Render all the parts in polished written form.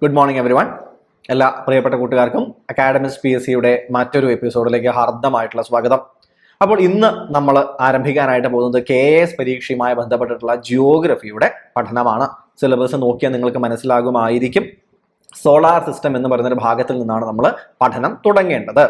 Good morning every one. എല്ലാ പ്രിയപ്പെട്ട കൂട്ടുകാർക്കും അക്കാഡമിക്സ് PSCയുടെ മറ്റൊരു എപ്പിസോഡിലേക്ക് ഹാർദമായിട്ടുള്ള സ്വാഗതം. അപ്പോൾ ഇന്ന് നമ്മൾ ആരംഭിക്കാനായിട്ട് പോകുന്നത് KS പരീക്ഷയുമായി ബന്ധപ്പെട്ടിട്ടുള്ള ജിയോഗ്രഫിയുടെ പഠനമാണ്. സിലബസ് നോക്കിയാൽ നിങ്ങൾക്ക് മനസ്സിലാകുമായിരിക്കും. സോളാർ സിസ്റ്റം എന്ന് പറയുന്നൊരു ഭാഗത്തിൽ നിന്നാണ് നമ്മൾ പഠനം തുടങ്ങേണ്ടത്.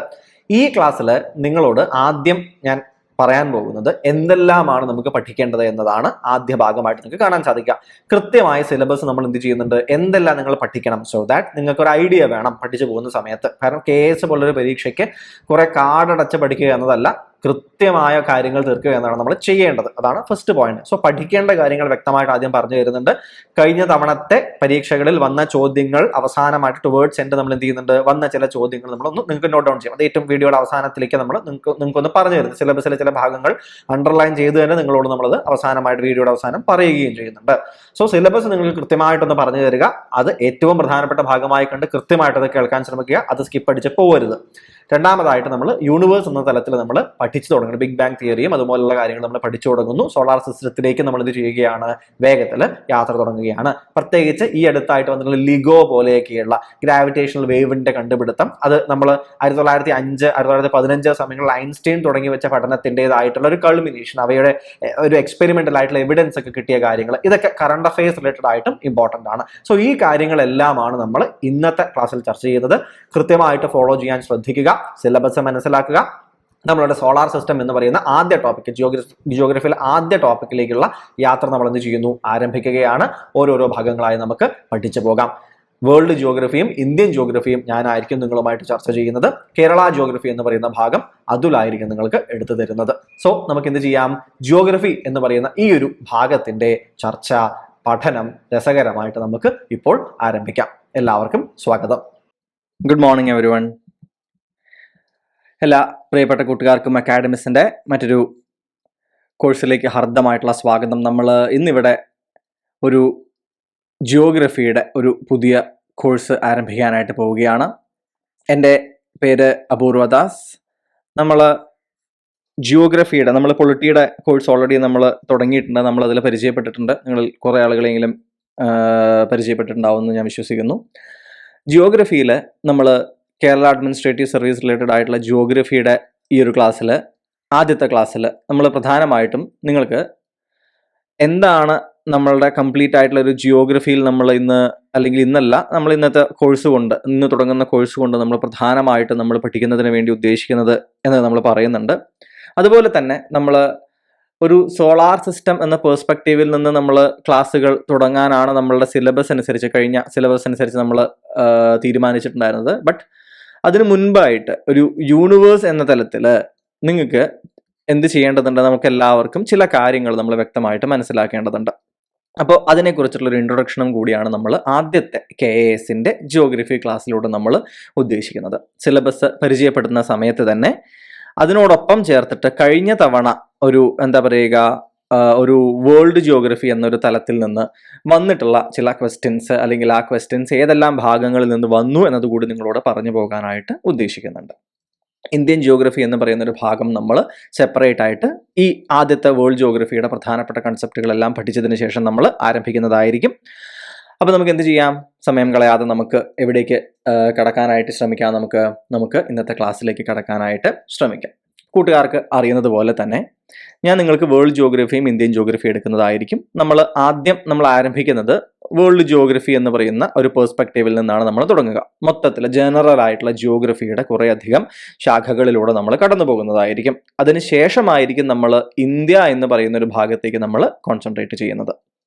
ഈ ക്ലാസ്സിൽ നിങ്ങളോട് ആദ്യം ഞാൻ പറയാൻ പോകുന്നത് എന്തെല്ലാമാണ് നമുക്ക് പഠിക്കേണ്ടത് എന്നതാണ് ആദ്യ ഭാഗമായിട്ട് നിങ്ങൾക്ക് കാണാൻ സാധിക്കുക. കൃത്യമായ സിലബസ് നമ്മൾ എന്ത് ചെയ്യുന്നുണ്ട്, എന്തെല്ലാം നിങ്ങൾ പഠിക്കണം, സോ ദാറ്റ് നിങ്ങൾക്ക് ഒരു ഐഡിയ വേണം പഠിച്ചു പോകുന്ന സമയത്ത്. കാരണം KS പോലൊരു പരീക്ഷയ്ക്ക് കുറെ കാടടച്ച് പഠിക്കുക എന്നതല്ല, കൃത്യമായ കാര്യങ്ങൾ തീർക്കുക എന്നാണ് നമ്മൾ ചെയ്യേണ്ടത്. അതാണ് ഫസ്റ്റ് പോയിന്റ്. സോ പഠിക്കേണ്ട കാര്യങ്ങൾ വ്യക്തമായിട്ട് ആദ്യം പറഞ്ഞു തരുന്നുണ്ട്. കഴിഞ്ഞ തവണത്തെ പരീക്ഷകളിൽ വന്ന ചോദ്യങ്ങൾ അവസാനമായിട്ട് ടുവേർഡ്സ് എൻഡ് നമ്മൾ എന്ത് ചെയ്യുന്നുണ്ട്, വന്ന ചില ചോദ്യങ്ങൾ നമ്മളൊന്ന് നിങ്ങൾക്ക് നോട്ട് ഡൗൺ ചെയ്യാം. അത് ഏറ്റവും വീഡിയോയുടെ അവസാനത്തിലേക്ക് നമ്മൾ നിങ്ങൾക്കൊന്ന് പറഞ്ഞു തരുന്നത്. സിലബസിലെ ചില ഭാഗങ്ങൾ അണ്ടർലൈൻ ചെയ്ത് തന്നെ നിങ്ങളോട് നമ്മളത് അവസാനമായിട്ട് വീഡിയോയുടെ അവസാനം പറയുകയും ചെയ്യുന്നുണ്ട്. സോ സിലബസ് നിങ്ങൾ കൃത്യമായിട്ടൊന്ന് പറഞ്ഞു തരിക. അത് ഏറ്റവും പ്രധാനപ്പെട്ട ഭാഗമായി കണ്ട് കൃത്യമായിട്ട് അത് കേൾക്കാൻ ശ്രമിക്കുക. അത് സ്കിപ്പ് അടിച്ച് പോകരുത്. രണ്ടാമതായിട്ട് നമ്മൾ യൂണിവേഴ്സ് എന്ന തലത്തിൽ നമ്മൾ പഠിച്ചു തുടങ്ങുന്നു. ബിഗ് ബാങ് തിയറിയും അതുപോലുള്ള കാര്യങ്ങൾ നമ്മൾ പഠിച്ചു തുടങ്ങുന്നു. സോളാർ സിസ്റ്റത്തിലേക്ക് നമ്മൾ ഇത് ചെയ്യുകയാണ്, വേഗത്തിൽ യാത്ര തുടങ്ങുകയാണ്. പ്രത്യേകിച്ച് ഈ അടുത്തായിട്ട് വന്നിട്ടുള്ള ലിഗോ പോലെയൊക്കെയുള്ള ഗ്രാവിറ്റേഷണൽ വേവിന്റെ കണ്ടുപിടുത്തം, അത് നമ്മൾ 1905 1915 സമയങ്ങളിൽ ഐൻസ്റ്റൈൻ തുടങ്ങി വെച്ച പഠനത്തിൻ്റെതായിട്ടുള്ള ഒരു കൾമിനേഷൻ, അവയുടെ ഒരു എക്സ്പെരിമെന്റൽ ആയിട്ടുള്ള എവിഡൻസ് ഒക്കെ കിട്ടിയ കാര്യങ്ങൾ, ഇതൊക്കെ കറണ്ട് അഫയേഴ്സ് റിലേറ്റഡ് ആയിട്ടും ഇമ്പോർട്ടന്റ് ആണ്. സോ ഈ കാര്യങ്ങളെല്ലാമാണ് നമ്മൾ ഇന്നത്തെ ക്ലാസ്സിൽ ചർച്ച ചെയ്യുന്നത്. കൃത്യമായിട്ട് ഫോളോ ചെയ്യാൻ ശ്രദ്ധിക്കുക, സിലബസ് മനസ്സിലാക്കുക. നമ്മളുടെ സോളാർ സിസ്റ്റം എന്ന് പറയുന്ന ആദ്യ ടോപ്പിക്, ജിയോഗ്രഫിയിലെ ആദ്യ ടോപ്പിക്കിലേക്കുള്ള യാത്ര നമ്മൾ എന്ത് ചെയ്യുന്നു, ആരംഭിക്കുകയാണ്. ഓരോരോ ഭാഗങ്ങളായി നമുക്ക് പഠിച്ചു പോകാം. വേൾഡ് ജിയോഗ്രഫിയും ഇന്ത്യൻ ജിയോഗ്രഫിയും ഞാനായിരിക്കും നിങ്ങളുമായിട്ട് ചർച്ച ചെയ്യുന്നത്. കേരള ജിയോഗ്രഫി എന്ന് പറയുന്ന ഭാഗം അതുലായിരിക്കും നിങ്ങൾക്ക് എടുത്തു തരുന്നത്. സോ നമുക്ക് എന്ത് ചെയ്യാം, ജിയോഗ്രഫി എന്ന് പറയുന്ന ഈ ഒരു ഭാഗത്തിന്റെ ചർച്ച, പഠനം രസകരമായിട്ട് നമുക്ക് ഇപ്പോൾ ആരംഭിക്കാം. എല്ലാവർക്കും സ്വാഗതം. Good morning every one. എല്ലാ പ്രിയപ്പെട്ട കൂട്ടുകാർക്കും അക്കാഡമിക്സിൻ്റെ മറ്റൊരു കോഴ്സിലേക്ക് ഹാർദമായിട്ടുള്ള സ്വാഗതം. നമ്മൾ ഇന്നിവിടെ ഒരു ജിയോഗ്രഫിയുടെ ഒരു പുതിയ കോഴ്സ് ആരംഭിക്കാനായിട്ട് പോവുകയാണ്. എൻ്റെ പേര് അപൂർവദാസ്. നമ്മൾ ജിയോഗ്രഫിയുടെ, നമ്മൾ പൊളിറ്റിയുടെ കോഴ്സ് ഓൾറെഡി നമ്മൾ തുടങ്ങിയിട്ടുണ്ട്. നമ്മളതിൽ പരിചയപ്പെട്ടിട്ടുണ്ട്. നിങ്ങൾ കുറേ ആളുകളെങ്കിലും പരിചയപ്പെട്ടിട്ടുണ്ടാവുമെന്ന് ഞാൻ വിശ്വസിക്കുന്നു. ജിയോഗ്രഫിയിൽ നമ്മൾ കേരള അഡ്മിനിസ്ട്രേറ്റീവ് സർവീസ് റിലേറ്റഡ് ആയിട്ടുള്ള ജിയോഗ്രഫിയുടെ ഈ ഒരു ക്ലാസ്സിൽ, ആദ്യത്തെ ക്ലാസ്സിൽ നമ്മൾ പ്രധാനമായിട്ടും നിങ്ങൾക്ക് എന്താണ് നമ്മളുടെ കംപ്ലീറ്റ് ആയിട്ടുള്ള ഒരു ജിയോഗ്രഫിയിൽ നമ്മൾ നമ്മൾ ഇന്നത്തെ കോഴ്സ് കൊണ്ട്, ഇന്ന് തുടങ്ങുന്ന കോഴ്സ് കൊണ്ട് നമ്മൾ പ്രധാനമായിട്ടും നമ്മൾ പഠിക്കുന്നതിന് വേണ്ടി ഉദ്ദേശിക്കുന്നത് എന്ന് നമ്മൾ പറയുന്നുണ്ട്. അതുപോലെ തന്നെ നമ്മൾ ഒരു സോളാർ സിസ്റ്റം എന്ന പേഴ്സ്പെക്റ്റീവിൽ നിന്ന് നമ്മൾ ക്ലാസ്സുകൾ തുടങ്ങാനാണ് നമ്മളുടെ സിലബസ് അനുസരിച്ച്, കഴിഞ്ഞ സിലബസ് അനുസരിച്ച് നമ്മൾ തീരുമാനിച്ചിട്ടുണ്ടായിരുന്നത്. ബട്ട് അതിനു മുൻപായിട്ട് ഒരു യൂണിവേഴ്സ് എന്ന തലത്തിൽ നിങ്ങൾക്ക് എന്ത് ചെയ്യേണ്ടതുണ്ട്, നമുക്ക് എല്ലാവർക്കും ചില കാര്യങ്ങൾ നമ്മൾ വ്യക്തമായിട്ട് മനസ്സിലാക്കേണ്ടതുണ്ട്. അപ്പോൾ അതിനെക്കുറിച്ചുള്ളൊരു ഇൻട്രൊഡക്ഷനും കൂടിയാണ് നമ്മൾ ആദ്യത്തെ KSന്റെ ജിയോഗ്രഫി ക്ലാസ്സിലൂടെ നമ്മൾ ഉദ്ദേശിക്കുന്നത്. സിലബസ് പരിചയപ്പെടുന്ന സമയത്ത് തന്നെ അതിനോടൊപ്പം ചേർത്തിട്ട് കഴിഞ്ഞ തവണ ഒരു വേൾഡ് ജിയോഗ്രഫി എന്നൊരു തലത്തിൽ നിന്ന് വന്നിട്ടുള്ള ചില ക്വസ്റ്റ്യൻസ്, അല്ലെങ്കിൽ ആ ക്വസ്റ്റ്യൻസ് ഏതെല്ലാം ഭാഗങ്ങളിൽ നിന്ന് വന്നു എന്നതുകൂടി നിങ്ങളോട് പറഞ്ഞു പോകാനായിട്ട് ഉദ്ദേശിക്കുന്നുണ്ട്. ഇന്ത്യൻ ജിയോഗ്രഫി എന്ന് പറയുന്ന ഒരു ഭാഗം നമ്മൾ സെപ്പറേറ്റ് ആയിട്ട് ഈ ആദ്യത്തെ വേൾഡ് ജിയോഗ്രഫിയുടെ പ്രധാനപ്പെട്ട കൺസെപ്റ്റുകളെല്ലാം പഠിച്ചതിന് ശേഷം നമ്മൾ ആരംഭിക്കുന്നതായിരിക്കും. അപ്പോൾ നമുക്ക് എന്ത് ചെയ്യാം, സമയം കളയാതെ നമുക്ക് എവിടേക്ക് കടക്കാനായിട്ട് ശ്രമിക്കാം. നമുക്ക് ഇന്നത്തെ ക്ലാസ്സിലേക്ക് കടക്കാനായിട്ട് ശ്രമിക്കാം. കൂട്ടുകാർക്ക് അറിയുന്നത് പോലെ തന്നെ ഞാൻ നിങ്ങൾക്ക് വേൾഡ് ജിയോഗ്രഫിയും ഇന്ത്യൻ ജിയോഗ്രഫി എടുക്കുന്നതായിരിക്കും. നമ്മൾ ആരംഭിക്കുന്നത് വേൾഡ് ജിയോഗ്രഫി എന്ന് പറയുന്ന ഒരു പേഴ്സ്പെക്റ്റീവിൽ നിന്നാണ് നമ്മൾ തുടങ്ങുക. മൊത്തത്തിൽ ജനറൽ ആയിട്ടുള്ള ജിയോഗ്രഫിയുടെ കുറേയധികം ശാഖകളിലൂടെ നമ്മൾ കടന്നു പോകുന്നതായിരിക്കും. അതിനുശേഷമായിരിക്കും നമ്മൾ ഇന്ത്യ എന്ന് പറയുന്ന ഒരു ഭാഗത്തേക്ക് നമ്മൾ കോൺസെൻട്രേറ്റ് ചെയ്യുന്നത്.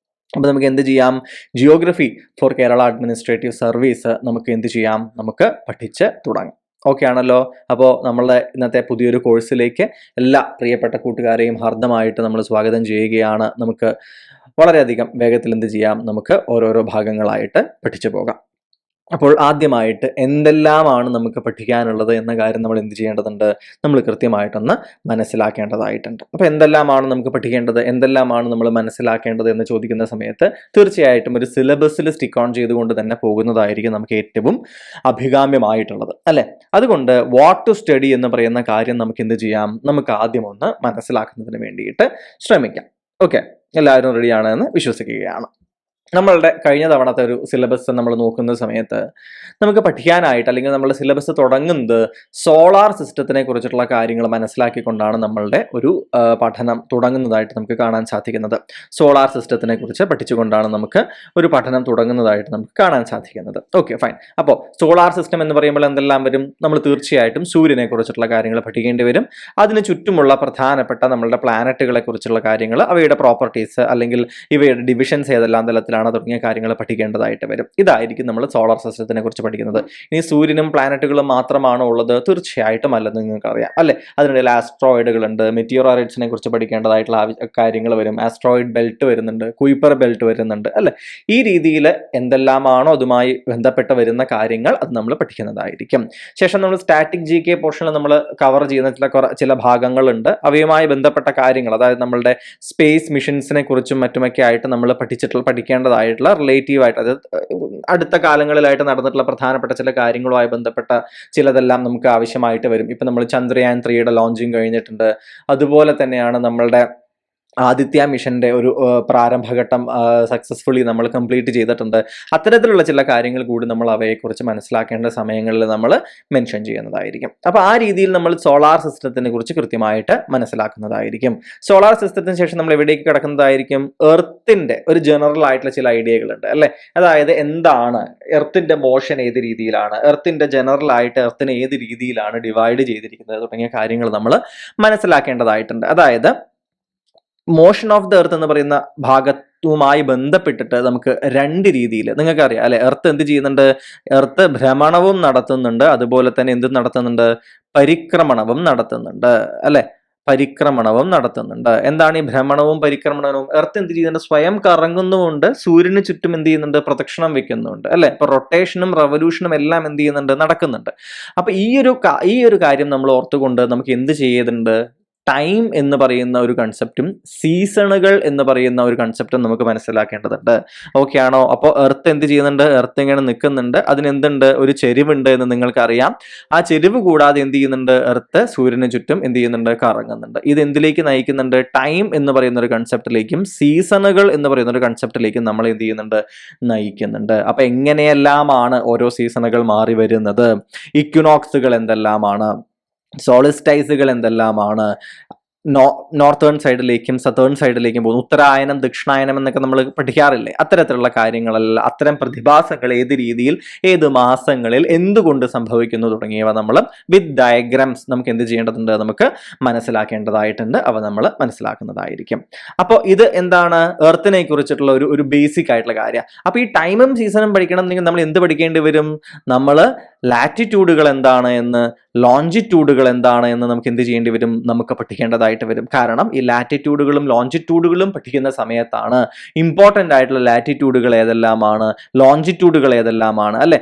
അപ്പോൾ നമുക്ക് എന്ത് ചെയ്യാം, geography for Kerala administrative service നമുക്ക് എന്ത് ചെയ്യാം, നമുക്ക് പഠിച്ച് തുടങ്ങാം. ഓക്കെ ആണല്ലോ. അപ്പോൾ നമ്മളുടെ ഇന്നത്തെ പുതിയൊരു കോഴ്സിലേക്ക് എല്ലാ പ്രിയപ്പെട്ട കൂട്ടുകാരെയും ഹാർദമായിട്ട് നമ്മൾ സ്വാഗതം ചെയ്യുകയാണ്. നമുക്ക് വളരെയധികം വേഗത്തിൽ എന്ത് ചെയ്യാം, നമുക്ക് ഓരോരോ ഭാഗങ്ങളായിട്ട് പഠിച്ചു പോകാം. അപ്പോൾ ആദ്യമായിട്ട് എന്തെല്ലാമാണ് നമുക്ക് പഠിക്കാനുള്ളത് എന്ന കാര്യം നമ്മൾ എന്ത് ചെയ്യേണ്ടതുണ്ട്, നമ്മൾ കൃത്യമായിട്ടൊന്ന് മനസ്സിലാക്കേണ്ടതായിട്ടുണ്ട്. അപ്പോൾ എന്തെല്ലാമാണ് നമുക്ക് പഠിക്കേണ്ടത്, എന്തെല്ലാമാണ് നമ്മൾ മനസ്സിലാക്കേണ്ടത് എന്ന് ചോദിക്കുന്ന സമയത്ത് തീർച്ചയായിട്ടും ഒരു സിലബസിൽ സ്റ്റിക്ക് ഓൺ ചെയ്തുകൊണ്ട് തന്നെ പോകുന്നതായിരിക്കും നമുക്ക് ഏറ്റവും അഭികാമ്യമായിട്ടുള്ളത്, അല്ലേ? അതുകൊണ്ട് വാട്ട് ടു സ്റ്റഡി എന്ന് പറയുന്ന കാര്യം നമുക്ക് എന്ത് ചെയ്യാം, നമുക്ക് ആദ്യം ഒന്ന് മനസ്സിലാക്കുന്നതിന് വേണ്ടിയിട്ട് ശ്രമിക്കാം. ഓക്കെ, എല്ലാവരും റെഡിയാണെന്ന് വിശ്വസിക്കുകയാണ്. നമ്മളുടെ കഴിഞ്ഞ തവണത്തെ ഒരു സിലബസ് നമ്മൾ നോക്കുന്ന സമയത്ത് നമുക്ക് പഠിക്കാനായിട്ട് അല്ലെങ്കിൽ നമ്മുടെ സിലബസ് തുടങ്ങുന്നത് സോളാർ സിസ്റ്റത്തിനെ കുറിച്ചിട്ടുള്ള കാര്യങ്ങൾ മനസ്സിലാക്കിക്കൊണ്ടാണ് നമ്മളുടെ ഒരു പഠനം തുടങ്ങുന്നതായിട്ട് നമുക്ക് കാണാൻ സാധിക്കുന്നത്. സോളാർ സിസ്റ്റത്തിനെ കുറിച്ച് പഠിച്ചുകൊണ്ടാണ് നമുക്ക് ഒരു പഠനം തുടങ്ങുന്നതായിട്ട് നമുക്ക് കാണാൻ സാധിക്കുന്നത്. Okay, fine. അപ്പോൾ സോളാർ സിസ്റ്റം എന്ന് പറയുമ്പോൾ എന്തെല്ലാം വരും? നമ്മൾ തീർച്ചയായിട്ടും സൂര്യനെ കുറിച്ചിട്ടുള്ള കാര്യങ്ങൾ പഠിക്കേണ്ടി വരും. അതിന് ചുറ്റുമുള്ള പ്രധാനപ്പെട്ട നമ്മളുടെ പ്ലാനറ്റുകളെ കുറിച്ചുള്ള കാര്യങ്ങൾ, അവയുടെ പ്രോപ്പർട്ടീസ് അല്ലെങ്കിൽ ഇവയുടെ ഡിവിഷൻസ് ഏതെല്ലാം തലത്തിലാണ് തുടങ്ങിയ കാര്യങ്ങൾ പഠിക്കേണ്ടതായിട്ട് വരും. ഇതായിരിക്കും നമ്മൾ സോളാർ സിസ്റ്റത്തിനെ കുറിച്ച് പഠിക്കുന്നത്. ഇനി സൂര്യനും പ്ലാനറ്റുകളും മാത്രമാണോ ഉള്ളത്? തീർച്ചയായിട്ടും അല്ലെന്ന് നിങ്ങൾക്ക് അറിയാം അല്ലെ. അതിനിടയിൽ ആസ്ട്രോയിഡുകളുണ്ട്, മെറ്റിയോറൈറ്റ്സിനെ കുറിച്ച് പഠിക്കേണ്ടതായിട്ടുള്ള കാര്യങ്ങൾ വരും. ആസ്ട്രോയിഡ് ബെൽറ്റ് വരുന്നുണ്ട്, കുയിപ്പർ ബെൽറ്റ് വരുന്നുണ്ട് അല്ലെ. ഈ രീതിയിൽ എന്തെല്ലാമാണോ അതുമായി ബന്ധപ്പെട്ട് വരുന്ന കാര്യങ്ങൾ അത് നമ്മൾ പഠിക്കുന്നതായിരിക്കും. ശേഷം നമ്മൾ സ്റ്റാറ്റിക് GK പോർഷനിൽ നമ്മൾ കവർ ചെയ്യുന്ന ചില ഭാഗങ്ങളുണ്ട്. അവയുമായി ബന്ധപ്പെട്ട കാര്യങ്ങൾ, അതായത് നമ്മളുടെ സ്പേസ് മിഷൻസിനെ കുറിച്ചും മറ്റുമൊക്കെ ആയിട്ട് നമ്മൾ പഠിക്കേണ്ടതായിട്ടുള്ള റിലേറ്റീവ് ആയിട്ട്, അതായത് അടുത്ത കാലങ്ങളിലായിട്ട് നടന്നിട്ടുള്ള പ്രധാനപ്പെട്ട ചില കാര്യങ്ങളുമായി ബന്ധപ്പെട്ട ചിലതെല്ലാം നമുക്ക് ആവശ്യമായിട്ട് വരും. ഇപ്പം നമ്മൾ ചന്ദ്രയാൻ 3യുടെ ലോഞ്ചിങ് കഴിഞ്ഞിട്ടുണ്ട്. അതുപോലെ തന്നെയാണ് നമ്മളുടെ ആദിത്യ മിഷന്റെ ഒരു പ്രാരംഭഘട്ടം സക്സസ്ഫുള്ളി നമ്മൾ കംപ്ലീറ്റ് ചെയ്തിട്ടുണ്ട്. അത്തരത്തിലുള്ള ചില കാര്യങ്ങൾ കൂടി നമ്മൾ അവയെക്കുറിച്ച് മനസ്സിലാക്കേണ്ട സമയങ്ങളിൽ നമ്മൾ മെൻഷൻ ചെയ്യുന്നതായിരിക്കും. അപ്പോൾ ആ രീതിയിൽ നമ്മൾ സോളാർ സിസ്റ്റത്തിനെ കുറിച്ച് കൃത്യമായിട്ട് മനസ്സിലാക്കുന്നതായിരിക്കും. സോളാർ സിസ്റ്റത്തിന് ശേഷം നമ്മൾ എവിടേക്ക് കിടക്കുന്നതായിരിക്കും? എർത്തിന്റെ ഒരു ജനറൽ ആയിട്ടുള്ള ചില ഐഡിയകളുണ്ട് അല്ലെ. അതായത് എന്താണ് എർത്തിന്റെ മോഷൻ, ഏത് രീതിയിലാണ് എർത്തിന്റെ ജനറൽ ആയിട്ട് എർത്തിനെ ഏത് രീതിയിലാണ് ഡിവൈഡ് ചെയ്തിരിക്കുന്നത് തുടങ്ങിയ കാര്യങ്ങൾ നമ്മൾ മനസ്സിലാക്കേണ്ടതായിട്ടുണ്ട്. അതായത് മോഷൻ ഓഫ് ദ എർത്ത് എന്ന് പറയുന്ന ഭാഗത്തുമായി ബന്ധപ്പെട്ടിട്ട് നമുക്ക് രണ്ട് രീതിയിൽ നിങ്ങൾക്കറിയാം അല്ലെ. എർത്ത് എന്ത് ചെയ്യുന്നുണ്ട്? എർത്ത് ഭ്രമണവും നടത്തുന്നുണ്ട്, അതുപോലെ തന്നെ എന്ത് നടത്തുന്നുണ്ട്? പരിക്രമണവും നടത്തുന്നുണ്ട് അല്ലെ. പരിക്രമണവും നടത്തുന്നുണ്ട്. എന്താണ് ഈ ഭ്രമണവും പരിക്രമണവും? എർത്ത് എന്ത് ചെയ്യുന്നുണ്ട്? സ്വയം കറങ്ങുന്നുമുണ്ട്, സൂര്യന് ചുറ്റും എന്ത് ചെയ്യുന്നുണ്ട്? പ്രദക്ഷിണം വെക്കുന്നുണ്ട് അല്ലെ. അപ്പൊ റൊട്ടേഷനും റവല്യൂഷനും എല്ലാം എന്ത് ചെയ്യുന്നുണ്ട്? നടക്കുന്നുണ്ട്. അപ്പൊ ഈ ഒരു കാര്യം നമ്മൾ ഓർത്തുകൊണ്ട് നമുക്ക് എന്ത് ചെയ്യേണ്ടതുണ്ട്? ടൈം എന്ന് പറയുന്ന ഒരു കൺസെപ്റ്റും സീസണുകൾ എന്ന് പറയുന്ന ഒരു കൺസെപ്റ്റും നമുക്ക് മനസ്സിലാക്കേണ്ടതുണ്ട്. ഓക്കെ ആണോ? അപ്പോൾ എർത്ത് എന്ത് ചെയ്യുന്നുണ്ട്? എർത്ത് ഇങ്ങനെ നിൽക്കുന്നുണ്ട്, അതിനെന്തുണ്ട്? ഒരു ചെരിവുണ്ട് എന്ന് നിങ്ങൾക്കറിയാം. ആ ചെരിവ് കൂടാതെ എന്ത് ചെയ്യുന്നുണ്ട്? എർത്ത് സൂര്യന് ചുറ്റും എന്ത് ചെയ്യുന്നുണ്ട്? കറങ്ങുന്നുണ്ട്. ഇത് എന്തിലേക്ക് നയിക്കുന്നുണ്ട്? ടൈം എന്ന് പറയുന്ന ഒരു കൺസെപ്റ്റിലേക്കും സീസണുകൾ എന്ന് പറയുന്ന ഒരു കൺസെപ്റ്റിലേക്കും നമ്മൾ എന്ത് ചെയ്യുന്നുണ്ട്? നയിക്കുന്നുണ്ട്. അപ്പൊ എങ്ങനെയെല്ലാമാണ് ഓരോ സീസണുകൾ മാറി വരുന്നത്? ഇക്വിനോക്സുകൾ എന്തെല്ലാമാണ്? സോളിസ്റ്റൈസുകൾ എന്തെല്ലാമാണ്? നോർത്തേൺ സൈഡിലേക്കും സതേൺ സൈഡിലേക്കും പോകുന്നു. ഉത്തരായനം ദക്ഷിണായനം എന്നൊക്കെ നമ്മൾ പഠിക്കാറില്ലേ? അത്തരത്തിലുള്ള കാര്യങ്ങളെല്ലാം, അത്തരം പ്രതിഭാസങ്ങൾ ഏത് രീതിയിൽ ഏത് മാസങ്ങളിൽ എന്തുകൊണ്ട് സംഭവിക്കുന്നു തുടങ്ങിയവ നമ്മൾ വിത്ത് ഡയഗ്രാംസ് നമുക്ക് എന്ത് ചെയ്യേണ്ടതുണ്ട്? നമുക്ക് മനസ്സിലാക്കേണ്ടതായിട്ടുണ്ട്. അവ നമ്മൾ മനസ്സിലാക്കുന്നതായിരിക്കും. അപ്പോൾ ഇത് എന്താണ്? എർത്തിനെ കുറിച്ചിട്ടുള്ള ഒരു ബേസിക് ആയിട്ടുള്ള കാര്യം. അപ്പോൾ ഈ ടൈമും സീസണും പഠിക്കണം എന്നെങ്കിൽ നമ്മൾ എന്ത് പഠിക്കേണ്ടി വരും? നമ്മൾ ലാറ്റിറ്റ്യൂഡുകൾ എന്താണ് എന്ന്, ലോഞ്ചിറ്റ്യൂഡുകൾ എന്താണ് എന്ന് നമുക്ക് എന്ത് ചെയ്യേണ്ടി വരും? നമുക്ക് പഠിക്കേണ്ടതായിട്ട് വരും. കാരണം ഈ ലാറ്റിറ്റ്യൂഡുകളും ലോഞ്ചിറ്റ്യൂഡുകളും പഠിക്കുന്ന സമയത്താണ് ഇമ്പോർട്ടൻ്റ് ആയിട്ടുള്ള ലാറ്റിറ്റ്യൂഡുകൾ ഏതെല്ലാമാണ്, ലോഞ്ചിറ്റ്യൂഡുകൾ ഏതെല്ലാമാണ് അല്ലെ.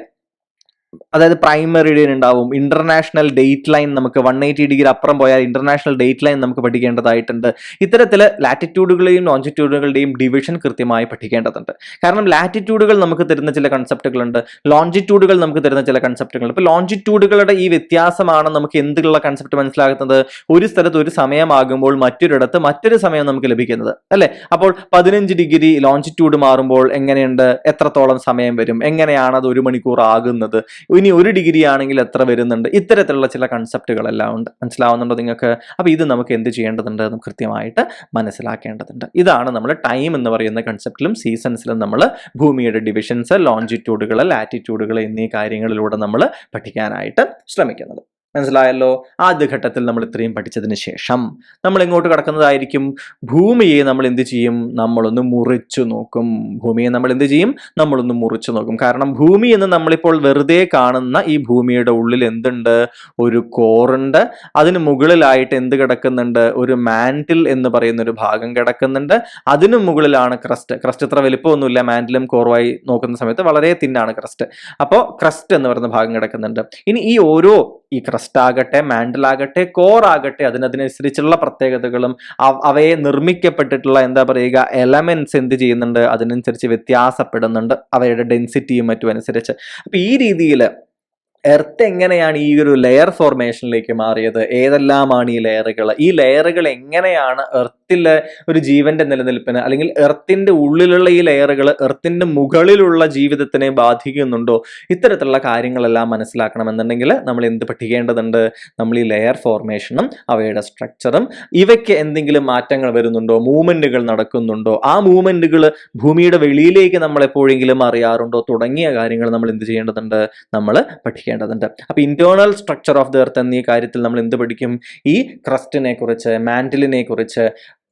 അതായത് പ്രൈം മെറിഡിയൻ ഉണ്ടാവും, ഇന്റർനാഷണൽ ഡേറ്റ് ലൈൻ, നമുക്ക് 180 ഡിഗ്രി അപ്പുറം പോയാൽ ഇന്റർനാഷണൽ ഡേറ്റ് ലൈൻ നമുക്ക് പഠിക്കേണ്ടതായിട്ടുണ്ട്. ഇത്തരത്തിൽ ലാറ്റിറ്റ്യൂഡുകളെയും ലോഞ്ചിറ്റ്യൂഡുകളുടെയും ഡിവിഷൻ കൃത്യമായി പഠിക്കേണ്ടതുണ്ട്. കാരണം ലാറ്റിറ്റ്യൂഡുകൾ നമുക്ക് തരുന്ന ചില കൺസെപ്റ്റുകളുണ്ട്, ലോഞ്ചിറ്റ്യൂഡുകൾ നമുക്ക് തരുന്ന ചില കൺസെപ്റ്റുകളുണ്ട്. ഇപ്പോൾ ലോഞ്ചിറ്റ്യൂഡുകളുടെ ഈ വ്യത്യാസമാണ് നമുക്ക് എന്തുള്ള കൺസെപ്റ്റ് മനസ്സിലാക്കുന്നത്? ഒരു സ്ഥലത്ത് ഒരു സമയമാകുമ്പോൾ മറ്റൊരിടത്ത് മറ്റൊരു സമയം നമുക്ക് ലഭിക്കുന്നത് അല്ലെ. അപ്പോൾ 15 ഡിഗ്രി ലോഞ്ചിറ്റ്യൂഡ് മാറുമ്പോൾ എങ്ങനെയുണ്ട്? എത്രത്തോളം സമയം വരും? എങ്ങനെയാണ് അത് 1 മണിക്കൂർ ആകുന്നത്? ഇനി 1 ഡിഗ്രി ആണെങ്കിൽ എത്ര വരുന്നുണ്ട്? ഇത്തരത്തിലുള്ള ചില കൺസെപ്റ്റുകളെല്ലാം ഉണ്ട്. മനസ്സിലാവുന്നുണ്ടോ നിങ്ങൾക്ക്? അപ്പൊ ഇത് നമുക്ക് എന്ത് ചെയ്യേണ്ടതുണ്ട്? കൃത്യമായിട്ട് മനസ്സിലാക്കേണ്ടതുണ്ട്. ഇതാണ് നമ്മൾ ടൈം എന്ന് പറയുന്ന കൺസെപ്റ്റിലും സീസൺസിലും നമ്മൾ ഭൂമിയുടെ ഡിവിഷൻസ്, ലോഞ്ചിറ്റ്യൂഡുകൾ, ലാറ്റിറ്റ്യൂഡുകൾ എന്നീ കാര്യങ്ങളിലൂടെ നമ്മൾ പഠിക്കാനായിട്ട് ശ്രമിക്കുന്നത്. മനസ്സിലായല്ലോ? ആദ്യഘട്ടത്തിൽ നമ്മൾ ഇത്രയും പഠിച്ചതിന് ശേഷം നമ്മൾ എങ്ങോട്ട് കടക്കുന്നതായിരിക്കും? ഭൂമിയെ നമ്മൾ എന്ത് ചെയ്യും? നമ്മളൊന്ന് മുറിച്ചു നോക്കും. ഭൂമിയെ നമ്മൾ എന്ത് ചെയ്യും? നമ്മളൊന്ന് മുറിച്ചു നോക്കും. കാരണം ഭൂമി എന്ന് നമ്മളിപ്പോൾ വെറുതെ കാണുന്ന ഈ ഭൂമിയുടെ ഉള്ളിൽ എന്തുണ്ട്? ഒരു കോറുണ്ട്. അതിന് മുകളിലായിട്ട് എന്ത് കിടക്കുന്നുണ്ട്? ഒരു മാന്റിൽ എന്ന് പറയുന്ന ഒരു ഭാഗം കിടക്കുന്നുണ്ട്. അതിനു മുകളിലാണ് ക്രസ്റ്റ്. ക്രസ്റ്റ് ഇത്ര വലിപ്പമൊന്നുമില്ല, മാന്റിലും കോറുമായി നോക്കുന്ന സമയത്ത് വളരെ തിന്നാണ് ക്രസ്റ്റ്. അപ്പോൾ ക്രസ്റ്റ് എന്ന് പറയുന്ന ഭാഗം കിടക്കുന്നുണ്ട്. ഇനി ഈ ഓരോ ഈ ക്രസ്റ്റ് ആകട്ടെ, മാൻഡിൽ ആകട്ടെ, കോർ ആകട്ടെ, അതിനനുസരിച്ചുള്ള പ്രത്യേകതകളും അവയെ നിർമ്മിക്കപ്പെട്ടിട്ടുള്ള എന്താ പറയുക എലമെന്റ്സ് എന്ത് ചെയ്യുന്നുണ്ട്? അതിനനുസരിച്ച് വ്യത്യാസപ്പെടുന്നുണ്ട്, അവയുടെ ഡെൻസിറ്റിയും മറ്റും അനുസരിച്ച്. അപ്പൊ ഈ രീതിയിൽ എർത്ത് എങ്ങനെയാണ് ഈ ഒരു ലെയർ ഫോർമേഷനിലേക്ക് മാറിയത്, ഏതെല്ലാമാണ് ഈ ലെയറുകൾ എങ്ങനെയാണ് എർത്തിലെ ഒരു ജീവന്റെ നിലനിൽപ്പിന് അല്ലെങ്കിൽ എർത്തിന്റെ ഉള്ളിലുള്ള ഈ ലെയറുകൾ എർത്തിന്റെ മുകളിലുള്ള ജീവിതത്തിനെ ബാധിക്കുന്നുണ്ടോ, ഇത്തരത്തിലുള്ള കാര്യങ്ങളെല്ലാം മനസ്സിലാക്കണമെന്നുണ്ടെങ്കിൽ നമ്മൾ എന്ത് പഠിക്കേണ്ടതുണ്ട്? നമ്മൾ ഈ ലെയർ ഫോർമേഷനും അവയുടെ സ്ട്രക്ചറും ഇവയ്ക്ക് എന്തെങ്കിലും മാറ്റങ്ങൾ വരുന്നുണ്ടോ, മൂവ്മെന്റുകൾ നടക്കുന്നുണ്ടോ, ആ മൂവ്മെന്റുകൾ ഭൂമിയുടെ വെളിയിലേക്ക് നമ്മൾ എപ്പോഴെങ്കിലും അറിയാറുണ്ടോ തുടങ്ങിയ കാര്യങ്ങൾ നമ്മൾ എന്ത് ചെയ്യേണ്ടതുണ്ട്? നമ്മൾ പഠിക്കേണ്ടതുണ്ട്. അപ്പൊ internal structure of the earth എന്നീ കാര്യത്തിൽ നമ്മൾ എന്ത് പഠിക്കും? ഈ ക്രസ്റ്റിനെ കുറിച്ച്, മാന്റിലിനെ കുറിച്ച്,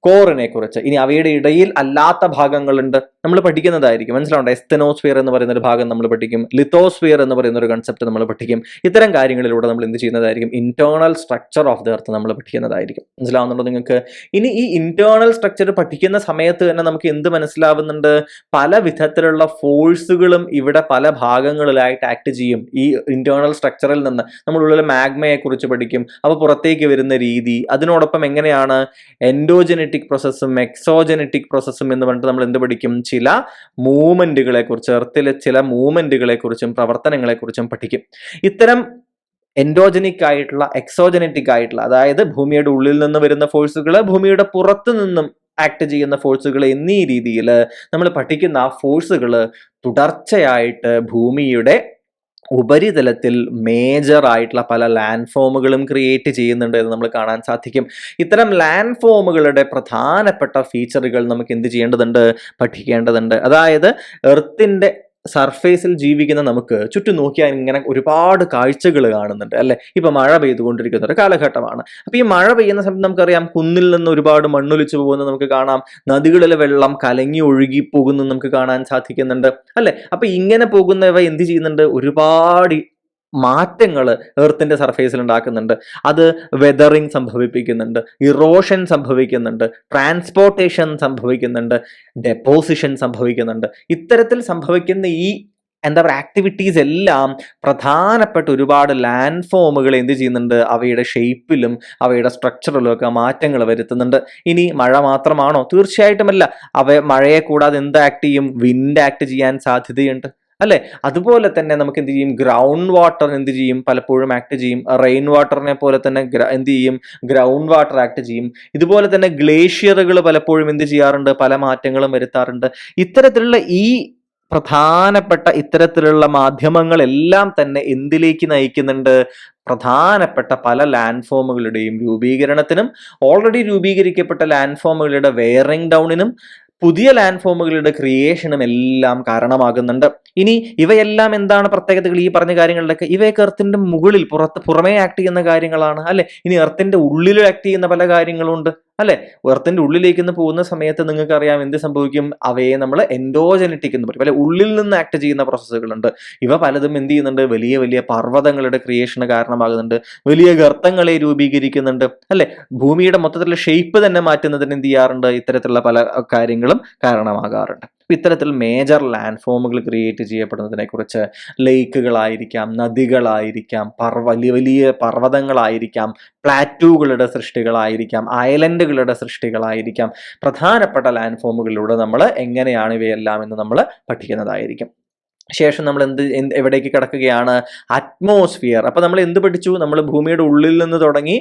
കോറിനെ കുറിച്ച്. ഇനി അവയുടെ ഇടയിൽ അല്ലാത്ത ഭാഗങ്ങളുണ്ട്, നമ്മൾ പഠിക്കുന്നതായിരിക്കും. മനസ്സിലാവണ്ട? എസ്തെനോസ്ഫിയർ എന്ന് പറയുന്ന ഒരു ഭാഗം നമ്മൾ പഠിക്കും, ലിത്തോസ്ഫിയർ എന്ന് പറയുന്ന ഒരു കൺസെപ്റ്റ് നമ്മൾ പഠിക്കും. ഇത്തരം കാര്യങ്ങളിലൂടെ നമ്മൾ എന്ത് ചെയ്യുന്നതായിരിക്കും? Internal structure of the earth നമ്മൾ പഠിക്കുന്നതായിരിക്കും. മനസ്സിലാവുന്നുണ്ടോ നിങ്ങൾക്ക്? ഇനി ഈ ഇന്റേണൽ സ്ട്രക്ചർ പഠിക്കുന്ന സമയത്ത് തന്നെ നമുക്ക് എന്ത് മനസ്സിലാവുന്നുണ്ട്? പല വിധത്തിലുള്ള ഫോഴ്സുകളും ഇവിടെ പല ഭാഗങ്ങളിലായിട്ട് ആക്ട് ചെയ്യും. ഈ ഇന്റേണൽ സ്ട്രക്ചറിൽ നിന്ന് നമ്മളുള്ള മാഗ്മയെ കുറിച്ച് പഠിക്കും, അപ്പോൾ പുറത്തേക്ക് വരുന്ന രീതി, അതിനോടൊപ്പം എങ്ങനെയാണ് എൻഡോജനറ്റിക് പ്രോസസ്സും എക്സോജനറ്റിക് പ്രോസസ്സും എന്ന് പറഞ്ഞിട്ട് നമ്മൾ എന്ത് പഠിക്കും? ചില മൂവ്മെന്റുകളെ കുറിച്ച്, എർത്തിലെ ചില മൂവ്മെന്റുകളെ കുറിച്ചും പ്രവർത്തനങ്ങളെ കുറിച്ചും പഠിക്കും. ഇത്തരം എൻഡോജനിക് ആയിട്ടുള്ള, എക്സോജനറ്റിക് ആയിട്ടുള്ള, അതായത് ഭൂമിയുടെ ഉള്ളിൽ നിന്ന് വരുന്ന ഫോഴ്സുകൾ, ഭൂമിയുടെ പുറത്തു നിന്നും ആക്ട് ചെയ്യുന്ന ഫോഴ്സുകൾ എന്നീ രീതിയിൽ നമ്മൾ പഠിക്കുന്ന ആ ഫോഴ്സുകൾ തുടർച്ചയായിട്ട് ഭൂമിയുടെ ഉപരിതലത്തിൽ മേജർ ആയിട്ടുള്ള പല ലാൻഡ് ഫോമുകളും ക്രിയേറ്റ് ചെയ്യുന്നുണ്ട് എന്ന് നമ്മൾ കാണാൻ സാധിക്കും. ഇത്തരം ലാൻഡ് ഫോമുകളുടെ പ്രധാനപ്പെട്ട ഫീച്ചറുകൾ നമുക്ക് എന്ത് ചെയ്യേണ്ടതുണ്ട്? പഠിക്കേണ്ടതുണ്ട്. അതായത് എർത്തിന്റെ സർഫേസിൽ ജീവിക്കുന്ന നമുക്ക് ചുറ്റും നോക്കിയാൽ ഇങ്ങനെ ഒരുപാട് കാഴ്ചകൾ കാണുന്നുണ്ട് അല്ലെ. ഇപ്പൊ മഴ പെയ്തുകൊണ്ടിരിക്കുന്ന ഒരു കാലഘട്ടമാണ്. അപ്പൊ ഈ മഴ പെയ്യുന്ന സമയത്ത് നമുക്കറിയാം കുന്നിൽ നിന്ന് ഒരുപാട് മണ്ണൊലിച്ചു പോകുന്നത് നമുക്ക് കാണാം, നദികളിലെ വെള്ളം കലങ്ങി ഒഴുകി പോകുന്നത് നമുക്ക് കാണാൻ സാധിക്കുന്നുണ്ട് അല്ലെ. അപ്പൊ ഇങ്ങനെ പോകുന്നവ എന്ത് ചെയ്യുന്നുണ്ട്? ഒരുപാട് മാറ്റങ്ങൾ എർത്തിന്റെ സർഫേസിൽ ഉണ്ടാക്കുന്നുണ്ട്. അത് വെതറിങ് സംഭവിപ്പിക്കുന്നുണ്ട്, ഇറോഷൻ സംഭവിക്കുന്നുണ്ട്, ട്രാൻസ്പോർട്ടേഷൻ സംഭവിക്കുന്നുണ്ട്, ഡെപ്പോസിഷൻ സംഭവിക്കുന്നുണ്ട്. ഇത്തരത്തിൽ സംഭവിക്കുന്ന ഈ ആക്ടിവിറ്റീസ് എല്ലാം പ്രധാനപ്പെട്ട ഒരുപാട് ലാൻഡ് ഫോമുകൾ എന്ത് ചെയ്യുന്നുണ്ട്? അവയുടെ ഷേപ്പിലും അവയുടെ സ്ട്രക്ചറിലും ഒക്കെ മാറ്റങ്ങൾ വരുത്തുന്നുണ്ട്. ഇനി മഴ മാത്രമാണോ? തീർച്ചയായിട്ടുമല്ല. മഴയെ കൂടാതെ എന്ത് ആക്ട് ചെയ്യും? വിൻഡ് ആക്ട് ചെയ്യാൻ സാധ്യതയുണ്ട് അല്ലെ. അതുപോലെ തന്നെ നമുക്ക് എന്ത് ചെയ്യും? ഗ്രൗണ്ട് വാട്ടർ എന്ത് ചെയ്യും? പലപ്പോഴും ആക്ട് ചെയ്യും. റെയിൻ വാട്ടറിനെ പോലെ തന്നെ എന്ത് ചെയ്യും? ഗ്രൗണ്ട് വാട്ടർ ആക്ട് ചെയ്യും. ഇതുപോലെ തന്നെ ഗ്ലേഷ്യറുകൾ പലപ്പോഴും എന്ത് ചെയ്യാറുണ്ട്? പല മാറ്റങ്ങളും വരുത്താറുണ്ട്. ഇത്തരത്തിലുള്ള ഈ പ്രധാനപ്പെട്ട ഇത്തരത്തിലുള്ള മാധ്യമങ്ങളെല്ലാം തന്നെ എന്തിലേക്ക് നയിക്കുന്നുണ്ട്? പ്രധാനപ്പെട്ട പല ലാൻഡ് ഫോമുകളുടെയും രൂപീകരണത്തിനും ഓൾറെഡി രൂപീകരിക്കപ്പെട്ട ലാൻഡ് ഫോമുകളുടെ വെയറിംഗ് ഡൗണിനും പുതിയ ലാൻഡ് ഫോമുകളുടെ ക്രിയേഷനും എല്ലാം കാരണമാകുന്നുണ്ട്. ഇനി ഇവയെല്ലാം എന്താണ് പ്രത്യേകതകൾ? ഈ പറഞ്ഞ കാര്യങ്ങളിലൊക്കെ ഇവയൊക്കെ എർത്തിന്റെ മുകളിൽ പുറമേ ആക്ട് ചെയ്യുന്ന കാര്യങ്ങളാണ് അല്ലെ. ഇനി എർത്തിന്റെ ഉള്ളിൽ ആക്ട് ചെയ്യുന്ന പല കാര്യങ്ങളുണ്ട് അല്ലെ. എർത്തിന്റെ ഉള്ളിലേക്ക് പോകുന്ന സമയത്ത് നിങ്ങൾക്ക് അറിയാം എന്ത് സംഭവിക്കും? അവയെ നമ്മൾ എൻഡോജനറ്റിക് എന്ന് പറയും. അല്ലെ, ഉള്ളിൽ നിന്ന് ആക്ട് ചെയ്യുന്ന പ്രോസസ്സുകളുണ്ട്. ഇവ പലതും എന്ത് ചെയ്യുന്നുണ്ട്? വലിയ വലിയ പർവ്വതങ്ങളുടെ ക്രിയേഷന് കാരണമാകുന്നുണ്ട്, വലിയ ഗർത്തങ്ങളെ രൂപീകരിക്കുന്നുണ്ട് അല്ലെ. ഭൂമിയുടെ മൊത്തത്തിലുള്ള ഷേപ്പ് തന്നെ മാറ്റുന്നതിന് എന്ത് ചെയ്യാറുണ്ട്? ഇത്തരത്തിലുള്ള പല കാര്യങ്ങളും കാരണമാകാറുണ്ട്. ഇത്തരത്തിൽ മേജർ ലാൻഡ് ഫോമുകൾ ക്രിയേറ്റ് ചെയ്യപ്പെടുന്നതിനെ കുറിച്ച്, ലേക്കുകളായിരിക്കാം, നദികളായിരിക്കാം, വലിയ വലിയ പർവ്വതങ്ങളായിരിക്കാം, പ്ലാറ്റൂകളുടെ സൃഷ്ടികളായിരിക്കാം, ഐലൻഡുകളുടെ സൃഷ്ടികളായിരിക്കാം, പ്രധാനപ്പെട്ട ലാൻഡ് ഫോമുകളിലൂടെ നമ്മൾ എങ്ങനെയാണ് ഇവയെല്ലാം എന്ന് നമ്മൾ പഠിക്കുന്നതായിരിക്കും. ശേഷം നമ്മൾ എവിടേക്ക് കിടക്കുകയാണ്? അറ്റ്മോസ്ഫിയർ. അപ്പൊ നമ്മൾ എന്ത് പഠിച്ചു? നമ്മൾ ഭൂമിയുടെ ഉള്ളിൽ നിന്ന് തുടങ്ങി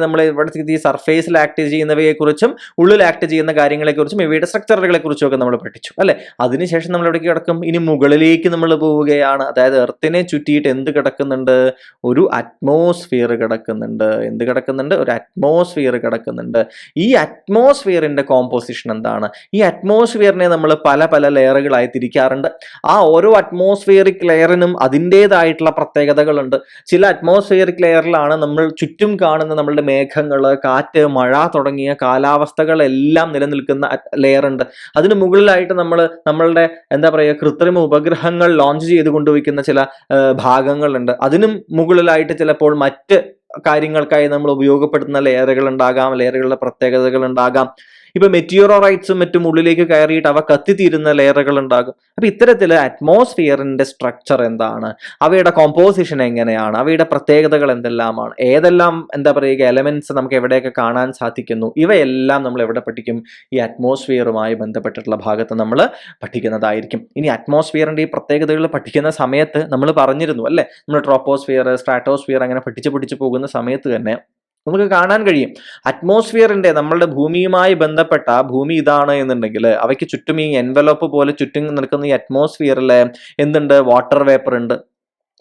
നമ്മൾ ഇവിടെ ഈ സർഫേസിൽ ആക്ട് ചെയ്യുന്നവയെ കുറിച്ചും ഉള്ളിൽ ആക്ട് ചെയ്യുന്ന കാര്യങ്ങളെ കുറിച്ചും ഇവയുടെ സ്ട്രക്ചറുകളെ കുറിച്ചും ഒക്കെ നമ്മൾ പഠിച്ചു അല്ലെ. അതിനുശേഷം നമ്മൾ എവിടേക്ക് കിടക്കും? ഇനി മുകളിലേക്ക് നമ്മൾ പോവുകയാണ്. അതായത് എർത്തിനെ ചുറ്റിയിട്ട് എന്ത് കിടക്കുന്നുണ്ട്? ഒരു അറ്റ്മോസ്ഫിയർ കിടക്കുന്നുണ്ട്. എന്ത് കിടക്കുന്നുണ്ട്? ഒരു അറ്റ്മോസ്ഫിയർ കിടക്കുന്നുണ്ട്. ഈ അറ്റ്മോസ്ഫിയറിന്റെ കോമ്പോസിഷൻ എന്താണ്? ഈ അറ്റ്മോസ്ഫിയറിനെ നമ്മൾ പല പല ലെയറുകളായി തിരിക്കാറുണ്ട്. ആ ഓരോ അറ്റ്മോസ്ഫിയറിക് ലെയറിനും അതിൻ്റെതായിട്ടുള്ള പ്രത്യേകതകളുണ്ട്. ചില അറ്റ്മോസ്ഫിയറിക് ലെയറിലാണ് നമ്മൾ ചുറ്റും കാണുന്ന നമ്മളുടെ മേഘങ്ങള്, കാറ്റ്, മഴ തുടങ്ങിയ കാലാവസ്ഥകളെല്ലാം നിലനിൽക്കുന്ന ലെയർ ഉണ്ട്. അതിന് മുകളിലായിട്ട് നമ്മളുടെ കൃത്രിമ ഉപഗ്രഹങ്ങൾ ലോഞ്ച് ചെയ്ത് കൊണ്ടുവയ്ക്കുന്ന ചില ഭാഗങ്ങളുണ്ട്. അതിനും മുകളിലായിട്ട് ചിലപ്പോൾ മറ്റ് കാര്യങ്ങൾക്കായി നമ്മൾ ഉപയോഗപ്പെടുത്തുന്ന ലെയറുകൾ ഉണ്ടാകാം, ലെയറുകളുടെ പ്രത്യേകതകൾ ഉണ്ടാകാം. ഇപ്പൊ മെറ്റിയോറൈറ്റ്സും മറ്റും ഉള്ളിലേക്ക് കയറിയിട്ട് അവ കത്തിത്തീരുന്ന ലെയറുകൾ ഉണ്ടാകും. അപ്പൊ ഇത്തരത്തിൽ അറ്റ്മോസ്ഫിയറിന്റെ സ്ട്രക്ചർ എന്താണ്, അവയുടെ കോമ്പോസിഷൻ എങ്ങനെയാണ്, അവയുടെ പ്രത്യേകതകൾ എന്തെല്ലാമാണ്, ഏതെല്ലാം എന്താ പറയുക എലമെന്റ്സ് നമുക്ക് എവിടെയൊക്കെ കാണാൻ സാധിക്കുന്നു, ഇവയെല്ലാം നമ്മൾ എവിടെ പഠിക്കും? ഈ അറ്റ്മോസ്ഫിയറുമായി ബന്ധപ്പെട്ടിട്ടുള്ള ഭാഗത്ത് നമ്മൾ പഠിക്കുന്നതായിരിക്കും. ഇനി അറ്റ്മോസ്ഫിയറിന്റെ ഈ പ്രത്യേകതകൾ പഠിക്കുന്ന സമയത്ത് നമ്മൾ പറഞ്ഞിരുന്നു അല്ലെ, നമ്മൾ ട്രോപ്പോസ്ഫിയർ, സ്ട്രാറ്റോസ്ഫിയർ അങ്ങനെ പഠിച്ചു പോകുന്ന സമയത്ത് തന്നെ നമുക്ക് കാണാൻ കഴിയും അറ്റ്മോസ്ഫിയറിന്റെ, നമ്മളുടെ ഭൂമിയുമായി ബന്ധപ്പെട്ട, ഭൂമി ഇതാണ് എന്നുണ്ടെങ്കിൽ അവയ്ക്ക് ചുറ്റും ഈ എൻവലപ്പ് പോലെ ചുറ്റും നിൽക്കുന്ന ഈ അറ്റ്മോസ്ഫിയറിൽ എന്തുണ്ട്? വാട്ടർ വേപ്പർ ഉണ്ട്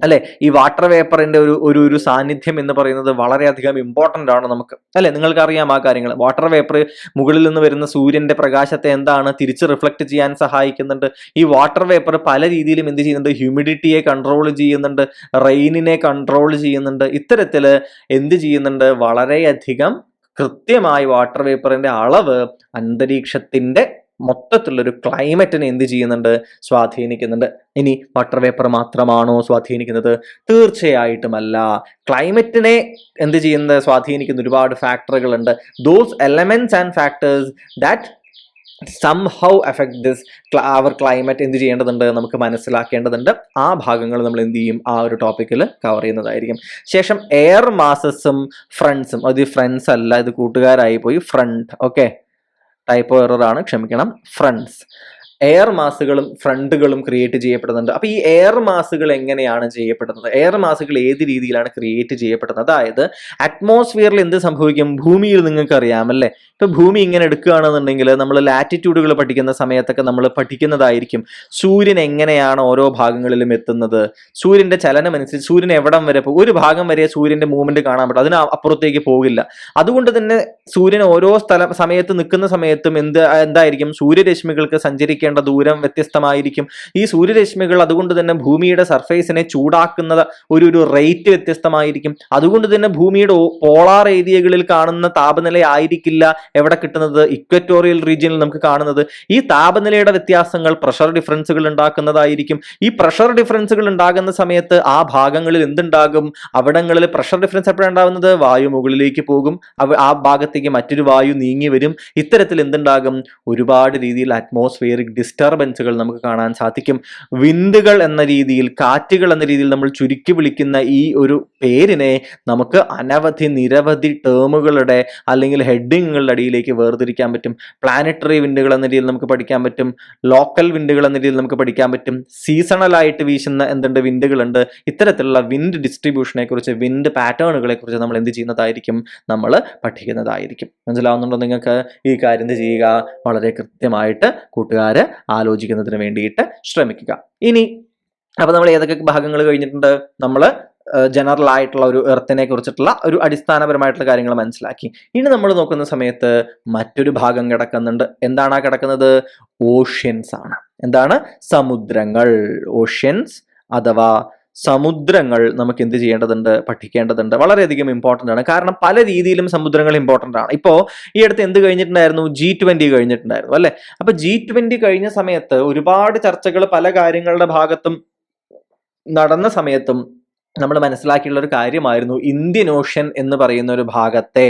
അല്ലെ. ഈ വാട്ടർ വേപ്പറിന്റെ ഒരു സാന്നിധ്യം എന്ന് പറയുന്നത് വളരെയധികം ഇമ്പോർട്ടന്റ് ആണ് നമുക്ക് അല്ലെ. നിങ്ങൾക്ക് അറിയാം ആ കാര്യങ്ങൾ. വാട്ടർ വേപ്പർ മുകളിൽ നിന്ന് വരുന്ന സൂര്യന്റെ പ്രകാശത്തെ എന്താണ് തിരിച്ച് റിഫ്ലക്ട് ചെയ്യാൻ സഹായിക്കുന്നുണ്ട്. ഈ വാട്ടർ വേപ്പർ പല രീതിയിലും എന്ത് ചെയ്യുന്നുണ്ട്? ഹ്യൂമിഡിറ്റിയെ കൺട്രോൾ ചെയ്യുന്നുണ്ട്, റെയിനിനെ കൺട്രോൾ ചെയ്യുന്നുണ്ട്. ഇത്തരത്തില് എന്ത് ചെയ്യുന്നുണ്ട്? വളരെയധികം കൃത്യമായി വാട്ടർ വേപ്പറിന്റെ അളവ് അന്തരീക്ഷത്തിന്റെ മൊത്തത്തിലുള്ളൊരു ക്ലൈമറ്റിനെ എന്ത് ചെയ്യുന്നുണ്ട്? സ്വാധീനിക്കുന്നുണ്ട്. ഇനി വാട്ടർ വേപ്പർ മാത്രമാണോ സ്വാധീനിക്കുന്നത്? തീർച്ചയായിട്ടുമല്ല. ക്ലൈമറ്റിനെ എന്ത് ചെയ്യുന്നത്? സ്വാധീനിക്കുന്ന ഒരുപാട് ഫാക്ടറുകളുണ്ട്. Those elements and factors that somehow effect this our climate എന്ത് ചെയ്യേണ്ടതുണ്ട്? നമുക്ക് മനസ്സിലാക്കേണ്ടതുണ്ട്. ആ ഭാഗങ്ങൾ നമ്മൾ എന്ത് ചെയ്യും? ആ ഒരു ടോപ്പിക്കിൽ കവർ ചെയ്യുന്നതായിരിക്കും. ശേഷം എയർ മാസസും ഫ്രണ്ട്സും, അത് ഫ്രണ്ട്സ് അല്ല, ഇത് കൂട്ടുകാരായി പോയി, ഫ്രണ്ട്. ഓക്കെ, ടൈപ്പോ എറർ ആണ്, ക്ഷമിക്കണം. ഫ്രണ്ട്സ്, എയർ മാസുകളും ഫ്രണ്ടുകളും ക്രിയേറ്റ് ചെയ്യപ്പെടുന്നുണ്ട്. അപ്പൊ ഈ എയർ മാസുകൾ എങ്ങനെയാണ് ചെയ്യപ്പെടുന്നത്? എയർ മാസുകൾ ഏത് രീതിയിലാണ് ക്രിയേറ്റ് ചെയ്യപ്പെടുന്നത്? അതായത് അറ്റ്മോസ്ഫിയറിൽ എന്ത് സംഭവിക്കും? ഭൂമിയിൽ നിങ്ങൾക്ക് അറിയാമല്ലേ, ഇപ്പൊ ഭൂമി ഇങ്ങനെ എടുക്കുകയാണെന്നുണ്ടെങ്കിൽ നമ്മൾ ലാറ്റിറ്റ്യൂഡുകൾ പഠിക്കുന്ന സമയത്തൊക്കെ നമ്മൾ പഠിക്കുന്നതായിരിക്കും സൂര്യൻ എങ്ങനെയാണ് ഓരോ ഭാഗങ്ങളിലും എത്തുന്നത്, സൂര്യന്റെ ചലനം അനുസരിച്ച് സൂര്യൻ എവിടം വരെ പോകും, ഒരു ഭാഗം വരെ സൂര്യന്റെ മൂവ്മെന്റ് കാണാൻ പറ്റും, അതിന് അപ്പുറത്തേക്ക് പോകില്ല. അതുകൊണ്ട് തന്നെ സൂര്യൻ ഓരോ സമയത്ത് നിൽക്കുന്ന സമയത്തും എന്തായിരിക്കും? സൂര്യരശ്മികൾക്ക് സഞ്ചരിക്കേണ്ട ദൂരം വ്യത്യസ്തമായിരിക്കും. ഈ സൂര്യരശ്മികൾ അതുകൊണ്ട് തന്നെ ഭൂമിയുടെ സർഫേസിനെ ചൂടാക്കുന്ന ഒരു റേറ്റ് വ്യത്യസ്തമായിരിക്കും. അതുകൊണ്ട് തന്നെ ഭൂമിയുടെ പോളാർ ഏരിയകളിൽ കാണുന്ന താപനില ആയിരിക്കില്ല എവിടെ കിട്ടുന്നത്? ഇക്വറ്റോറിയൽ റീജിയനിൽ നമുക്ക് കാണുന്നത്. ഈ താപനിലയുടെ വ്യത്യാസങ്ങൾ പ്രഷർ ഡിഫറൻസുകൾ ഉണ്ടാക്കുന്നതായിരിക്കും. ഈ പ്രഷർ ഡിഫറൻസുകൾ ഉണ്ടാകുന്ന സമയത്ത് ആ ഭാഗങ്ങളിൽ എന്തുണ്ടാകും? അവിടങ്ങളിൽ പ്രഷർ ഡിഫറൻസ് എപ്പോഴാണ് ഉണ്ടാകുന്നത്? വായു മുകളിലേക്ക് പോകും, ആ ഭാഗത്തേക്ക് മറ്റൊരു വായു നീങ്ങി വരും. ഇത്തരത്തിൽ എന്തുണ്ടാകും? ഒരുപാട് രീതിയിൽ അറ്റ്മോസ്ഫിയറിക് ഡിസ്റ്റർബൻസുകൾ നമുക്ക് കാണാൻ സാധിക്കും. വിൻഡുകൾ എന്ന രീതിയിൽ, കാറ്റുകൾ എന്ന രീതിയിൽ നമ്മൾ ചുരുക്കി വിളിക്കുന്ന ഈ ഒരു പേരിനെ നമുക്ക് നിരവധി ടേമുകളുടെ അല്ലെങ്കിൽ ഹെഡിങ്ങുകളുടെ അടിയിലേക്ക് വേർതിരിക്കാൻ പറ്റും. പ്ലാനറ്ററി വിൻഡുകൾ എന്ന രീതിയിൽ നമുക്ക് പഠിക്കാൻ പറ്റും, ലോക്കൽ വിൻഡുകൾ എന്ന രീതിയിൽ നമുക്ക് പഠിക്കാൻ പറ്റും, സീസണൽ ആയിട്ട് വീശുന്ന എന്തുണ്ട്? വിൻഡുകളുണ്ട്. ഇത്തരത്തിലുള്ള വിൻഡ് ഡിസ്ട്രിബ്യൂഷനെ കുറിച്ച്, വിൻഡ് പാറ്റേണുകളെ കുറിച്ച് നമ്മൾ എന്ത് ചെയ്യുന്നതായിരിക്കും? നമ്മൾ പഠിക്കുന്നതായിരിക്കും. മനസ്സിലാവുന്നുണ്ടോ നിങ്ങൾക്ക്? ഈ കാര്യം ചെയ്യുക, വളരെ കൃത്യമായിട്ട് കൂട്ടുകാര് ആലോചിക്കുന്നതിന് വേണ്ടിയിട്ട് ശ്രമിക്കുക. ഇനി അപ്പൊ നമ്മൾ ഏതൊക്കെ ഭാഗങ്ങൾ കഴിഞ്ഞിട്ടുണ്ട്? നമ്മൾ ജനറൽ ആയിട്ടുള്ള ഒരു എർത്തിനെ കുറിച്ചിട്ടുള്ള ഒരു അടിസ്ഥാനപരമായിട്ടുള്ള കാര്യങ്ങൾ മനസ്സിലാക്കി. ഇനി നമ്മൾ നോക്കുന്ന സമയത്ത് മറ്റൊരു ഭാഗം കിടക്കുന്നുണ്ട്. എന്താണ് ആ കിടക്കുന്നത്? ഓഷ്യൻസ് ആണ്. എന്താണ്? സമുദ്രങ്ങൾ. ഓഷ്യൻസ് അഥവാ സമുദ്രങ്ങൾ നമുക്ക് എന്ത് ചെയ്യേണ്ടതുണ്ട്? പഠിക്കേണ്ടതുണ്ട്. വളരെയധികം ഇമ്പോർട്ടൻ്റ് ആണ്. കാരണം പല രീതിയിലും സമുദ്രങ്ങൾ ഇമ്പോർട്ടൻ്റ് ആണ്. ഇപ്പോൾ ഈ അടുത്ത് എന്ത് കഴിഞ്ഞിട്ടുണ്ടായിരുന്നു? G20 കഴിഞ്ഞിട്ടുണ്ടായിരുന്നു അല്ലെ. അപ്പൊ G20 കഴിഞ്ഞ സമയത്ത് ഒരുപാട് ചർച്ചകൾ പല കാര്യങ്ങളുടെ ഭാഗത്തും നടന്ന സമയത്തും നമ്മൾ മനസ്സിലാക്കിയുള്ള ഒരു കാര്യമായിരുന്നു ഇന്ത്യൻ ഓഷ്യൻ എന്ന് പറയുന്ന ഒരു ഭാഗത്തെ,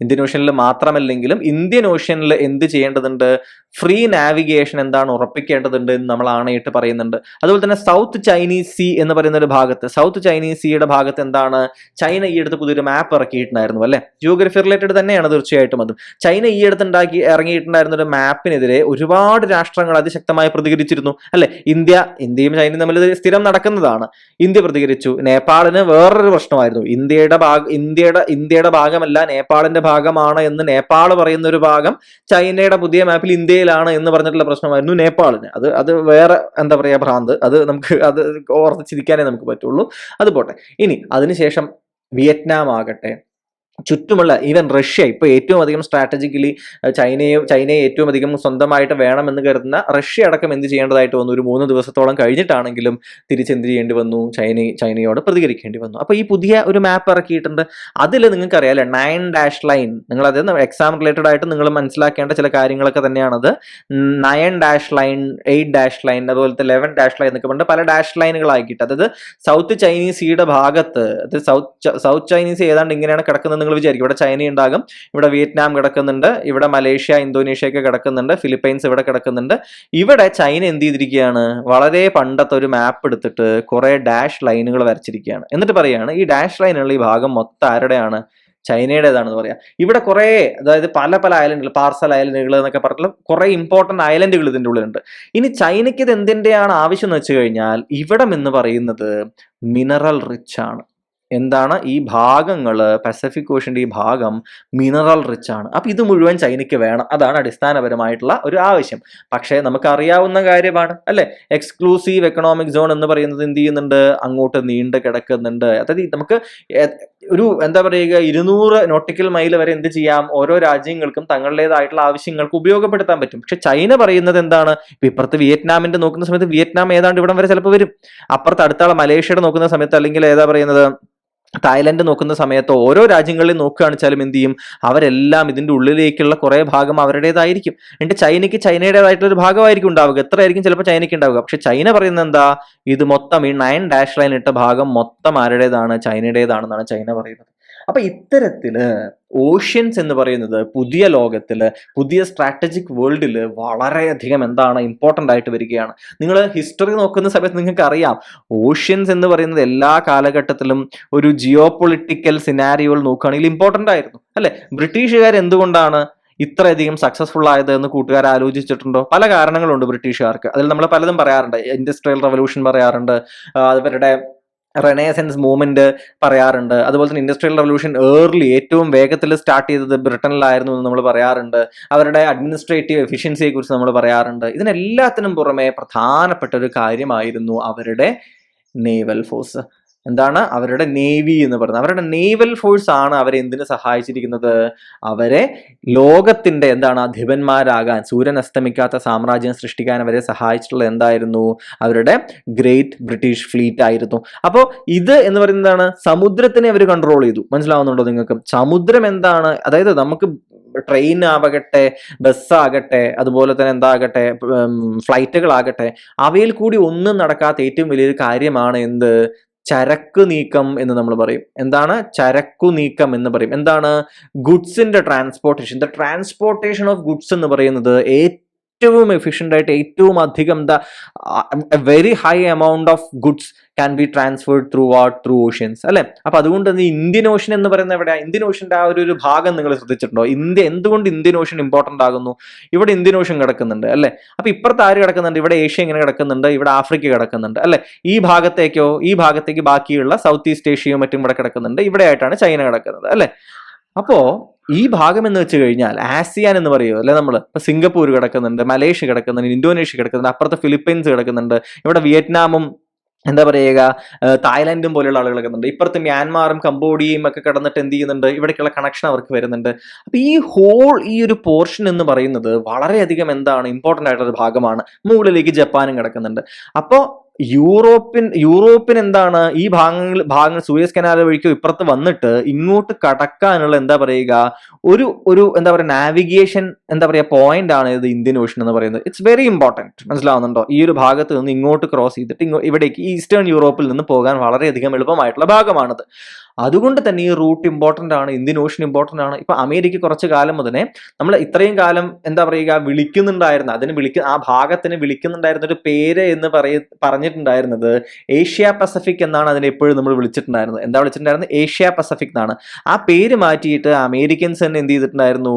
ഇന്ത്യൻ ഓഷ്യനിൽ മാത്രമല്ലെങ്കിലും ഇന്ത്യൻ ഓഷ്യനിൽ എന്ത് ചെയ്യേണ്ടതുണ്ട്? ഫ്രീ നാവിഗേഷൻ എന്താണ് ഉറപ്പിക്കേണ്ടതുണ്ട് എന്ന് നമ്മൾ ആണയിട്ട് പറയുന്നുണ്ട്. അതുപോലെ തന്നെ സൗത്ത് ചൈനീസ് സീ എന്ന് പറയുന്ന ഒരു ഭാഗത്ത്, സൗത്ത് ചൈനീസ് സീയുടെ ഭാഗത്ത് എന്താണ്? ചൈന ഈ അടുത്ത് പുതിയൊരു മാപ്പ് ഇറക്കിയിട്ടുണ്ടായിരുന്നു അല്ലെ. ജിയോഗ്രഫി റിലേറ്റഡ് തന്നെയാണ് തീർച്ചയായിട്ടും അതും. ചൈന ഈ അടുത്ത് ഇറങ്ങിയിട്ടുണ്ടായിരുന്ന ഒരു മാപ്പിനെതിരെ ഒരുപാട് രാഷ്ട്രങ്ങൾ അതിശക്തമായി പ്രതികരിച്ചിരുന്നു അല്ലെ. ഇന്ത്യയും ചൈനയും തമ്മിൽ സ്ഥിരം നടക്കുന്നതാണ്. ഇന്ത്യ പ്രതികരിച്ചു. നേപ്പാളിന് വേറൊരു പ്രശ്നമായിരുന്നു. ഇന്ത്യയുടെ ഭാഗമല്ല, നേപ്പാളിന്റെ ഭാഗമാണ് എന്ന് നേപ്പാൾ പറയുന്ന ഒരു ഭാഗം ചൈനയുടെ പുതിയ മാപ്പിൽ ഇന്ത്യയിലാണ് എന്ന് പറഞ്ഞിട്ടുള്ള പ്രശ്നമായിരുന്നു നേപ്പാളിന്. അത് വേറെ എന്താ പറയാ ഭ്രാന്ത്. അത് ഓർത്തിച്ചിരിക്കാനേ നമുക്ക് പറ്റുള്ളൂ. അത് പോട്ടെ. ഇനി അതിനുശേഷം വിയറ്റ്നാം ആകട്ടെ, ചുറ്റുമുള്ള ഈവൻ റഷ്യ, ഇപ്പൊ ഏറ്റവും അധികം സ്ട്രാറ്റജിക്കലി ചൈനയെ ഏറ്റവും അധികം സ്വന്തമായിട്ട് വേണമെന്ന് കരുതുന്ന റഷ്യ അടക്കം എന്ത് ചെയ്യേണ്ടതായിട്ട് വന്നു? ഒരു 3 ദിവസത്തോളം കഴിഞ്ഞിട്ടാണെങ്കിലും തിരിച്ചെന്ത് ചെയ്യേണ്ടി വന്നു? ചൈനയോട് പ്രതികരിക്കേണ്ടി വന്നു. അപ്പൊ ഈ പുതിയ ഒരു മാപ്പ് ഇറക്കിയിട്ടുണ്ട്. അതിൽ നിങ്ങൾക്ക് അറിയാലോ 9 ലൈൻ, നിങ്ങൾ അത് എക്സാം റിലേറ്റഡ് ആയിട്ട് നിങ്ങൾ മനസ്സിലാക്കേണ്ട ചില കാര്യങ്ങളൊക്കെ തന്നെയാണത്. 9 ലൈൻ, 8 ലൈൻ, അതുപോലത്തെ 11 ലൈൻ എന്നൊക്കെ പറഞ്ഞിട്ട് പല ഡാഷ് ലൈനുകളാക്കിയിട്ട്, അതായത് സൗത്ത് ചൈനീസ് സീയുടെ ഭാഗത്ത്, സൗത്ത് ചൈനീസ് ഏതാണ്ട് ഇങ്ങനെയാണ് കിടക്കുന്നത് നിങ്ങൾ വിചാരിക്കും ഇവിടെ ചൈന ഉണ്ടാകും, ഇവിടെ വിയറ്റ്നാം കിടക്കുന്നുണ്ട്, ഇവിടെ മലേഷ്യ ഇന്തോനേഷ്യ ഒക്കെ കിടക്കുന്നുണ്ട്, ഫിലിപ്പൈൻസ് ഇവിടെ കിടക്കുന്നുണ്ട്. ഇവിടെ ചൈന എന്ത് ചെയ്തിരിക്കുകയാണ്, വളരെ പണ്ടത്തെ ഒരു മാപ്പ് എടുത്തിട്ട് കുറെ ഡാഷ് ലൈനുകൾ വരച്ചിരിക്കുകയാണ്. എന്നിട്ട് പറയുകയാണ് ഈ ഡാഷ് ലൈനുള്ള ഈ ഭാഗം മൊത്തം ആരുടെയാണ്, ചൈനയുടേതാണെന്ന് പറയാം. ഇവിടെ കുറെ, അതായത് പല പല ഐലൻഡുകൾ, പാർസൽ ഐലൻഡുകൾ എന്നൊക്കെ പറഞ്ഞിട്ടുള്ള കുറെ ഇമ്പോർട്ടന്റ് ഐലൻഡുകൾ ഇതിന്റെ ഉള്ളിലുണ്ട്. ഇനി ചൈനയ്ക്ക് ഇത് എന്തിന്റെയാണ് ആവശ്യം എന്ന് വെച്ച് കഴിഞ്ഞാൽ, ഇവിടം എന്ന് പറയുന്നത് മിനറൽ റിച്ച് ആണ്. എന്താണ്, ഈ ഭാഗങ്ങള്, പസഫിക് ഓഷ്യന്റെ ഈ ഭാഗം മിനറൽ റിച്ച് ആണ്. അപ്പൊ ഇത് മുഴുവൻ ചൈനയ്ക്ക് വേണം. അതാണ് അടിസ്ഥാനപരമായിട്ടുള്ള ഒരു ആവശ്യം. പക്ഷേ നമുക്ക് അറിയാവുന്ന കാര്യമാണ് അല്ലെ, എക്സ്ക്ലൂസീവ് എക്കണോമിക് സോൺ എന്ന് പറയുന്നത് എന്ത് ചെയ്യുന്നുണ്ട്, അങ്ങോട്ട് നീണ്ടു കിടക്കുന്നുണ്ട്. അതായത് നമുക്ക് ഒരു എന്താ പറയുക 200 നോട്ടിക്കൽ മൈൽ വരെ എന്ത് ചെയ്യാം, ഓരോ രാജ്യങ്ങൾക്കും തങ്ങളുടേതായിട്ടുള്ള ആവശ്യങ്ങൾക്ക് ഉപയോഗപ്പെടുത്താൻ പറ്റും. പക്ഷെ ചൈന പറയുന്നത് എന്താണ്, ഇപ്പൊ ഇപ്പുറത്ത് വിയറ്റ്നാമിന്റെ നോക്കുന്ന സമയത്ത് വിയറ്റ്നാം ഏതാണ്ട് ഇവിടം വരെ ചിലപ്പോൾ വരും. അപ്പുറത്ത് അടുത്തുള്ള മലേഷ്യയുടെ നോക്കുന്ന സമയത്ത്, അല്ലെങ്കിൽ ഏതാ പറയുന്നത് തായ്ലൻഡ് നോക്കുന്ന സമയത്ത്, ഓരോ രാജ്യങ്ങളിലും നോക്കുകയാണെന്ന് വെച്ചാലും എന്ത് ചെയ്യും, അവരെല്ലാം ഇതിന്റെ ഉള്ളിലേക്കുള്ള കുറെ ഭാഗം അവരുടേതായിരിക്കും. എന്നിട്ട് ചൈനയ്ക്ക് ചൈനയുടേതായിട്ടുള്ള ഒരു ഭാഗമായിരിക്കും ഉണ്ടാവുക. എത്രയായിരിക്കും ചിലപ്പോൾ ചൈനയ്ക്ക് ഉണ്ടാവുക. പക്ഷെ ചൈന പറയുന്നത് എന്താ, ഇത് മൊത്തം ഈ 9 ഡാഷ് ലൈൻ ഇട്ട ഭാഗം മൊത്തം ആരുടേതാണ്, ചൈനയുടേതാണെന്നാണ് ചൈന പറയുന്നത്. അപ്പൊ ഇത്തരത്തില് ഓഷ്യൻസ് എന്ന് പറയുന്നത് പുതിയ ലോകത്തില്, പുതിയ സ്ട്രാറ്റജിക് വേൾഡില് വളരെയധികം എന്താണ് ഇമ്പോർട്ടന്റ് ആയിട്ട് വരികയാണ്. നിങ്ങൾ ഹിസ്റ്ററി നോക്കുന്ന സമയത്ത് നിങ്ങൾക്ക് അറിയാം, ഓഷ്യൻസ് എന്ന് പറയുന്നത് എല്ലാ കാലഘട്ടത്തിലും ഒരു ജിയോ പൊളിറ്റിക്കൽ സിനാരിയോകൾ നോക്കുകയാണെങ്കിൽ ഇമ്പോർട്ടന്റ് ആയിരുന്നു അല്ലെ. ബ്രിട്ടീഷുകാർ എന്തുകൊണ്ടാണ് ഇത്രയധികം സക്സസ്ഫുൾ ആയത് എന്ന് കൂട്ടുകാർ ആലോചിച്ചിട്ടുണ്ടോ? പല കാരണങ്ങളുണ്ട് ബ്രിട്ടീഷുകാർക്ക്. അതിൽ നമ്മൾ പലതും പറയാറുണ്ട്. ഇൻഡസ്ട്രിയൽ റവല്യൂഷൻ പറയാറുണ്ട്, അവരുടെ റെനേസൻസ് മൂവ്മെന്റ് പറയാറുണ്ട്, അതുപോലെ തന്നെ ഇൻഡസ്ട്രിയൽ റവല്യൂഷൻ ഏറ്റവും വേഗത്തിൽ സ്റ്റാർട്ട് ചെയ്തത് ബ്രിട്ടനിലായിരുന്നു എന്ന് നമ്മൾ പറയാറുണ്ട്. അവരുടെ അഡ്മിനിസ്ട്രേറ്റീവ് എഫിഷ്യൻസിയെ കുറിച്ച് നമ്മൾ പറയാറുണ്ട്. ഇതിനെല്ലാത്തിനും പുറമെ പ്രധാനപ്പെട്ട ഒരു കാര്യമായിരുന്നു അവരുടെ നേവൽ ഫോഴ്സ്. എന്താണ് അവരുടെ നേവി എന്ന് പറയുന്നത്? അവരുടെ നേവൽ ഫോഴ്സ് ആണ് അവരെ എന്തിനു സഹായിച്ചിരിക്കുന്നത്, അവരെ ലോകത്തിന്റെ എന്താണ് അധിപന്മാരാകാൻ, സൂര്യൻ അസ്തമിക്കാത്ത സാമ്രാജ്യം സൃഷ്ടിക്കാൻ അവരെ സഹായിച്ചിട്ടുള്ളത് എന്തായിരുന്നു, അവരുടെ ഗ്രേറ്റ് ബ്രിട്ടീഷ് ഫ്ലീറ്റ് ആയിരുന്നു. അപ്പോൾ ഇത് എന്ന് പറയുന്നതാണ്, സമുദ്രത്തിനെ അവർ കൺട്രോൾ ചെയ്തു. മനസ്സിലാവുന്നുണ്ടോ നിങ്ങൾക്ക്? സമുദ്രം എന്താണ്, അതായത് നമുക്ക് ട്രെയിൻ ആവട്ടെ, ബസ്സാകട്ടെ, അതുപോലെ തന്നെ എന്താകട്ടെ, ഫ്ലൈറ്റുകളാകട്ടെ, അവയിൽ കൂടി ഒന്നും നടക്കാത്ത ഏറ്റവും വലിയൊരു കാര്യമാണ് എന്ത്, ചരക്ക് നീക്കം എന്ന് നമ്മൾ പറയും. എന്താണ് ചരക്കു നീക്കം എന്ന് പറയും? എന്താണ് ഗുഡ്സിന്റെ transportation. The transportation of goods എന്ന് പറയുന്നത് ഏറ്റവും എഫിഷ്യന്റ് ആയിട്ട്, ഏറ്റവും അധികം very high amount of goods can be transferred through oceans അല്ലെ. അപ്പൊ അതുകൊണ്ട് തന്നെ ഇന്ത്യൻ ഓഷ്യൻ എന്ന് പറയുന്നത് എവിടെയാ, ഇന്ത്യൻ ഓഷ്യന്റെ ആ ഒരു ഭാഗം നിങ്ങൾ ശ്രദ്ധിച്ചിട്ടുണ്ടോ? എന്തുകൊണ്ട് ഇന്ത്യൻ ഓഷ്യൻ ഇമ്പോർട്ടന്റ് ആകുന്നു? ഇവിടെ ഇന്ത്യൻ ഓഷ്യൻ കിടക്കുന്നുണ്ട് അല്ലെ. അപ്പൊ ഇപ്പുറത്ത് ആര് കിടക്കുന്നുണ്ട്, ഇവിടെ ഏഷ്യ ഇങ്ങനെ കിടക്കുന്നുണ്ട്, ഇവിടെ ആഫ്രിക്ക കിടക്കുന്നുണ്ട് അല്ലെ. ഈ ഭാഗത്തേക്ക് ബാക്കിയുള്ള സൗത്ത് ഈസ്റ്റ് ഏഷ്യയും മറ്റും ഇവിടെ കിടക്കുന്നുണ്ട്. ഇവിടെ ആയിട്ടാണ് ചൈന കിടക്കുന്നത് അല്ലെ. അപ്പോ ഈ ഭാഗം എന്ന് വെച്ച് കഴിഞ്ഞാൽ ആസിയാൻ എന്ന് പറയുമോ അല്ലെ. നമ്മൾ ഇപ്പൊ സിംഗപ്പൂർ കിടക്കുന്നുണ്ട്, മലേഷ്യ കിടക്കുന്നുണ്ട്, ഇന്തോനേഷ്യ കിടക്കുന്നുണ്ട്, അപ്പുറത്ത് ഫിലിപ്പൈൻസ് കിടക്കുന്നുണ്ട്, ഇവിടെ വിയറ്റ്നാമും എന്താ പറയുക തായ്ലൻഡും പോലെയുള്ള ആളുകൾ കിടക്കുന്നുണ്ട്, ഇപ്പുറത്ത് മ്യാൻമാറും കംബോഡിയയും ഒക്കെ കിടന്നിട്ട് എന്ത് ചെയ്യുന്നുണ്ട്, ഇവിടേക്കുള്ള കണക്ഷൻ അവർക്ക് വരുന്നുണ്ട്. അപ്പൊ ഈ ഒരു പോർഷൻ എന്ന് പറയുന്നത് വളരെയധികം എന്താണ് ഇമ്പോർട്ടന്റ് ആയിട്ടുള്ള ഒരു ഭാഗമാണ്. മുകളിലേക്ക് ജപ്പാനും കിടക്കുന്നുണ്ട്. അപ്പോൾ യൂറോപ്പിന് എന്താണ് ഈ ഭാഗങ്ങൾ സൂയസ് കനാൽ വഴിക്കോ ഇപ്പുറത്ത് വന്നിട്ട് ഇങ്ങോട്ട് കടക്കാനുള്ള എന്താ പറയുക ഒരു എന്താ പറയുക നാവിഗേഷൻ എന്താ പറയുക പോയിന്റ് ആണ് ഇത് ഇന്ത്യൻ ഓഷ്യൻ എന്ന് പറയുന്നത്. It's very important. മനസ്സിലാവുന്നുണ്ടോ? ഈ ഒരു ഭാഗത്ത് നിന്ന് ഇങ്ങോട്ട് ക്രോസ് ചെയ്തിട്ട് ഇവിടേക്ക് ഈസ്റ്റേൺ യൂറോപ്പിൽ നിന്ന് പോകാൻ വളരെയധികം എളുപ്പമായിട്ടുള്ള ഭാഗമാണത്. അതുകൊണ്ട് തന്നെ ഈ റൂട്ട് ഇമ്പോർട്ടന്റ് ആണ്, ഇന്ത്യൻ ഓഷ്യൻ ഇമ്പോർട്ടന്റ് ആണ്. ഇപ്പൊ അമേരിക്ക കുറച്ച് കാലം മുതലേ നമ്മൾ ഇത്രയും കാലം എന്താ പറയുക വിളിക്കുന്നുണ്ടായിരുന്ന ആ ഭാഗത്തിന് വിളിക്കുന്നുണ്ടായിരുന്ന ഒരു പേര് എന്ന് പറഞ്ഞിട്ടുണ്ടായിരുന്നത് ഏഷ്യ പസഫിക് എന്നാണ് അതിനെ എപ്പോഴും നമ്മൾ വിളിച്ചിട്ടുണ്ടായിരുന്നത്. എന്താ വിളിച്ചിട്ടുണ്ടായിരുന്നത്? ഏഷ്യ പസഫിക് എന്നാണ്. ആ പേര് മാറ്റിയിട്ട് അമേരിക്കൻസ് തന്നെ എന്ത് ചെയ്തിട്ടുണ്ടായിരുന്നു,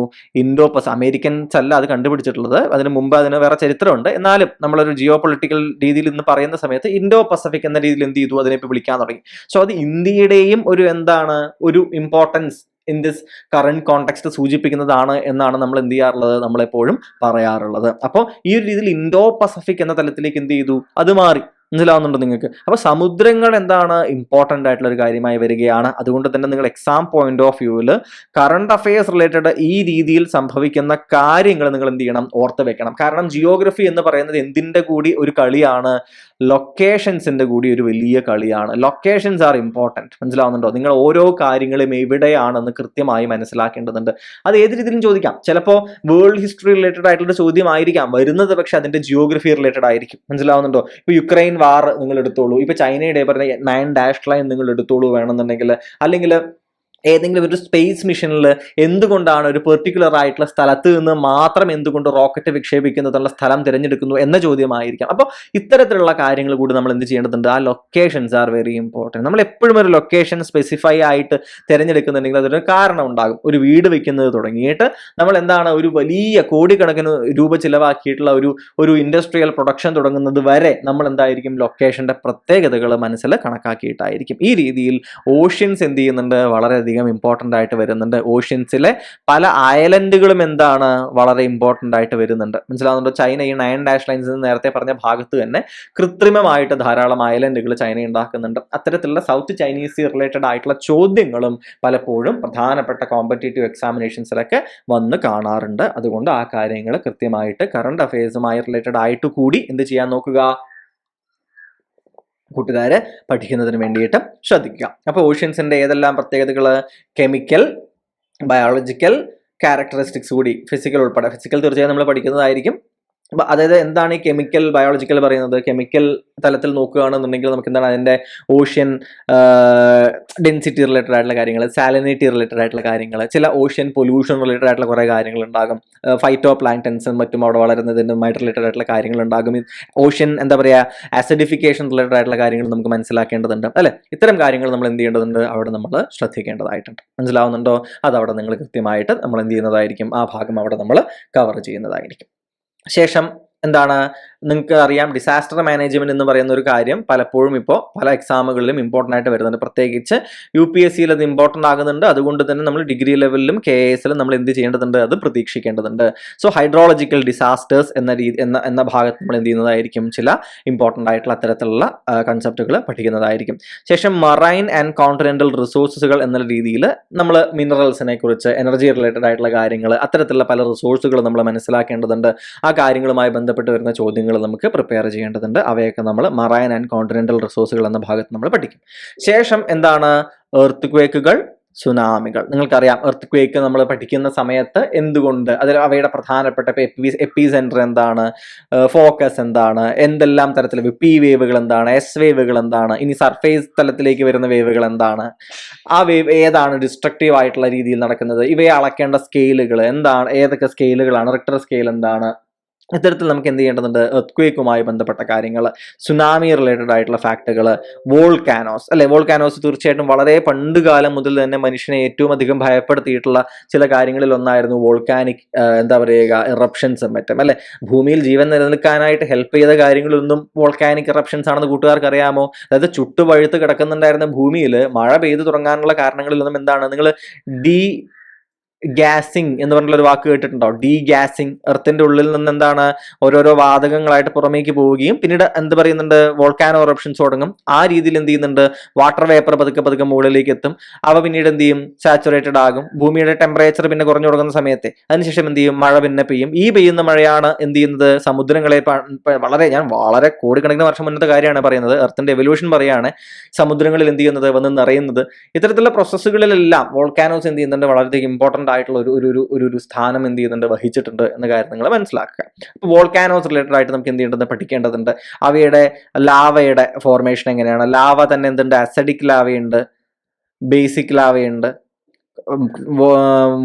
അമേരിക്കൻസ് അല്ല അത് കണ്ടുപിടിച്ചിട്ടുള്ളത്, അതിന് മുമ്പ് അതിന് വേറെ ചരിത്രമുണ്ട്. എന്നാലും നമ്മളൊരു ജിയോ പൊളിറ്റിക്കൽ രീതിയിൽ ഇന്ന് പറയുന്ന സമയത്ത് ഇൻഡോ പസഫിക് എന്ന രീതിയിൽ എന്ത് ചെയ്തു, അതിനെ വിളിക്കാൻ തുടങ്ങി. സോ അത് ഇന്ത്യയുടെയും ഒരു importance in this current context സൂചിപ്പിക്കുന്നതാണ് എന്നാണ് നമ്മൾ എന്ത് ചെയ്യാറുള്ളത്, നമ്മളെപ്പോഴും പറയാറുള്ളത്. അപ്പോൾ ഈ ഒരു രീതിയിൽ ഇൻഡോ പസഫിക് എന്ന തലത്തിലേക്ക് എന്ത് ചെയ്തു, അത് മാറി. മനസ്സിലാവുന്നുണ്ടോ നിങ്ങൾക്ക്? അപ്പൊ സമുദ്രങ്ങൾ എന്താണ് ഇമ്പോർട്ടന്റ് ആയിട്ടുള്ള ഒരു കാര്യമായി വരികയാണ്. അതുകൊണ്ട് തന്നെ നിങ്ങൾ എക്സാം പോയിന്റ് ഓഫ് വ്യൂവിൽ കറണ്ട് അഫയേഴ്സ് റിലേറ്റഡ് ഈ രീതിയിൽ സംഭവിക്കുന്ന കാര്യങ്ങൾ നിങ്ങൾ എന്ത് ചെയ്യണം, ഓർത്ത് വെക്കണം. കാരണം ജിയോഗ്രഫി എന്ന് പറയുന്നത് എന്തിന്റെ കൂടി ഒരു കളിയാണ്, ലൊക്കേഷൻസിന്റെ കൂടി ഒരു വലിയ കളിയാണ്. Locations are important. മനസ്സിലാവുന്നുണ്ടോ? നിങ്ങൾ ഓരോ കാര്യങ്ങളും എവിടെയാണെന്ന് കൃത്യമായി മനസ്സിലാക്കേണ്ടതുണ്ട്. അത് ഏത് രീതിയിലും ചോദിക്കാം. ചിലപ്പോൾ വേൾഡ് ഹിസ്റ്ററി റിലേറ്റഡ് ആയിട്ടുള്ള ചോദ്യമായിരിക്കാം വരുന്നത്, പക്ഷെ അതിന്റെ ജിയോഗ്രഫി റിലേറ്റഡ് ആയിരിക്കും. മനസ്സിലാവുന്നുണ്ടോ? ഇപ്പൊ യുക്രൈൻ വാർ നിങ്ങൾ എടുത്തോളൂ, ഇപ്പൊ ചൈനയുടെ പറഞ്ഞ 9 ഡാഷ് ലൈൻ നിങ്ങൾ എടുത്തോളൂ വേണമെന്നുണ്ടെങ്കിൽ, അല്ലെങ്കിൽ ഏതെങ്കിലും ഒരു സ്പേസ് മിഷനിൽ എന്തുകൊണ്ടാണ് ഒരു പെർട്ടിക്കുലർ ആയിട്ടുള്ള സ്ഥലത്ത് നിന്ന് മാത്രം എന്തുകൊണ്ട് റോക്കറ്റ് വിക്ഷേപിക്കുന്നതുള്ള സ്ഥലം തിരഞ്ഞെടുക്കുന്നു എന്ന ചോദ്യമായിരിക്കാം. അപ്പോൾ ഇത്തരത്തിലുള്ള കാര്യങ്ങൾ കൂടി നമ്മൾ എന്ത് ചെയ്യേണ്ടതുണ്ട്? ആ ലൊക്കേഷൻസ് ആർ വെരി ഇമ്പോർട്ടൻറ്റ്. നമ്മൾ എപ്പോഴും ഒരു ലൊക്കേഷൻ സ്പെസിഫൈ ആയിട്ട് തിരഞ്ഞെടുക്കുന്നുണ്ടെങ്കിൽ അതിനൊരു കാരണം ഉണ്ടാകും. ഒരു വീട് വെക്കുന്നത് തുടങ്ങിയിട്ട് നമ്മൾ എന്താണ് ഒരു വലിയ കോടിക്കണക്കിന് രൂപ ചിലവാക്കിയിട്ടുള്ള ഒരു ഇൻഡസ്ട്രിയൽ പ്രൊഡക്ഷൻ തുടങ്ങുന്നത് വരെ നമ്മൾ എന്തായിരിക്കും ലൊക്കേഷന്റെ പ്രത്യേകതകൾ മനസ്സിൽ കണക്കാക്കിയിട്ടായിരിക്കും. ഈ രീതിയിൽ ഓഷ്യൻസ് എന്ത് ചെയ്യുന്നുണ്ട്? വളരെയധികം ഇമ്പോർട്ടൻ്റ് ആയിട്ട് വരുന്നുണ്ട്. ഓഷ്യൻസിലെ പല ഐലൻഡുകളും എന്താണ് വളരെ ഇമ്പോർട്ടൻ്റ് ആയിട്ട് വരുന്നുണ്ട്. മനസ്സിലാവുന്നുണ്ടോ? ചൈന ഈ 9 ഡാഷ് ലൈൻസ് നേരത്തെ പറഞ്ഞ ഭാഗത്ത് തന്നെ കൃത്രിമമായിട്ട് ധാരാളം ഐലൻഡുകൾ ചൈന ഉണ്ടാക്കുന്നുണ്ട്. അത്തരത്തിലുള്ള സൗത്ത് ചൈനീസ് സീ റിലേറ്റഡ് ആയിട്ടുള്ള ചോദ്യങ്ങളും പലപ്പോഴും പ്രധാനപ്പെട്ട കോമ്പറ്റേറ്റീവ് എക്സാമിനേഷൻസിലൊക്കെ വന്ന് കാണാറുണ്ട്. അതുകൊണ്ട് ആ കാര്യങ്ങൾ കൃത്യമായിട്ട് കറണ്ട് അഫയേഴ്സുമായി റിലേറ്റഡ് ആയിട്ട് കൂടി എന്ത് ചെയ്യാൻ നോക്കുക, കൂട്ടുകാരെ പഠിക്കുന്നതിന് വേണ്ടിയിട്ട് ശ്രദ്ധിക്കുക. അപ്പോൾ ഓഷ്യൻസിന്റെ ഏതെല്ലാം പ്രത്യേകതകൾ? കെമിക്കൽ, ബയോളജിക്കൽ ക്യാരക്ടറിസ്റ്റിക്സ് കൂടി, ഫിസിക്കൽ ഉൾപ്പെടെ. ഫിസിക്കൽ തീർച്ചയായും നമ്മൾ പഠിക്കുന്നതായിരിക്കും. അതായത് എന്താണ് ഈ കെമിക്കൽ ബയോളജിക്കൽ പറയുന്നത്? കെമിക്കൽ തലത്തിൽ നോക്കുകയാണെന്നുണ്ടെങ്കിൽ നമുക്ക് എന്താണ് അതിൻ്റെ ഓഷ്യൻ ഡെൻസിറ്റി റിലേറ്റഡ് ആയിട്ടുള്ള കാര്യങ്ങൾ, സാലിനിറ്റി റിലേറ്റഡ് ആയിട്ടുള്ള കാര്യങ്ങൾ, ചില ഓഷ്യൻ പൊല്യൂഷൻ റിലേറ്റഡ് ആയിട്ടുള്ള കുറേ കാര്യങ്ങൾ ഉണ്ടാകും. ഫൈറ്റോ പ്ലാങ്ടൻസും മറ്റും അവിടെ വളരുന്നതിനുമായിട്ട് റിലേറ്റഡ് ആയിട്ടുള്ള കാര്യങ്ങൾ ഉണ്ടാകും. ഓഷ്യൻ എന്താ പറയുക, ആസിഡിഫിക്കേഷൻ റിലേറ്റഡ് ആയിട്ടുള്ള കാര്യങ്ങൾ നമുക്ക് മനസ്സിലാക്കേണ്ടതുണ്ട് അല്ലേ? ഇത്തരം കാര്യങ്ങൾ നമ്മൾ എന്ത് ചെയ്യേണ്ടതുണ്ട്? അവിടെ നമ്മൾ ശ്രദ്ധിക്കേണ്ടതായിട്ടുണ്ട്. മനസ്സിലാവുന്നുണ്ടോ? അതവിടെ നിങ്ങൾ കൃത്യമായിട്ട് നമ്മൾ എന്ത് ചെയ്യുന്നതായിരിക്കും? ആ ഭാഗം അവിടെ നമ്മൾ കവർ ചെയ്യുന്നതായിരിക്കും. ശേഷം എന്താണ്, നിങ്ങൾക്ക് അറിയാം ഡിസാസ്റ്റർ മാനേജ്മെന്റ് എന്ന് പറയുന്ന ഒരു കാര്യം പലപ്പോഴും ഇപ്പോൾ പല എക്സാമുകളിലും ഇമ്പോർട്ടൻ്റ് ആയിട്ട് വരുന്നുണ്ട്. പ്രത്യേകിച്ച് UPSCയിൽ അത് ഇമ്പോർട്ടൻ്റ് ആകുന്നുണ്ട്. അതുകൊണ്ട് തന്നെ നമ്മൾ ഡിഗ്രി ലെവലിലും KASലും നമ്മൾ എന്ത് ചെയ്യേണ്ടതുണ്ട്? അത് പ്രതീക്ഷിക്കേണ്ടതുണ്ട്. സോ ഹൈഡ്രോളജിക്കൽ ഡിസാസ്റ്റേഴ്സ് എന്ന ഭാഗത്ത് നമ്മൾ എന്ത് ചെയ്യുന്നതായിരിക്കും? ചില ഇമ്പോർട്ടൻ്റ് ആയിട്ടുള്ള അത്തരത്തിലുള്ള കൺസെപ്റ്റുകൾ പഠിക്കുന്നതായിരിക്കും. ശേഷം മറൈൻ ആൻഡ് കോണ്ടിനെന്റൽ റിസോഴ്സുകൾ എന്ന രീതിയിൽ നമ്മൾ മിനറൽസിനെ കുറിച്ച്, എനർജി റിലേറ്റഡ് ആയിട്ടുള്ള കാര്യങ്ങൾ, അത്തരത്തിലുള്ള പല റിസോഴ്സുകൾ നമ്മൾ മനസ്സിലാക്കേണ്ടതുണ്ട്. ആ കാര്യങ്ങളുമായി ബന്ധപ്പെട്ട് വരുന്ന ചോദ്യങ്ങൾ നമുക്ക് പ്രിപ്പയർ ചെയ്യേണ്ടതുണ്ട്. അവയൊക്കെ നമ്മൾ മറൈൻ ആൻഡ് കോണ്ടിനെന്റൽ റിസോഴ്സുകൾ എന്ന ഭാഗത്ത് നമ്മൾ പഠിക്കും. ശേഷം എന്താണ്? എർത്ത് ക്വേക്കുകൾ, സുനാമികൾ. നിങ്ങൾക്കറിയാം എർത്ത് ക്വേക്ക് നമ്മൾ പഠിക്കുന്ന സമയത്ത് എന്തുകൊണ്ട് അതിൽ അവയുടെ പ്രധാനപ്പെട്ട എപ്പി സെന്റർ എന്താണ്, ഫോക്കസ് എന്താണ്, എന്തെല്ലാം തരത്തിൽ P വേവുകൾ എന്താണ്, S വേവുകൾ എന്താണ്, ഇനി സർഫേസ് തലത്തിലേക്ക് വരുന്ന വേവുകൾ എന്താണ്, ആ വേവ് ഏതാണ് ഡിസ്ട്രക്റ്റീവ് ആയിട്ടുള്ള രീതിയിൽ നടക്കുന്നത്, ഇവയെ അളക്കേണ്ട സ്കെയിലുകൾ എന്താണ്, ഏതൊക്കെ സ്കെയിലുകളാണ്, റിക്ടർ സ്കെയിൽ എന്താണ്, ഇത്തരത്തിൽ നമുക്ക് എന്ത് ചെയ്യേണ്ടതുണ്ട്? എർത്ത് ബന്ധപ്പെട്ട കാര്യങ്ങൾ, സുനാമി റിലേറ്റഡ് ആയിട്ടുള്ള ഫാക്ടുകൾ, വോൾക്കാനോസ് അല്ലെ? വോൾക്കാനോസ് തീർച്ചയായിട്ടും വളരെ പണ്ട് കാലം മുതൽ തന്നെ മനുഷ്യനെ ഏറ്റവും അധികം ഭയപ്പെടുത്തിയിട്ടുള്ള ചില കാര്യങ്ങളിൽ ഒന്നായിരുന്നു വോൾക്കാനിക് എന്താ പറയുക ഇറപ്ഷൻസും മറ്റും അല്ലെ? ഭൂമിയിൽ ജീവൻ നിലനിൽക്കാനായിട്ട് ഹെൽപ്പ് ചെയ്ത കാര്യങ്ങളൊന്നും വോൾക്കാനിക് ഇറപ്ഷൻസ് ആണെന്ന് കൂട്ടുകാർക്ക് അറിയാമോ? അതായത് ചുട്ടുപഴുത്ത് കിടക്കുന്നുണ്ടായിരുന്ന ഭൂമിയിൽ മഴ പെയ്തു തുടങ്ങാനുള്ള കാരണങ്ങളിലൊന്നും എന്താണ്? നിങ്ങൾ ഗ്യാസിങ് എന്ന് പറഞ്ഞുള്ള ഒരു വാക്ക് കേട്ടിട്ടുണ്ടോ? ഗ്യാസിങ്. എർത്തിന്റെ ഉള്ളിൽ നിന്ന് എന്താണ് ഓരോരോ വാതകങ്ങളായിട്ട് പുറമേക്ക് പോവുകയും പിന്നീട് എന്ത് പറയുന്നുണ്ട്? വോൾക്കാനോ ഇറപ്ഷൻസ് തുടങ്ങും. ആ രീതിയിൽ എന്ത് ചെയ്യുന്നുണ്ട്? വാട്ടർ വേപ്പർ പതുക്കെ മുകളിലേക്ക് എത്തും. അവ പിന്നീട് എന്ത് ചെയ്യും? സാച്ചുറേറ്റഡ് ആകും. ഭൂമിയുടെ ടെമ്പറേച്ചർ പിന്നെ കുറഞ്ഞു തുടങ്ങുന്ന സമയത്തെ അതിനുശേഷം എന്ത് ചെയ്യും? മഴ പിന്നെ പെയ്യും. ഈ പെയ്യുന്ന മഴയാണ് എന്ത് ചെയ്യുന്നത്? സമുദ്രങ്ങളെ ഞാൻ വളരെ കോടിക്കണക്കിന് വർഷം മുന്നത്തെ കാര്യമാണ് പറയുന്നത്. എർത്തിന്റെ എവല്യൂഷൻ പറയാണ് സമുദ്രങ്ങളിൽ എന്ത് ചെയ്യുന്നത്? വന്ന് നിറയുന്നത്. ഇത്തരത്തിലുള്ള പ്രോസസ്സുകളിലെല്ലാം വോൾക്കാനോസ് എന്ത് ചെയ്യുന്നുണ്ട്? വളരെയധികം ഇമ്പോർട്ടൻ്റ് ആയിട്ടുള്ള ഒരു സ്ഥാനം എന്ത് ചെയ്യുന്നുണ്ട്? വഹിച്ചിട്ടുണ്ട് എന്ന കാര്യം നിങ്ങൾ മനസ്സിലാക്കുക. അപ്പോൾ വോൾക്കാനോസ് റിലേറ്റഡ് ആയിട്ട് നമുക്ക് എന്ത് ചെയ്യേണ്ടത്? പഠിക്കേണ്ടതുണ്ട്. അവയുടെ ലാവയുടെ ഫോർമേഷൻ എങ്ങനെയാണ്? ലാവ തന്നെ എന്തുണ്ട്? അസിഡിക് ലാവയുണ്ട്, ബേസിക് ലാവയുണ്ട്.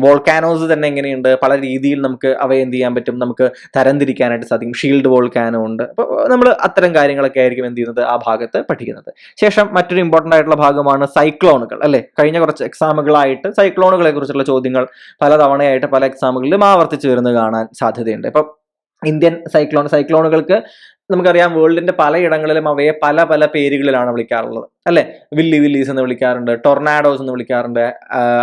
വോൾക്കാനോസ് തന്നെ എങ്ങനെയുണ്ട്? പല രീതിയിൽ നമുക്ക് അവയെ എന്ത് ചെയ്യാൻ പറ്റും? നമുക്ക് തരംതിരിക്കാനായിട്ട് സാധിക്കും. ഷീൽഡ് വോൾക്കാനോ ഉണ്ട്. അപ്പോൾ നമ്മൾ അത്തരം കാര്യങ്ങളൊക്കെ ആയിരിക്കും എന്ത് ചെയ്യുന്നത്? ആ ഭാഗത്ത് പഠിക്കുന്നത്. ശേഷം മറ്റൊരു ഇമ്പോർട്ടൻ്റ് ആയിട്ടുള്ള ഭാഗമാണ് സൈക്ലോണുകൾ അല്ലെ? കഴിഞ്ഞ കുറച്ച് എക്സാമുകളായിട്ട് സൈക്ലോണുകളെ കുറിച്ചുള്ള ചോദ്യങ്ങൾ പലതവണയായിട്ട് പല എക്സാമുകളിലും ആവർത്തിച്ച് വരുന്നത് കാണാൻ സാധ്യതയുണ്ട്. ഇപ്പം ഇന്ത്യൻ സൈക്ലോണുകൾക്ക് നമുക്കറിയാം വേൾഡിന്റെ പലയിടങ്ങളിലും അവയെ പല പല പേരുകളിലാണ് വിളിക്കാറുള്ളത് അല്ലെ? വില്ലീസ് എന്ന് വിളിക്കാറുണ്ട്, ടൊർണാഡോസ് എന്ന് വിളിക്കാറുണ്ട്,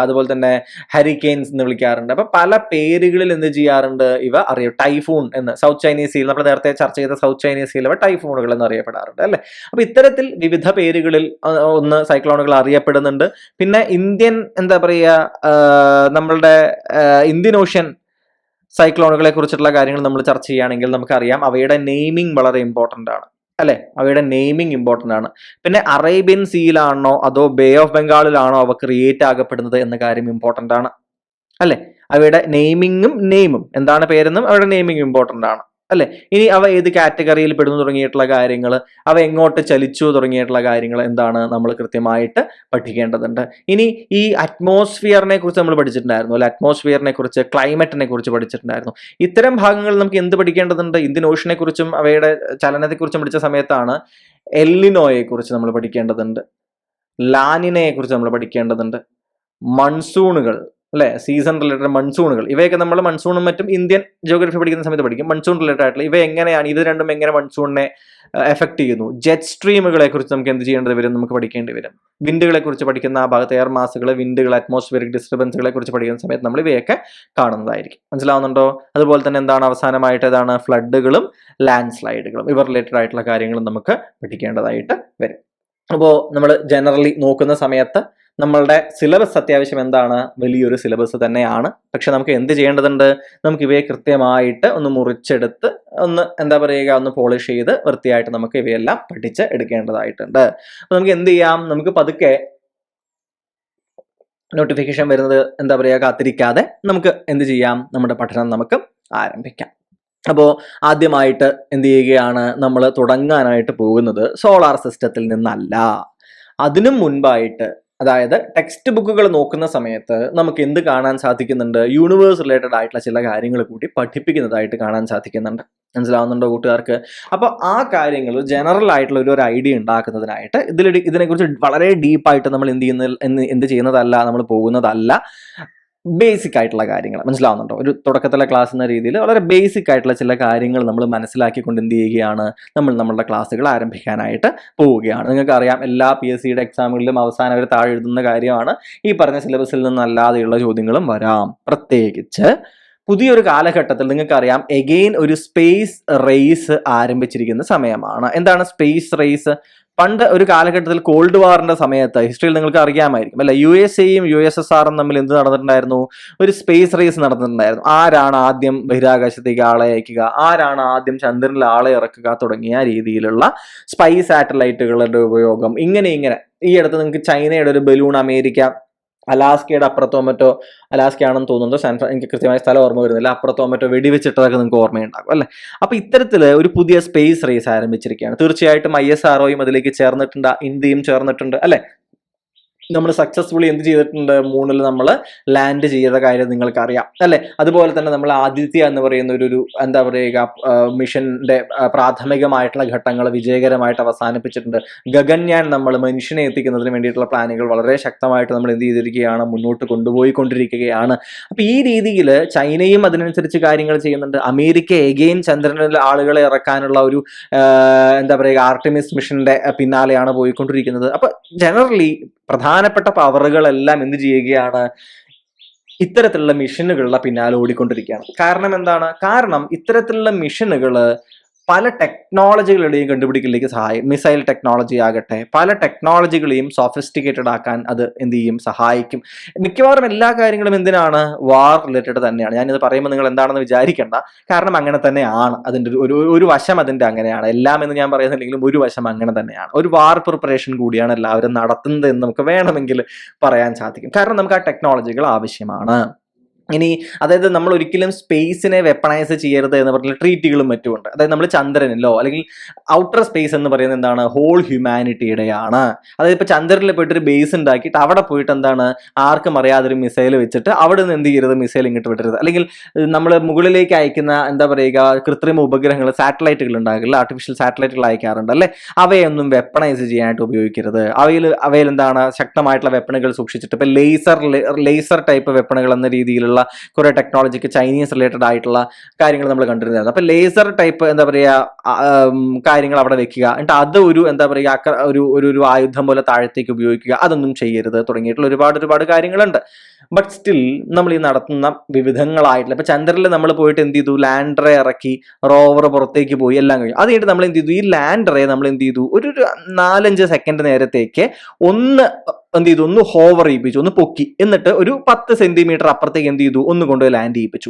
അതുപോലെ തന്നെ ഹരിക്കെയിൻസ് എന്ന് വിളിക്കാറുണ്ട്. അപ്പൊ പല പേരുകളിൽ എന്ത് ചെയ്യാറുണ്ട്? ഇവ അറിയാം. ടൈഫൂൺ എന്ന് സൗത്ത് ചൈനീസ് സീൽ, നമ്മൾ നേരത്തെ ചർച്ച ചെയ്ത സൗത്ത് ചൈനീസ് സീൽ, അവ ടൈഫൂണുകൾ എന്ന് അറിയപ്പെടാറുണ്ട് അല്ലെ? അപ്പൊ ഇത്തരത്തിൽ വിവിധ പേരുകളിൽ ഒന്ന് സൈക്ലോണുകൾ അറിയപ്പെടുന്നുണ്ട്. പിന്നെ ഇന്ത്യൻ എന്താ പറയുക, നമ്മളുടെ ഇന്ത്യൻ ഓഷ്യൻ സൈക്ലോണുകളെ കുറിച്ചിട്ടുള്ള കാര്യങ്ങൾ നമ്മൾ ചർച്ച ചെയ്യുകയാണെങ്കിൽ നമുക്കറിയാം അവയുടെ നെയിമിംഗ് വളരെ ഇമ്പോർട്ടൻ്റ് ആണ് അല്ലെ? അവയുടെ നെയിമിംഗ് ഇമ്പോർട്ടൻ്റ് ആണ്. പിന്നെ അറേബ്യൻ സീലാണോ അതോ ബേ ഓഫ് ബംഗാളിലാണോ അവ ക്രിയേറ്റ് ആകപ്പെടുന്നത് എന്ന കാര്യം ഇമ്പോർട്ടൻ്റ് ആണ് അല്ലെ? അവയുടെ നെയിമിങ്ങും എന്താണ് പേരെന്നും അവയുടെ നെയിമിംഗ് ഇമ്പോർട്ടൻ്റ് ആണ് അല്ലെ. ഇനി അവ ഏത് കാറ്റഗറിയിൽ പെടുന്നു തുടങ്ങിയിട്ടുള്ള കാര്യങ്ങൾ, അവ എങ്ങോട്ട് ചലിച്ചു തുടങ്ങിയിട്ടുള്ള കാര്യങ്ങൾ എന്താണ് നമ്മൾ കൃത്യമായിട്ട് പഠിക്കേണ്ടതുണ്ട്. ഇനി ഈ അറ്റ്മോസ്ഫിയറിനെ കുറിച്ച് നമ്മൾ പഠിച്ചിട്ടുണ്ടായിരുന്നു അല്ലെ, അറ്റ്മോസ്ഫിയറിനെ കുറിച്ച്, ക്ലൈമറ്റിനെ കുറിച്ച് പഠിച്ചിട്ടുണ്ടായിരുന്നു. ഇത്തരം ഭാഗങ്ങൾ നമുക്ക് എന്ത് പഠിക്കേണ്ടതുണ്ട്? ഇന്ത്യൻ ഓഷനെ കുറിച്ചും അവയുടെ ചലനത്തെക്കുറിച്ചും പഠിച്ച സമയത്താണ് എല്ലിനോയെ കുറിച്ച് നമ്മൾ പഠിക്കേണ്ടതുണ്ട്, ലാനിനയെ കുറിച്ച് നമ്മൾ പഠിക്കേണ്ടതുണ്ട്, മൺസൂണുകൾ അല്ലെ, സീസൺ റിലേറ്റഡ് മൺസൂണുകൾ, ഇവയൊക്കെ നമ്മൾ മൺസൂണും മറ്റും ഇന്ത്യൻ ജിയോഗ്രഫി പഠിക്കുന്ന സമയത്ത് പഠിക്കും. മൺസൂൺ റിലേറ്റഡ് ആയിട്ടുള്ള ഇവ എങ്ങനെയാണ്, ഇത് രണ്ടും എങ്ങനെ മൺസൂണിനെ എഫക്ട് ചെയ്യുന്നു, ജെറ്റ് സ്ട്രീമുകളെ കുറിച്ച് നമുക്ക് എന്ത് ചെയ്യേണ്ടി വരും, നമുക്ക് പഠിക്കേണ്ടി വരും. വിൻഡുകളെ കുറിച്ച് പഠിക്കുന്ന ആ ഭാഗത്ത് എയർ മാസുകൾ, വിൻഡുകൾ, അറ്റ്മോസ്ഫിയറിക് ഡിസ്റ്റർബൻസുകളെ കുറിച്ച് പഠിക്കുന്ന സമയത്ത് നമ്മൾ ഇവയൊക്കെ കാണുന്നതായിരിക്കും. മനസ്സിലാവുന്നുണ്ടോ? അതുപോലെ തന്നെ എന്താണ് അവസാനമായിട്ട് ഏതാണ്, ഫ്ലഡുകളും ലാൻഡ് സ്ലൈഡുകളും, ഇവ റിലേറ്റഡ് ആയിട്ടുള്ള കാര്യങ്ങളും നമുക്ക് പഠിക്കേണ്ടതായിട്ട് വരും. അപ്പോൾ നമ്മൾ ജനറലി നോക്കുന്ന സമയത്ത് നമ്മളുടെ സിലബസ് അത്യാവശ്യം എന്താണ്, വലിയൊരു സിലബസ് തന്നെയാണ്. പക്ഷെ നമുക്ക് എന്ത് ചെയ്യേണ്ടതുണ്ട്, നമുക്ക് ഇവയെ കൃത്യമായിട്ട് ഒന്ന് മുറിച്ചെടുത്ത് ഒന്ന് എന്താ പറയുക, ഒന്ന് പോളിഷ് ചെയ്ത് വൃത്തിയായിട്ട് നമുക്ക് ഇവയെല്ലാം പഠിച്ച് എടുക്കേണ്ടതായിട്ടുണ്ട്. അപ്പൊ നമുക്ക് എന്ത് ചെയ്യാം, നമുക്ക് പതുക്കെ നോട്ടിഫിക്കേഷൻ വരുന്നത് എന്താ പറയുക കാത്തിരിക്കാതെ നമുക്ക് എന്ത് ചെയ്യാം, നമ്മുടെ പഠനം നമുക്ക് ആരംഭിക്കാം. അപ്പോൾ ആദ്യമായിട്ട് എന്ത് ചെയ്യുകയാണ്, നമ്മൾ തുടങ്ങാനായിട്ട് പോകുന്നത് സോളാർ സിസ്റ്റത്തിൽ നിന്നല്ല. അതിനും മുൻപായിട്ട്, അതായത് ടെക്സ്റ്റ് ബുക്കുകൾ നോക്കുന്ന സമയത്ത് നമുക്ക് എന്ത് കാണാൻ സാധിക്കുന്നുണ്ട്, യൂണിവേഴ്സ് റിലേറ്റഡ് ആയിട്ടുള്ള ചില കാര്യങ്ങൾ കൂടി പഠിപ്പിക്കുന്നതായിട്ട് കാണാൻ സാധിക്കുന്നുണ്ട്. മനസ്സിലാവുന്നുണ്ടോ കൂട്ടുകാർക്ക്? അപ്പോൾ ആ കാര്യങ്ങൾ ജനറൽ ആയിട്ടുള്ള ഒരു ഐഡിയ ഉണ്ടാക്കുന്നതിനായിട്ട് ഇതിനെക്കുറിച്ച് വളരെ ഡീപ്പായിട്ട് നമ്മൾ എന്ത് ചെയ്യുന്നതല്ല, നമ്മൾ പോകുന്നതല്ല. ബേസിക് ആയിട്ടുള്ള കാര്യങ്ങൾ മനസ്സിലാവുന്നുണ്ടോ? ഒരു തുടക്കത്തിലെ ക്ലാസ് എന്ന രീതിയിൽ വളരെ ബേസിക് ആയിട്ടുള്ള ചില കാര്യങ്ങൾ നമ്മൾ മനസ്സിലാക്കിക്കൊണ്ട് എന്ത് ചെയ്യുകയാണ്, നമ്മളുടെ ക്ലാസ്സുകൾ ആരംഭിക്കാനായിട്ട് പോവുകയാണ്. നിങ്ങൾക്കറിയാം, എല്ലാ PSCയുടെ എക്സാമുകളിലും അവസാനം അവർ താഴെ എഴുതുന്ന കാര്യമാണ്, ഈ പറഞ്ഞ സിലബസിൽ നിന്നല്ലാതെയുള്ള ചോദ്യങ്ങളും വരാം. പ്രത്യേകിച്ച് പുതിയൊരു കാലഘട്ടത്തിൽ നിങ്ങൾക്കറിയാം, എഗെയിൻ ഒരു സ്പേസ് റേസ് ആരംഭിച്ചിരിക്കുന്ന സമയമാണ്. എന്താണ് സ്പേസ് റേസ്? പണ്ട് ഒരു കാലഘട്ടത്തിൽ കോൾഡ് വാറിന്റെ സമയത്ത് ഹിസ്റ്ററിയിൽ നിങ്ങൾക്ക് അറിയാമായിരിക്കും അല്ലെ, USA-യും USSR-ഉം തമ്മിൽ എന്ത് നടന്നിട്ടുണ്ടായിരുന്നു, ഒരു സ്പേസ് റേസ് നടന്നിട്ടുണ്ടായിരുന്നു. ആരാണ് ആദ്യം ബഹിരാകാശത്തേക്ക് ആളെ അയക്കുക, ആരാണ് ആദ്യം ചന്ദ്രനിൽ ആളെ ഇറക്കുക തുടങ്ങിയ രീതിയിലുള്ള സ്പൈ സാറ്റലൈറ്റുകളുടെ ഉപയോഗം. ഇങ്ങനെ ഈ അടുത്ത് നിങ്ങൾക്ക് ചൈനയുടെ ഒരു ബലൂൺ അമേരിക്ക അലാസ്കയുടെ അപ്പുറത്തോ മറ്റോ, അലാസ്കയാണെന്ന് തോന്നുന്നുണ്ടോ, എനിക്ക് കൃത്യമായ സ്ഥലം ഓർമ്മ വരുന്നില്ല, അപ്പുറത്തോ മറ്റോ വെടിവെച്ചിട്ടതൊക്കെ നിങ്ങൾക്ക് ഓർമ്മയുണ്ടാകും അല്ലെ. അപ്പൊ ഇത്തരത്തിൽ ഒരു പുതിയ സ്പേസ് റേസ് ആരംഭിച്ചിരിക്കുകയാണ്. തീർച്ചയായിട്ടും ISRO-യും അതിലേക്ക് ചേർന്നിട്ടുണ്ട്, ഇന്ത്യയും ചേർന്നിട്ടുണ്ട് അല്ലെ. നമ്മൾ സക്സസ്ഫുള്ളി എന്ത് ചെയ്തിട്ടുണ്ട്, മൂണിൽ നമ്മൾ ലാൻഡ് ചെയ്ത കാര്യം നിങ്ങൾക്കറിയാം അല്ലെ. അതുപോലെ തന്നെ നമ്മൾ ആദിത്യ എന്ന് പറയുന്ന ഒരു എന്താ പറയുക മിഷന്റെ പ്രാഥമികമായിട്ടുള്ള ഘട്ടങ്ങൾ വിജയകരമായിട്ട് അവസാനിപ്പിച്ചിട്ടുണ്ട്. ഗഗൻയാൻ നമ്മൾ മനുഷ്യനെ എത്തിക്കുന്നതിന് വേണ്ടിയിട്ടുള്ള പ്ലാനുകൾ വളരെ ശക്തമായിട്ട് നമ്മൾ എന്ത് ചെയ്തിരിക്കുകയാണ്, മുന്നോട്ട് കൊണ്ടുപോയിക്കൊണ്ടിരിക്കുകയാണ്. അപ്പൊ ഈ രീതിയിൽ ചൈനയും അതിനനുസരിച്ച് കാര്യങ്ങൾ ചെയ്യുന്നുണ്ട്. അമേരിക്ക എഗെയിൻ ചന്ദ്രനിൽ ആളുകളെ ഇറക്കാനുള്ള ഒരു എന്താ പറയുക ആർട്ടിമിസ് മിഷന്റെ പിന്നാലെയാണ് പോയിക്കൊണ്ടിരിക്കുന്നത്. അപ്പൊ ജനറലി പ്രധാനപ്പെട്ട പവറുകളെല്ലാം എന്ത് ചെയ്യുകയാണ്, ഇത്തരത്തിലുള്ള മിഷനുകളുടെ പിന്നാലെ ഓടിക്കൊണ്ടിരിക്കുകയാണ്. കാരണം എന്താണ്? കാരണം ഇത്തരത്തിലുള്ള മിഷനുകൾ പല ടെക്നോളജികളുടെയും കണ്ടുപിടിക്കലിലേക്ക് സഹായിക്കും. മിസൈൽ ടെക്നോളജി ആകട്ടെ, പല ടെക്നോളജികളെയും സോഫിസ്റ്റിക്കേറ്റഡ് ആക്കാൻ അത് എന്ത് ചെയ്യും, സഹായിക്കും. മിക്കവാറും എല്ലാ കാര്യങ്ങളും എന്തിനാണ്, വാർ റിലേറ്റഡ് തന്നെയാണ്. ഞാനിത് പറയുമ്പോൾ നിങ്ങൾ എന്താണെന്ന് വിചാരിക്കേണ്ട, കാരണം അങ്ങനെ തന്നെയാണ്. അതിൻ്റെ ഒരു വശം അതിൻ്റെ അങ്ങനെയാണ്. എല്ലാം എന്ന് ഞാൻ പറയുന്നില്ലെങ്കിലും ഒരു വശം അങ്ങനെ തന്നെയാണ്. ഒരു വാർ പ്രിപ്പറേഷൻ കൂടിയാണ് എല്ലാവരും നടത്തുന്നത് എന്ന് നമുക്ക് വേണമെങ്കിൽ പറയാൻ സാധിക്കും. കാരണം നമുക്ക് ആ ടെക്നോളജികൾ ആവശ്യമാണ്. ഇനി അതായത് നമ്മൾ ഒരിക്കലും സ്പേസിനെ വെപ്പണൈസ് ചെയ്യരുത് എന്ന് പറഞ്ഞ ട്രീറ്റുകളും മറ്റുമുണ്ട്. അതായത് നമ്മൾ ചന്ദ്രനിലോ അല്ലെങ്കിൽ ഔട്ടർ സ്പേസ് എന്ന് പറയുന്നത് എന്താണ്, ഹോൾ ഹ്യൂമാനിറ്റിയുടെയാണ്. അതായത് ഇപ്പൊ ചന്ദ്രനിൽ പോയിട്ട് ഒരു ബേസ് ഉണ്ടാക്കിയിട്ട് അവിടെ പോയിട്ട് എന്താണ്, ആർക്കും അറിയാതൊരു മിസൈൽ വെച്ചിട്ട് അവിടെ നിന്ന് എന്ത് ചെയ്യരുത്, മിസൈൽ ഇങ്ങോട്ട് വിടരുത്. അല്ലെങ്കിൽ നമ്മൾ മുകളിലേക്ക് അയക്കുന്ന എന്താ പറയുക കൃത്രിമ ഉപഗ്രഹങ്ങൾ, സാറ്റലൈറ്റുകൾ ഉണ്ടാകില്ല, ആർട്ടിഫിഷ്യൽ സാറ്റലൈറ്റുകൾ അയക്കാറുണ്ട് അല്ലെ, അവയൊന്നും വെപ്പണൈസ് ചെയ്യാനായിട്ട് ഉപയോഗിക്കരുത്. അവയിൽ എന്താണ്, ശക്തമായിട്ടുള്ള വെപ്പണുകൾ സൂക്ഷിച്ചിട്ട് ഇപ്പൊ ലേസർ ടൈപ്പ് വെപ്പണുകൾ എന്ന രീതിയിലുള്ള കുറെ ടെക്നോളജിക്ക് ചൈനീസ് റിലേറ്റഡ് ആയിട്ടുള്ള കാര്യങ്ങൾ നമ്മൾ കണ്ടിരുന്നതാണ്. അപ്പൊ ലേസർ ടൈപ്പ് എന്താ പറയുക കാര്യങ്ങൾ അവിടെ വെക്കുക, എന്നിട്ട് അത് ഒരു എന്താ പറയുക ഒരു ആയുധം പോലെ താഴത്തേക്ക് ഉപയോഗിക്കുക, അതൊന്നും ചെയ്യരുത് തുടങ്ങിയിട്ടുള്ള ഒരുപാട് കാര്യങ്ങളുണ്ട്. ബട്ട് സ്റ്റിൽ നമ്മൾ ഈ നടത്തുന്ന വിവിധങ്ങളായിട്ടുള്ള ഇപ്പൊ ചന്ദ്രനിൽ നമ്മൾ പോയിട്ട് എന്ത് ചെയ്തു, ലാൻഡറെ ഇറക്കി, റോവർ പുറത്തേക്ക് പോയി, എല്ലാം കഴിഞ്ഞു. അത് കഴിഞ്ഞിട്ട് നമ്മൾ എന്ത് ചെയ്തു, ഈ ലാൻഡറെ നമ്മൾ എന്ത് ചെയ്തു, ഒരു 4-5 സെക്കൻഡ് നേരത്തേക്ക് ഒന്ന് എന്ത് ചെയ്തു, ഒന്ന് ഹോവർ ചെയ്യിപ്പിച്ചു, ഒന്ന് പൊക്കി, എന്നിട്ട് ഒരു 10 സെന്റിമീറ്റർ അപ്പുറത്തേക്ക് എന്ത് ചെയ്തു, ഒന്ന് കൊണ്ടുപോയി ലാൻഡ് ചെയ്യിപ്പിച്ചു.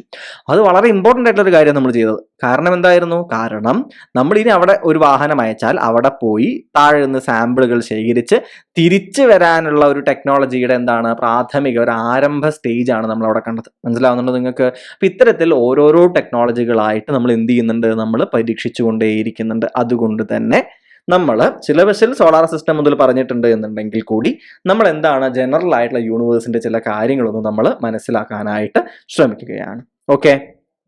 അത് വളരെ ഇമ്പോർട്ടന്റ് ആയിട്ടുള്ള ഒരു കാര്യം നമ്മൾ ചെയ്തത്. കാരണം എന്തായിരുന്നു? കാരണം നമ്മൾ ഇനി അവിടെ ഒരു വാഹനം അയച്ചാൽ അവിടെ പോയി താഴെ നിന്ന് സാമ്പിളുകൾ ശേഖരിച്ച് തിരിച്ചു വരാനുള്ള ഒരു ടെക്നോളജിയുടെ എന്താണ് പ്രാഥമിക ഒരു ആരംഭ സ്റ്റേജ് ആണ് നമ്മൾ അവിടെ കണ്ടത്. മനസ്സിലാവുന്നുണ്ടോ നിങ്ങൾക്ക്? അപ്പൊ ഇത്തരത്തിൽ ഓരോരോ ടെക്നോളജികളായിട്ട് നമ്മൾ എന്ത് ചെയ്യുന്നുണ്ട്, നമ്മൾ പരീക്ഷിച്ചുകൊണ്ടേയിരിക്കുന്നുണ്ട്. അതുകൊണ്ട് തന്നെ നമ്മൾ സിലബസിൽ സോളാർ സിസ്റ്റം മുതൽ പറഞ്ഞിട്ടുണ്ട് എന്നുണ്ടെങ്കിൽ കൂടി നമ്മൾ എന്താണ് ജനറൽ ആയിട്ടുള്ള യൂണിവേഴ്സിന്റെ ചില കാര്യങ്ങളൊന്നും നമ്മൾ മനസ്സിലാക്കാനായിട്ട് ശ്രമിക്കുകയാണ്. ഓക്കെ,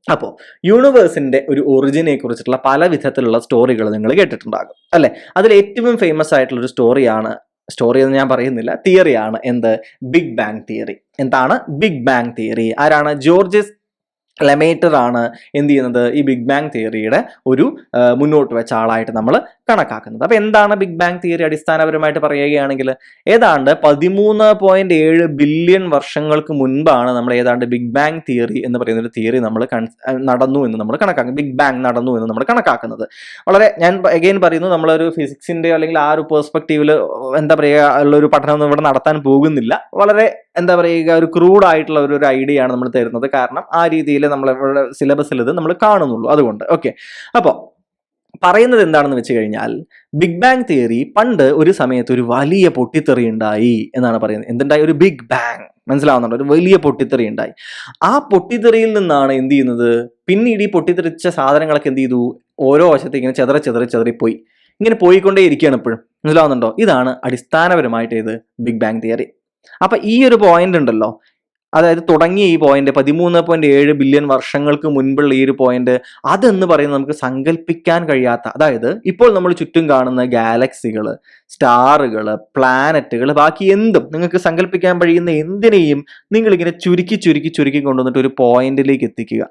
അപ്പോൾ യൂണിവേഴ്സിന്റെ ഒരു ഒറിജിനെ കുറിച്ചിട്ടുള്ള പല വിധത്തിലുള്ള സ്റ്റോറികൾ നിങ്ങൾ കേട്ടിട്ടുണ്ടാകും അല്ലെ. അതിൽ ഏറ്റവും ഫേമസ് ആയിട്ടുള്ള ഒരു സ്റ്റോറി എന്ന് ഞാൻ പറയുന്നില്ല, തിയറിയാണ് എന്ത്, ബിഗ് ബാങ് തിയറി. എന്താണ് ബിഗ് ബാങ് തിയറി? ആരാണ്? ജോർജസ് ലെമേറ്റർ ആണ് എന്ത് ചെയ്യുന്നത്, ഈ ബിഗ് ബാങ് തിയറിയുടെ ഒരു മുന്നോട്ട് വെച്ച ആളായിട്ട് നമ്മൾ കണക്കാക്കുന്നത്. അപ്പൊ എന്താണ് ബിഗ് ബാങ് തിയറി? അടിസ്ഥാനപരമായിട്ട് പറയുകയാണെങ്കിൽ ഏതാണ്ട് 13.7 ബില്യൺ വർഷങ്ങൾക്ക് മുൻപാണ് നമ്മൾ ഏതാണ്ട് ബിഗ് ബാങ് തിയറി എന്ന് പറയുന്ന ഒരു തിയറി നമ്മൾ നടന്നു എന്ന് നമ്മൾ കണക്കാക്കുന്നത്. ബിഗ് ബാങ് നടന്നു എന്ന് നമ്മൾ കണക്കാക്കുന്നത്. വളരെ, ഞാൻ അഗെയിൻ പറയുന്നു, നമ്മളൊരു ഫിസിക്സിന്റെ അല്ലെങ്കിൽ ആ ഒരു പെർസ്പെക്റ്റീവിൽ എന്താ പറയുക ഉള്ള ഒരു പഠനം ഇവിടെ നടത്താൻ പോകുന്നില്ല. വളരെ എന്താ പറയുക ഒരു ക്രൂഡ് ആയിട്ടുള്ള ഒരു ഐഡിയ ആണ് നമ്മൾ തരുന്നത്. കാരണം ആ രീതിയിൽ നമ്മളുടെ സിലബസിൽ ഇത് നമ്മൾ കാണുന്നുള്ളൂ. അതുകൊണ്ട് ഓക്കെ, അപ്പോൾ പറയുന്നത് എന്താണെന്ന് വെച്ച് കഴിഞ്ഞാൽ ബിഗ് ബാങ് തിയറി പണ്ട് ഒരു സമയത്ത് ഒരു വലിയ പൊട്ടിത്തെറി ഉണ്ടായി എന്നാണ് പറയുന്നത്. എന്തുണ്ടായി? ഒരു ബിഗ് ബാങ്. മനസ്സിലാവുന്നുണ്ടോ? ഒരു വലിയ പൊട്ടിത്തെറി ഉണ്ടായി. ആ പൊട്ടിത്തെറിയിൽ നിന്നാണ് എന്ത് ചെയ്യുന്നത്, പിന്നീട് ഈ പൊട്ടിത്തെറിച്ച സാധനങ്ങളൊക്കെ എന്ത് ചെയ്തു, ഓരോ വശത്തേക്ക് ഇങ്ങനെ ചെതറിപ്പോയി. ഇങ്ങനെ പോയിക്കൊണ്ടേ ഇരിക്കുകയാണ് എപ്പോഴും. മനസ്സിലാവുന്നുണ്ടോ? ഇതാണ് അടിസ്ഥാനപരമായിട്ട് ഇത് ബിഗ് ബാങ് തിയറി. അപ്പൊ ഈ ഒരു പോയിന്റ് ഉണ്ടല്ലോ, അതായത് തുടങ്ങിയ ഈ പോയിന്റ് 13.7 ബില്യൺ വർഷങ്ങൾക്ക് മുൻപുള്ള ഈ ഒരു പോയിന്റ്, അതെന്ന് പറയുന്നത് നമുക്ക് സങ്കല്പിക്കാൻ കഴിയാത്ത, അതായത് ഇപ്പോൾ നമ്മൾ ചുറ്റും കാണുന്ന ഗാലക്സികൾ, സ്റ്റാറുകൾ, പ്ലാനറ്റുകൾ, ബാക്കി എന്തും നിങ്ങൾക്ക് സങ്കല്പിക്കാൻ കഴിയുന്ന എന്തിനേയും നിങ്ങൾ ഇങ്ങനെ ചുരുക്കി കൊണ്ടുവന്നിട്ട് ഒരു പോയിന്റിലേക്ക് എത്തിക്കുക.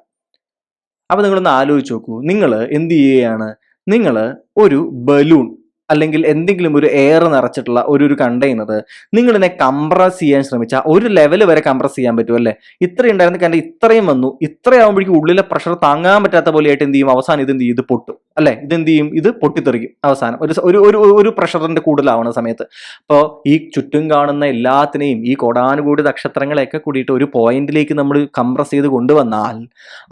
അപ്പൊ നിങ്ങളൊന്ന് ആലോചിച്ച് നോക്കൂ, നിങ്ങൾ എന്ത് ചെയ്യുകയാണ്, നിങ്ങൾ ഒരു ബലൂൺ അല്ലെങ്കിൽ എന്തെങ്കിലും ഒരു എയർ നിറച്ചിട്ടുള്ള ഒരു കണ്ടെയ്നർ നിങ്ങളിതിനെ കംപ്രസ് ചെയ്യാൻ ശ്രമിച്ചാൽ ഒരു ലെവൽ വരെ കംപ്രസ് ചെയ്യാൻ പറ്റും അല്ലേ. ഇത്രയും ഉണ്ടായിരുന്ന കണ്ട ഇത്രയും വന്നു, ഇത്രയാകുമ്പോഴേക്കും ഉള്ളിലെ പ്രഷർ താങ്ങാൻ പറ്റാത്ത പോലെയായിട്ട് എന്ത് ചെയ്യും, അവസാനം ഇത് പൊട്ടും അല്ലെ. ഇതെന്ത് ചെയ്യും, ഇത് പൊട്ടിത്തെറിക്കും അവസാനം ഒരു പ്രഷറിന്റെ കൂടുതലാവുന്ന സമയത്ത്. അപ്പോൾ ഈ ചുറ്റും കാണുന്ന എല്ലാത്തിനെയും ഈ കോടാനുകൂടി നക്ഷത്രങ്ങളെയൊക്കെ കൂടിയിട്ട് ഒരു പോയിന്റിലേക്ക് നമ്മൾ കംപ്രസ് ചെയ്ത് കൊണ്ടുവന്നാൽ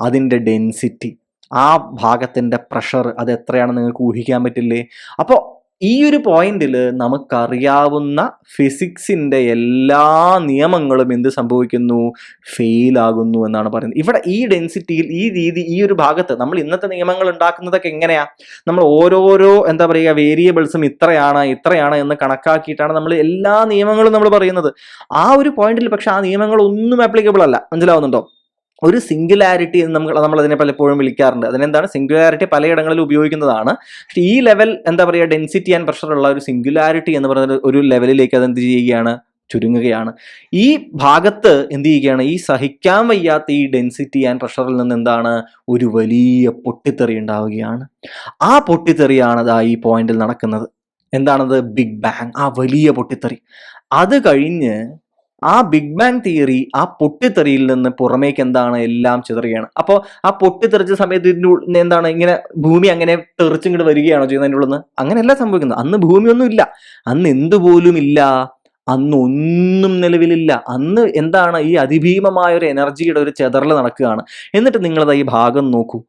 അതിൻ്റെ ഡെൻസിറ്റി, ആ ഭാഗത്തിന്റെ പ്രഷർ അത് എത്രയാണെന്ന് നിങ്ങൾക്ക് ഊഹിക്കാൻ പറ്റില്ലേ. അപ്പോൾ ഈ ഒരു പോയിന്റിൽ നമുക്കറിയാവുന്ന ഫിസിക്സിന്റെ എല്ലാ നിയമങ്ങളും എന്ത് സംഭവിക്കുന്നു, ഫെയിൽ ആകുന്നു എന്നാണ് പറയുന്നത്. ഇവിടെ ഈ ഡെൻസിറ്റിയിൽ ഈ ഒരു ഭാഗത്ത് നമ്മൾ ഇന്നത്തെ നിയമങ്ങൾ ഉണ്ടാക്കുന്നതൊക്കെ എങ്ങനെയാ, നമ്മൾ ഓരോരോ എന്താ പറയുക വേരിയബിൾസും ഇത്രയാണ് എന്ന് കണക്കാക്കിയിട്ടാണ് നമ്മൾ എല്ലാ നിയമങ്ങളും നമ്മൾ പറയുന്നത്. ആ ഒരു പോയിന്റിൽ പക്ഷെ ആ നിയമങ്ങൾ ഒന്നും ആപ്ലിക്കബിൾ അല്ല. മനസ്സിലാവുന്നുണ്ടോ? ഒരു സിംഗുലാരിറ്റി എന്ന് നമ്മൾ അതിനെ പലപ്പോഴും വിളിക്കാറുണ്ട്. അതിനെന്താണ് സിംഗുലാരിറ്റി, പലയിടങ്ങളിൽ ഉപയോഗിക്കുന്നതാണ്. പക്ഷെ ഈ ലെവൽ എന്താ പറയുക ഡെൻസിറ്റി ആൻഡ് പ്രഷർ ഉള്ള ഒരു സിംഗുലാരിറ്റി എന്ന് പറയുന്ന ഒരു ലെവലിലേക്ക് അത് എന്ത് ചെയ്യുകയാണ്, ചുരുങ്ങുകയാണ്. ഈ ഭാഗത്ത് എന്ത് ചെയ്യുകയാണ്, ഈ സഹിക്കാൻ വയ്യാത്ത ഈ ഡെൻസിറ്റി ആൻഡ് പ്രഷറിൽ നിന്ന് എന്താണ് ഒരു വലിയ പൊട്ടിത്തെറി ഉണ്ടാവുകയാണ്. ആ പൊട്ടിത്തെറിയാണ് ഈ പോയിന്റിൽ നടക്കുന്നത്. എന്താണത്? ബിഗ് ബാങ്, ആ വലിയ പൊട്ടിത്തെറി. അത് കഴിഞ്ഞ് ആ ബിഗ് ബാങ് തിയറി ആ പൊട്ടിത്തെറിയിൽ നിന്ന് പുറമേക്ക് എന്താണ് എല്ലാം ചിതറുകയാണ്. അപ്പോൾ ആ പൊട്ടിത്തെറിച്ച സമയത്ത് എന്താണ് ഇങ്ങനെ ഭൂമി അങ്ങനെ തെറിച്ചിങ്ങോട്ട് വരികയാണോ ചെയ്യുന്നത് അതിൻ്റെ ഉള്ളിൽ നിന്ന്? അങ്ങനെയല്ല സംഭവിക്കുന്നത്. അന്ന് ഭൂമിയൊന്നും ഇല്ല, അന്ന് എന്തുപോലും ഇല്ല, അന്ന് ഒന്നും നിലവിലില്ല. അന്ന് എന്താണ് ഈ അതിഭീമമായ ഒരു എനർജിയുടെ ഒരു ചെതറൽ നടക്കുകയാണ്. എന്നിട്ട് നിങ്ങളത് ഈ ഭാഗം നോക്കൂ,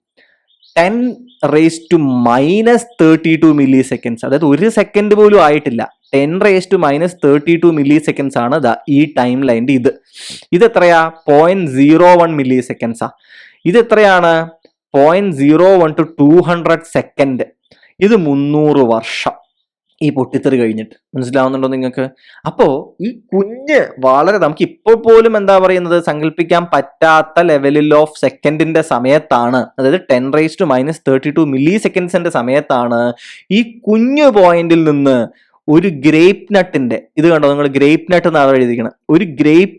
10⁻32 മില്ലി സെക്കൻഡ്സ്, അതായത് ഒരു സെക്കൻഡ് പോലും ആയിട്ടില്ല. 10⁻32 മില്ലി സെക്കൻഡ്സ് ആണ് ഈ ടൈം ലൈൻ്റെ ഇത് എത്രയാ? 0.01 മില്ലി സെക്കൻഡ്സാ. ഇത് എത്രയാണ്? 0.01 to 200 സെക്കൻഡ്. ഇത് 300 വർഷം ഈ പൊട്ടിത്തെറി കഴിഞ്ഞിട്ട്. മനസ്സിലാവുന്നുണ്ടോ നിങ്ങൾക്ക്? അപ്പോ ഈ കുഞ്ഞ് വളരെ നമുക്ക് ഇപ്പോൾ പോലും എന്താ പറയുന്നത് സങ്കല്പിക്കാൻ പറ്റാത്ത ലെവലിൽ ഓഫ് സെക്കൻഡിന്റെ സമയത്താണ്, അതായത് 10⁻32 മില്ലി സെക്കൻഡ്സിന്റെ സമയത്താണ് ഈ കുഞ്ഞു പോയിന്റിൽ നിന്ന് ഒരു ഗ്രേപ്പ് നട്ടിന്റെ, ഇത് കണ്ടോ നിങ്ങൾ, ഗ്രേപ്പ് നട്ട് എന്നാണ് എഴുതിയിരിക്കുന്നത്, ഒരു ഗ്രേപ്പ്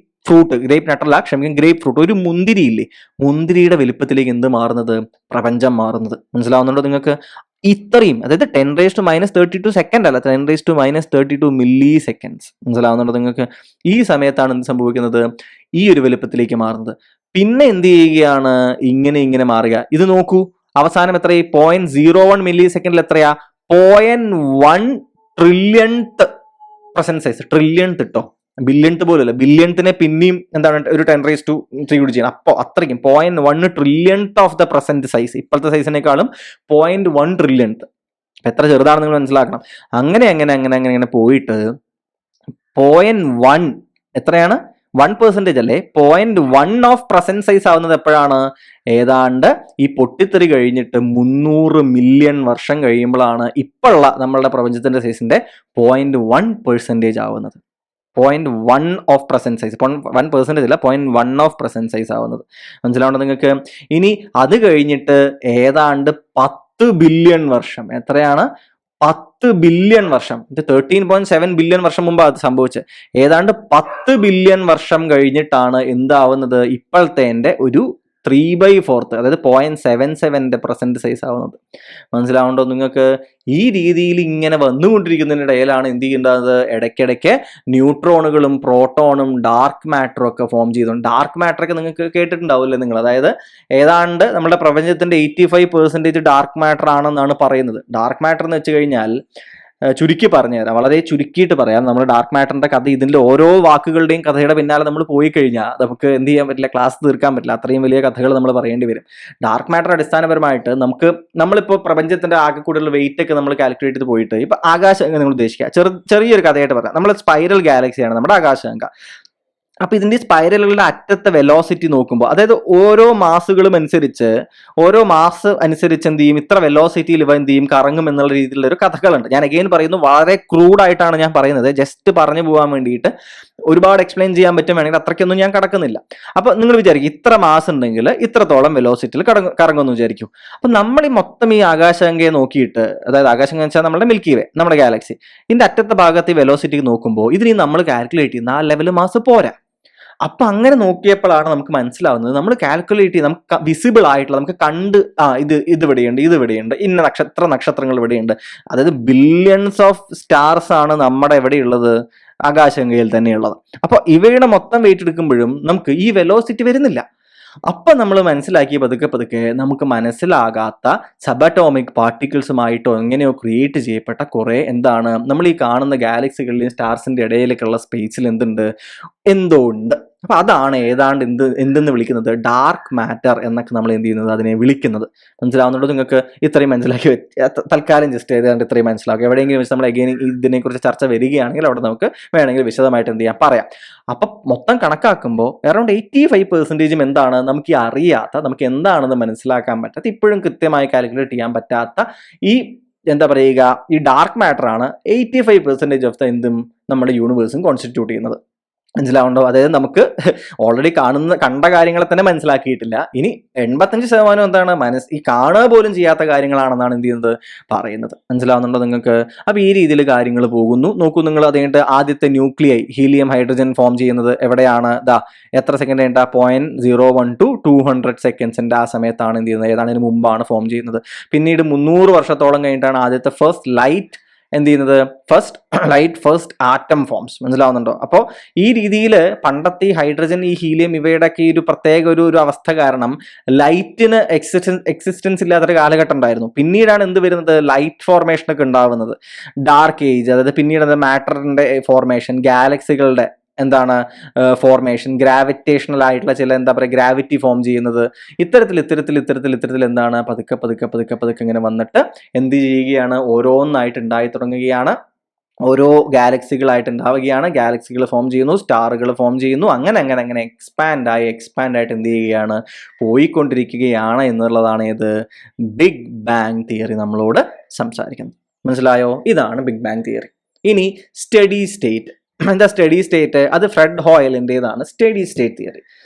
നട്ടല്ല ക്ഷമിക്കും, ഗ്രേപ്പ് ഫ്രൂട്ട്, ഒരു മുന്തിരിയില്ലേ, മുന്തിരിയുടെ വലുപ്പത്തിലേക്ക് എന്ത് മാറുന്നത്? പ്രപഞ്ചം മാറുന്നത്. മനസ്സിലാവുന്നുണ്ടോ നിങ്ങൾക്ക്? ഇത്രയും, അതായത് 10⁻32 സെക്കൻഡ് അല്ല, 10⁻32 മില്ലി സെക്കൻഡ്സ്. മനസ്സിലാവുന്നുണ്ടോ നിങ്ങൾക്ക്? ഈ സമയത്താണ് എന്ത് സംഭവിക്കുന്നത്? ഈ ഒരു വലുപ്പത്തിലേക്ക് മാറുന്നത്. പിന്നെ എന്ത് ചെയ്യുകയാണ്? ഇങ്ങനെ മാറുക. ഇത് നോക്കൂ, അവസാനം എത്രയായി? 0.01 മില്ലി സെക്കൻഡിൽ എത്രയാ? 0.1 ട്രില്യൺത്ത് പ്രസന്റ് സൈസ്. ട്രില്യൺത്ത് ഇട്ടോ, ബില്യൺത്ത് പോലല്ല, ബില്യൺത്തിനെ പിന്നെയും എന്താണ് ഒരു 10⁻³ കൂടി ചെയ്യണം. അപ്പോൾ അത്രയ്ക്കും 0.1 ട്രില്യൺത്ത് ഓഫ് ദ പ്രസന്റ് സൈസ്, ഇപ്പോഴത്തെ സൈസിനേക്കാളും 0.1 ട്രില്യൺത്ത്. എത്ര ചെറുതാണെന്ന് നിങ്ങൾ മനസ്സിലാക്കണം. അങ്ങനെ പോയിട്ട് 0.1 എത്രയാണ്, 1% അല്ലേ, 0.1 ഓഫ് പ്രസന്റ് സൈസ് ആവുന്നത് എപ്പോഴാണ്? ഏതാണ്ട് ഈ പൊട്ടിത്തെറി കഴിഞ്ഞിട്ട് 300 മില്യൺ വർഷം കഴിയുമ്പോഴാണ് ഇപ്പോഴുള്ള നമ്മളുടെ പ്രപഞ്ചത്തിന്റെ സൈസിന്റെ 0.1% ആവുന്നത്. 0.1 ഓഫ് പ്രസന്റ് സൈസ്, 1% അല്ല, 0.1 ഓഫ് പ്രസന്റ് സൈസ് ആവുന്നത്. മനസ്സിലാവുണ്ടോ നിങ്ങൾക്ക്? ഇനി അത് കഴിഞ്ഞിട്ട് ഏതാണ്ട് 10 ബില്യൺ വർഷം, എത്രയാണ്, 10 ബില്യൺ വർഷം, ഇത് 13.7 ബില്യൺ വർഷം മുമ്പ് അത് സംഭവിച്ചത്. ഏതാണ്ട് 10 ബില്യൺ വർഷം കഴിഞ്ഞിട്ടാണ് എന്താവുന്നത്, ഇപ്പോഴത്തെ ഒരു 3/4, അതായത് 0.77 പ്രസന്റ് സൈസ് ആവുന്നത്. മനസ്സിലാവുണ്ടോ നിങ്ങൾക്ക്? ഈ രീതിയിൽ ഇങ്ങനെ വന്നുകൊണ്ടിരിക്കുന്നതിനിടയിലാണ് എന്ത് ചെയ്യേണ്ടത്, ഇടയ്ക്കിടയ്ക്ക് ന്യൂട്രോണുകളും പ്രോട്ടോണും ഡാർക്ക് മാറ്ററും ഒക്കെ ഫോം ചെയ്തുകൊണ്ട്, ഡാർക്ക് മാറ്റർ ഒക്കെ നിങ്ങൾക്ക് കേട്ടിട്ടുണ്ടാവില്ലേ നിങ്ങൾ? അതായത് ഏതാണ്ട് നമ്മുടെ പ്രപഞ്ചത്തിന്റെ 85% ഡാർക്ക് മാറ്റർ ആണെന്നാണ് പറയുന്നത്. ഡാർക്ക് മാറ്റർ എന്ന് വെച്ച് കഴിഞ്ഞാൽ ചുരുക്കി പറഞ്ഞുതരാം, വളരെ ചുരുക്കിയിട്ട് പറയാം. നമ്മൾ ഡാർക്ക് മാറ്ററിന്റെ കഥ, ഇതിന്റെ ഓരോ വാക്കുകളുടെയും കഥയുടെ പിന്നാലെ നമ്മൾ പോയി കഴിഞ്ഞാൽ നമുക്ക് എന്ത് ചെയ്യാൻ പറ്റില്ല, ക്ലാസ് തീർക്കാൻ പറ്റില്ല. അത്രയും വലിയ കഥകൾ നമ്മൾ പറയേണ്ടി വരും. ഡാർക്ക് മാറ്റർ അടിസ്ഥാനപരമായിട്ട് നമ്മളിപ്പോൾ പ്രപഞ്ചത്തിന്റെ ആകെ കൂടുതൽ വെയിറ്റ് ഒക്കെ നമ്മൾ കാൽക്കുലേറ്റ് ചെയ്ത് പോയിട്ട്, ഇപ്പൊ ആകാശഗംഗ നിങ്ങൾ ഉദ്ദേശിക്കുക, ചെറിയൊരു കഥയായിട്ട് പറയാം. നമ്മൾ സ്പൈറൽ ഗാലക്സിയാണ് നമ്മുടെ ആകാശഗംഗ. അപ്പൊ ഇതിന്റെ സ്പൈറലുകളുടെ അറ്റത്തെ വെലോസിറ്റി നോക്കുമ്പോൾ, അതായത് ഓരോ മാസുകളും അനുസരിച്ച്, ഓരോ മാസ് അനുസരിച്ച് എന്ത് ചെയ്യും, ഇത്ര വെലോസിറ്റിയിൽ ഇവ എന്ത് ചെയ്യും, കറങ്ങും എന്നുള്ള രീതിയിലുള്ള ഒരു കഥകളുണ്ട്. ഞാൻ അഗെയിൻ പറയുന്നു, വളരെ ക്രൂഡായിട്ടാണ് ഞാൻ പറയുന്നത്, ജസ്റ്റ് പറഞ്ഞു പോകാൻ വേണ്ടിയിട്ട്. ഒരുപാട് എക്സ്പ്ലെയിൻ ചെയ്യാൻ പറ്റും വേണമെങ്കിൽ അത്രയ്ക്കൊന്നും ഞാൻ കടക്കുന്നില്ല. അപ്പൊ നിങ്ങൾ വിചാരിക്കും ഇത്ര മാസ് ഉണ്ടെങ്കിൽ ഇത്രത്തോളം വെലോസിറ്റിയിൽ കറങ്ങുമെന്ന് വിചാരിക്കും. അപ്പൊ നമ്മൾ ഈ മൊത്തം ഈ ആകാശഗംഗയെ നോക്കിയിട്ട്, അതായത് ആകാശഗംഗ വെച്ചാൽ നമ്മുടെ മിൽക്കി വേ, നമ്മുടെ ഗാലക്സി, ഇതിന്റെ അറ്റത്തെ ഭാഗത്ത് ഈ വെലോസിറ്റി നോക്കുമ്പോൾ ഇതിന് നമ്മൾ കാൽക്കുലേറ്റ് ചെയ്യുന്ന ആ ലെവൽ മാസ് പോരാ. അപ്പൊ അങ്ങനെ നോക്കിയപ്പോഴാണ് നമുക്ക് മനസ്സിലാവുന്നത്, നമ്മൾ കാൽക്കുലേറ്റ് ചെയ്ത് നമുക്ക് വിസിബിൾ ആയിട്ടുള്ള, നമുക്ക് കണ്ട് ഇത് ഇവിടെയുണ്ട്, ഇന്ന നക്ഷത്രങ്ങൾ ഇവിടെയുണ്ട്. അതായത് ബില്യൺസ് ഓഫ് സ്റ്റാർസ് ആണ് നമ്മുടെ എവിടെയുള്ളത്, ആകാശഗംഗയിൽ തന്നെയുള്ളത്. അപ്പൊ ഇവയുടെ മൊത്തം വെയിറ്റ് എടുക്കുമ്പോഴും നമുക്ക് ഈ വെലോസിറ്റി വരുന്നില്ല. അപ്പൊ നമ്മൾ മനസ്സിലാക്കി പതുക്കെ നമുക്ക് മനസ്സിലാകാത്ത സബറ്റോമിക് പാർട്ടിക്കിൾസുമായിട്ടോ എങ്ങനെയോ ക്രിയേറ്റ് ചെയ്യപ്പെട്ട കുറെ എന്താണ് നമ്മൾ ഈ കാണുന്ന ഗാലക്സികളിലെയും സ്റ്റാർസിന്റെ ഇടയിലേക്കുള്ള സ്പേസിൽ എന്തോ ഉണ്ട്. അപ്പൊ അതാണ് ഏതാണ്ട് എന്തെന്ന് വിളിക്കുന്നത്, ഡാർക്ക് മാറ്റർ എന്നൊക്കെ നമ്മൾ എന്ത് ചെയ്യുന്നത്, അതിനെ വിളിക്കുന്നത്. മനസ്സിലാവുന്നുണ്ടോ നിങ്ങൾക്ക്? ഇത്രയും മനസ്സിലാക്കി തൽക്കാലം ജസ്റ്റ് ഏതാണ്ട് ഇത്രയും മനസ്സിലാക്കുക. എവിടെയെങ്കിലും വെച്ച് നമ്മൾ എഗെയിൻ ഇതിനെക്കുറിച്ച് ചർച്ച വരികയാണെങ്കിൽ അവിടെ നമുക്ക് വേണമെങ്കിൽ വിശദമായിട്ട് എന്ത് ചെയ്യാം, പറയാം. അപ്പൊ മൊത്തം കണക്കാക്കുമ്പോൾ അറൗണ്ട് 85% എന്താണ് നമുക്ക് ഈ അറിയാത്ത, നമുക്ക് എന്താണെന്ന് മനസ്സിലാക്കാൻ പറ്റാത്ത, ഇപ്പോഴും കൃത്യമായി കാൽക്കുലേറ്റ് ചെയ്യാൻ പറ്റാത്ത ഈ എന്താ പറയുക, ഈ ഡാർക്ക് മാറ്റർ ആണ് 85% ഓഫ് ദ നമ്മുടെ യൂണിവേഴ്സും കോൺസ്റ്റിറ്റ്യൂട്ട് ചെയ്യുന്നത്. മനസ്സിലാവുണ്ടോ? അതായത് നമുക്ക് ഓൾറെഡി കണ്ട കാര്യങ്ങളെ തന്നെ മനസ്സിലാക്കിയിട്ടില്ല. ഇനി 85% എന്താണ് ഈ കാണുക പോലും ചെയ്യാത്ത കാര്യങ്ങളാണെന്നാണ് എന്ത് ചെയ്യുന്നത്, പറയുന്നത്. മനസ്സിലാവുന്നുണ്ടോ നിങ്ങൾക്ക്? അപ്പൊ ഈ രീതിയിൽ കാര്യങ്ങൾ പോകുന്നു. നോക്കൂ നിങ്ങൾ, അതുകൊണ്ട് ആദ്യത്തെ ന്യൂക്ലിയൈ ഹീലിയം ഹൈഡ്രജൻ ഫോം ചെയ്യുന്നത് എവിടെയാണ്? എത്ര സെക്കൻഡ് കഴിഞ്ഞാൽ 0.01 to 200 സെക്കൻഡ്സിന്റെ ആ സമയത്താണ് എന്ത് ചെയ്യുന്നത്, ഏതാണ് ഇതിന് മുമ്പാണ് ഫോം ചെയ്യുന്നത്. പിന്നീട് 300 വർഷത്തോളം കഴിഞ്ഞിട്ടാണ് ആദ്യത്തെ ഫസ്റ്റ് ലൈറ്റ് എന്ത് ചെയ്യുന്നത്, ഫസ്റ്റ് ആറ്റം ഫോംസ്. മനസ്സിലാവുന്നുണ്ടോ? അപ്പോൾ ഈ രീതിയിൽ പണ്ടത്തെ ഈ ഹൈഡ്രജൻ, ഈ ഹീലിയം, ഇവയുടെ ഒക്കെ ഒരു പ്രത്യേക ഒരു അവസ്ഥ കാരണം ലൈറ്റിന് എക്സിസ്റ്റൻസ് ഇല്ലാത്തൊരു കാലഘട്ടം ഉണ്ടായിരുന്നു. പിന്നീടാണ് എന്ത് വരുന്നത്, ലൈറ്റ് ഫോർമേഷൻ ഒക്കെ ഉണ്ടാവുന്നത്, ഡാർക്ക് ഏജ്. അതായത് പിന്നീട് മാറ്ററിന്റെ ഫോർമേഷൻ, ഗാലക്സികളുടെ ഫോർമേഷൻ, ഗ്രാവിറ്റേഷണൽ ആയിട്ടുള്ള ചില ഗ്രാവിറ്റി ഫോം ചെയ്യുന്നത്, ഇത്തരത്തിൽ എന്താണ് പതുക്കെ ഇങ്ങനെ വന്നിട്ട് എന്ത് ചെയ്യുകയാണ്, ഓരോന്നായിട്ട് ഉണ്ടായി തുടങ്ങുകയാണ്. ഓരോ ഗാലക്സികളായിട്ട് ഉണ്ടാവുകയാണ്, ഗാലക്സികൾ ഫോം ചെയ്യുന്നു, സ്റ്റാറുകൾ ഫോം ചെയ്യുന്നു, അങ്ങനെ എക്സ്പാൻഡ് ആയിട്ട് എന്ത് ചെയ്യുകയാണ്, പോയിക്കൊണ്ടിരിക്കുകയാണ് എന്നുള്ളതാണ് ഇത് ബിഗ് ബാങ് തിയറി നമ്മളോട് സംസാരിക്കുന്നത്. മനസ്സിലായോ? ഇതാണ് ബിഗ് ബാങ് തിയറി. ഇനി സ്റ്റഡി സ്റ്റേറ്റ്. എന്താ സ്റ്റഡി സ്റ്റേറ്റ്? അത് ഫ്രെഡ് ഹോയലിൻ്റെതാണ് steady state theory.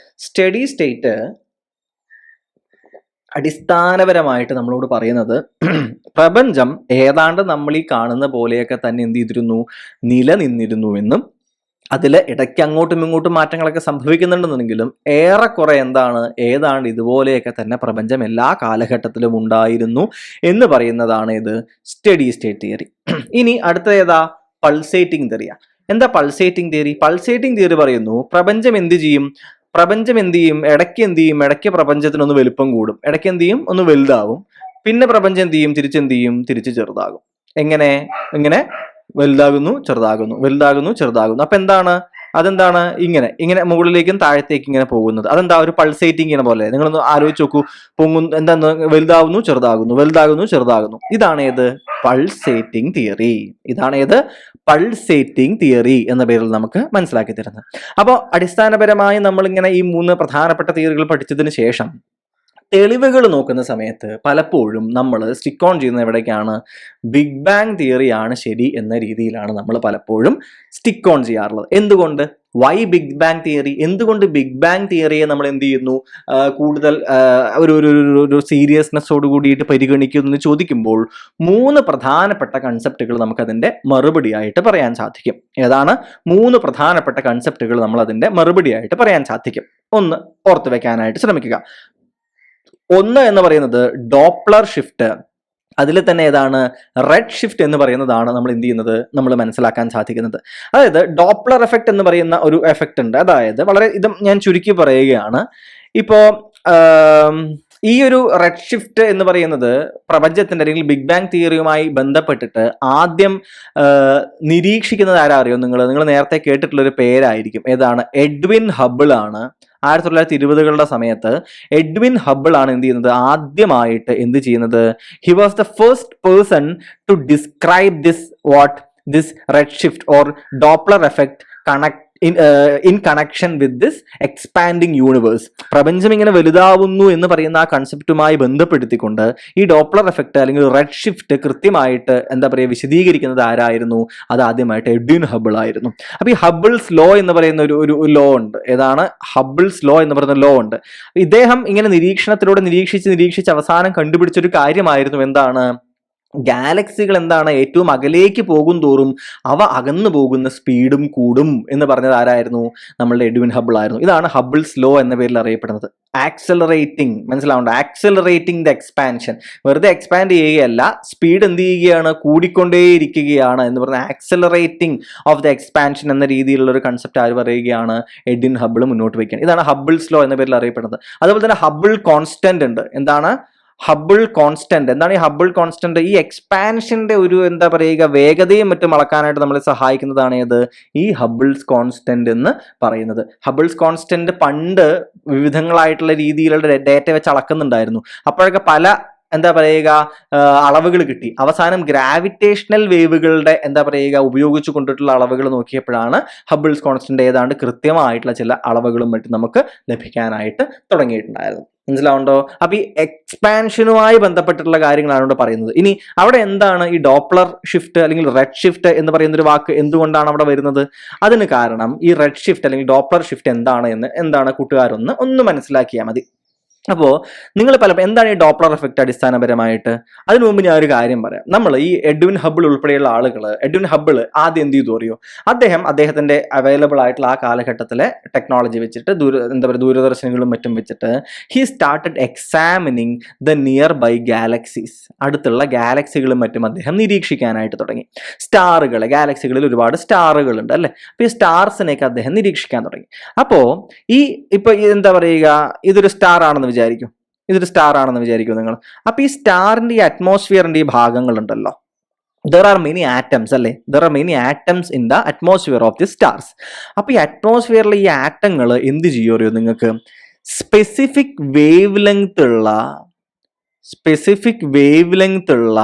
Steady state അടിസ്ഥാനപരമായിട്ട് നമ്മളോട് പറയുന്നത്, പ്രപഞ്ചം ഏതാണ്ട് നമ്മൾ ഈ കാണുന്ന പോലെയൊക്കെ തന്നെ എന്ത് ചെയ്തിരുന്നു, നിലനിന്നിരുന്നു എന്നും അതിൽ ഇടയ്ക്ക് അങ്ങോട്ടും ഇങ്ങോട്ടും മാറ്റങ്ങളൊക്കെ സംഭവിക്കുന്നുണ്ടെന്നുണ്ടെങ്കിലും ഏറെക്കുറെ ഏതാണ്ട് ഇതുപോലെയൊക്കെ തന്നെ പ്രപഞ്ചം എല്ലാ കാലഘട്ടത്തിലും ഉണ്ടായിരുന്നു എന്ന് പറയുന്നതാണ് ഇത് സ്റ്റഡി സ്റ്റേറ്റ് തിയറി. ഇനി അടുത്ത പൾസേറ്റിംഗ് തിയറിയാ. എന്താ പൾസേറ്റിംഗ് തിയറി? പൾസേറ്റിംഗ് തിയറി പറയുന്നു, പ്രപഞ്ചം എന്ത് ചെയ്യും, ഇടയ്ക്ക് പ്രപഞ്ചത്തിനൊന്ന് വലുപ്പം കൂടും, ഇടയ്ക്ക് എന്ത് ചെയ്യും, ഒന്ന് വലുതാവും, പിന്നെ പ്രപഞ്ചം എന്ത് ചെയ്യും, തിരിച്ച് ചെറുതാകും. എങ്ങനെ വലുതാകുന്നു ചെറുതാകുന്നു, വലുതാകുന്നു ചെറുതാകുന്നു. അപ്പൊ എന്താണ്, അതെന്താണ്, ഇങ്ങനെ ഇങ്ങനെ മുകളിലേക്കും താഴത്തേക്കും ഇങ്ങനെ പോകുന്നത്. അതെന്താ, ഒരു പൾസേറ്റിംഗ് ഇങ്ങനെ പോലെ. നിങ്ങളൊന്ന് ആലോചിച്ച് നോക്കൂ. എന്താന്ന്, വലുതാവുന്നു ചെറുതാകുന്നു, വലുതാകുന്നു ചെറുതാകുന്നു. ഇതാണ് ഏത്, പൾസേറ്റിംഗ് തിയറി. ഇതാണ് ഏത്, പൾസേറ്റിംഗ് തിയറി എന്ന പേരിൽ നമുക്ക് മനസ്സിലാക്കി തരുന്നത്. അപ്പോൾ അടിസ്ഥാനപരമായി നമ്മളിങ്ങനെ ഈ 3 പ്രധാനപ്പെട്ട തിയറികൾ പഠിച്ചതിന് ശേഷം തെളിവുകൾ നോക്കുന്ന സമയത്ത് പലപ്പോഴും നമ്മൾ സ്റ്റിക്ക് ഓൺ ചെയ്യുന്നത് എവിടേക്കാണ്, ബിഗ് ബാങ് തിയറിയാണ് ശരി എന്ന രീതിയിലാണ് നമ്മൾ പലപ്പോഴും സ്റ്റിക്ക് ഓൺ ചെയ്യാറുള്ളത്. എന്തുകൊണ്ട്, വൈ ബിഗ് ബാങ് തിയറി? എന്തുകൊണ്ട് ബിഗ് ബാങ് തിയറിയെ നമ്മൾ എന്ത് ചെയ്യുന്നു, കൂടുതൽ ഒരു സീരിയസ്നെസ്സോട് കൂടിയിട്ട് പരിഗണിക്കുന്നു എന്ന് ചോദിക്കുമ്പോൾ 3 പ്രധാനപ്പെട്ട കൺസെപ്റ്റുകൾ നമുക്കതിൻ്റെ മറുപടിയായിട്ട് പറയാൻ സാധിക്കും. ഏതാണ് 3 പ്രധാനപ്പെട്ട കൺസെപ്റ്റുകൾ നമ്മൾ അതിൻ്റെ മറുപടിയായിട്ട് പറയാൻ സാധിക്കും? ഒന്ന് ഓർത്ത് വെക്കാനായിട്ട് ശ്രമിക്കുക. ഒന്ന് എന്ന് പറയുന്നത് ഡോപ്ലർ ഷിഫ്റ്റ്. അതിൽ തന്നെ ഏതാണ്, റെഡ് ഷിഫ്റ്റ് എന്ന് പറയുന്നതാണ് നമ്മൾ എന്ത് ചെയ്യുന്നത്, നമ്മൾ മനസ്സിലാക്കാൻ സാധിക്കുന്നത്. അതായത് ഡോപ്ലർ എഫക്റ്റ് എന്ന് പറയുന്ന ഒരു എഫക്റ്റ് ഉണ്ട്. അതായത് വളരെ ഇത് ഞാൻ ചുരുക്കി പറയുകയാണ്. ഇപ്പോൾ ഈ ഒരു റെഡ് ഷിഫ്റ്റ് എന്ന് പറയുന്നത് പ്രപഞ്ചത്തിന്റെ അല്ലെങ്കിൽ ബിഗ് ബാങ് തിയറിയുമായി ബന്ധപ്പെട്ടിട്ട് ആദ്യം നിരീക്ഷിക്കുന്നത് ആരാ അറിയോ? നിങ്ങൾ നേരത്തെ കേട്ടിട്ടുള്ള ഒരു പേരായിരിക്കും. ഏതാണ്? എഡ്വിൻ ഹബിൾ ആണ്. 1920കളുടെ സമയത്ത് എഡ്വിൻ ഹബിൾ ആണ് എന്ത് ചെയ്യുന്നത്, ആദ്യമായിട്ട് എന്ത് ചെയ്യുന്നത്, he was the first person to describe this red shift or Doppler effect in connection with this expanding universe. പ്രപഞ്ചം ഇങ്ങനെ വലുതാവുന്നു എന്ന് പറയുന്ന ആ കൺസെപ്റ്റുമായി ബന്ധപ്പെടുത്തിക്കൊണ്ട് ഈ ഡോപ്ലർ എഫക്റ്റ് അല്ലെങ്കിൽ റെഡ് ഷിഫ്റ്റ് കൃത്യമായിട്ട് എന്താ പറയുക വിശദീകരിക്കുന്നത് ആരായിരുന്നു? അത് ആദ്യമായിട്ട് എഡ്വിൻ ഹബിൾ ആയിരുന്നു. അപ്പൊ ഈ ഹബിൾസ് ലോ എന്ന് പറയുന്ന ഒരു ലോ ഉണ്ട്. ഏതാണ്? ഹബിൾസ് ലോ എന്ന് പറയുന്ന ലോ ഉണ്ട്. ഇദ്ദേഹം ഇങ്ങനെ നിരീക്ഷണത്തിലൂടെ നിരീക്ഷിച്ച് അവസാനം കണ്ടുപിടിച്ചൊരു കാര്യമായിരുന്നു. എന്താണ്? ഗാലക്സികൾ എന്താണ്, ഏറ്റവും അകലേക്ക് പോകും തോറും അവ അകന്നു പോകുന്ന സ്പീഡും കൂടും എന്ന് പറഞ്ഞത് ആരായിരുന്നു? നമ്മളുടെ എഡ്വിൻ ഹബിൾ ആയിരുന്നു. ഇതാണ് ഹബിൾസ് ലോ എന്ന പേരിൽ അറിയപ്പെടുന്നത്. ആക്സലറേറ്റിംഗ്, മനസ്സിലാവുന്നുണ്ട്? Accelerating the expansion. വെറുതെ എക്സ്പാൻഡ് ചെയ്യുകയല്ല, സ്പീഡ് എന്ത് ചെയ്യുകയാണ്, കൂടിക്കൊണ്ടേയിരിക്കുകയാണ് എന്ന് പറഞ്ഞ ആക്സലറേറ്റിംഗ് ഓഫ് ദ എക്സ്പാൻഷൻ എന്ന രീതിയിലുള്ള ഒരു കൺസെപ്റ്റ് ആര് പറയുകയാണ്? എഡ്വിൻ ഹബിൾ മുന്നോട്ട് വയ്ക്കുകയാണ്. ഇതാണ് ഹബിൾസ് ലോ എന്ന പേരിൽ അറിയപ്പെടുന്നത്. അതുപോലെ തന്നെ ഹബിൾ കോൺസ്റ്റന്റ് ഉണ്ട്. എന്താണ് ഹബിൾ കോൺസ്റ്റന്റ്? എന്താണ് ഈ ഹബിൾ കോൺസ്റ്റന്റ്? ഈ എക്സ്പാൻഷന്റെ ഒരു എന്താ പറയുക വേഗതയും മറ്റും അളക്കാനായിട്ട് നമ്മളെ സഹായിക്കുന്നതാണ് ഏത്? ഈ ഹബിൾസ് കോൺസ്റ്റന്റ് എന്ന് പറയുന്നത്. ഹബിൾസ് കോൺസ്റ്റന്റ് പണ്ട് വിവിധങ്ങളായിട്ടുള്ള രീതിയിലുള്ള ഡേറ്റ വെച്ച് അളക്കുന്നുണ്ടായിരുന്നു. അപ്പോഴൊക്കെ പല എന്താ പറയുക അളവുകൾ കിട്ടി. അവസാനം ഗ്രാവിറ്റേഷണൽ വേവുകളുടെ എന്താ പറയുക ഉപയോഗിച്ചു കൊണ്ടിട്ടുള്ള അളവുകൾ നോക്കിയപ്പോഴാണ് ഹബിൾസ് കോൺസ്റ്റന്റ് ഏതാണ്ട് കൃത്യമായിട്ടുള്ള ചില അളവുകളും മറ്റും നമുക്ക് ലഭിക്കാനായിട്ട് തുടങ്ങിയിട്ടുണ്ടായിരുന്നു. മനസ്സിലാവുണ്ടോ? അപ്പൊ ഈ എക്സ്പാൻഷനുമായി ബന്ധപ്പെട്ടിട്ടുള്ള കാര്യങ്ങളാണ് ഇവിടെ പറയുന്നത്. ഇനി അവിടെ എന്താണ് ഈ ഡോപ്ലർ ഷിഫ്റ്റ് അല്ലെങ്കിൽ റെഡ് ഷിഫ്റ്റ് എന്ന് പറയുന്ന ഒരു വാക്ക് എന്തുകൊണ്ടാണ് അവിടെ വരുന്നത്? അതിന് കാരണം ഈ റെഡ് ഷിഫ്റ്റ് അല്ലെങ്കിൽ ഡോപ്ലർ ഷിഫ്റ്റ് എന്താണ് കൂട്ടുകാരൊന്ന് മനസ്സിലാക്കിയാൽ മതി. അപ്പോൾ നിങ്ങൾ എന്താണ് ഈ ഡോപ്ലർ എഫക്റ്റ് അടിസ്ഥാനപരമായിട്ട്? അതിനു മുമ്പ് ഞാൻ ഒരു കാര്യം പറയാം. നമ്മൾ ഈ എഡ്വിൻ ഹബിൾ ഉൾപ്പെടെയുള്ള ആളുകൾ, എഡ്വിൻ ഹബിൾ ആദ്യം എന്ത് ചെയ്തു അറിയോ? അദ്ദേഹത്തിന്റെ അവൈലബിൾ ആയിട്ടുള്ള ആ കാലഘട്ടത്തിലെ ടെക്നോളജി വെച്ചിട്ട് ദൂരദർശനങ്ങളും മറ്റും വെച്ചിട്ട് he started examining the nearby galaxies. അടുത്തുള്ള ഗാലക്സികളും മറ്റും അദ്ദേഹം നിരീക്ഷിക്കാനായിട്ട് തുടങ്ങി. ഗാലക്സികളിൽ ഒരുപാട് സ്റ്റാറുകളുണ്ട് അല്ലെ? അപ്പൊ ഈ സ്റ്റാർസിനെയൊക്കെ അദ്ദേഹം നിരീക്ഷിക്കാൻ തുടങ്ങി. അപ്പോ ഇപ്പൊ എന്താ പറയുക, ഇതൊരു സ്റ്റാർ ആണെന്ന് വിചാരിക്കും നിങ്ങൾ. അപ്പൊ ഈ സ്റ്റാറിന്റെ ഈ അറ്റ്മോസ്ഫിയറിന്റെ ഈ ഭാഗങ്ങളുണ്ടല്ലോ, there are many atoms അല്ലേ? there are many atoms in the atmosphere of the stars. അപ്പൊ ഈ അറ്റ്മോസ്ഫിയറിലെ ഈ ആറ്റങ്ങൾ എന്ത് ചെയ്യോ നിങ്ങൾക്ക്? സ്പെസിഫിക് വേവ് ലെങ്ത് ഉള്ള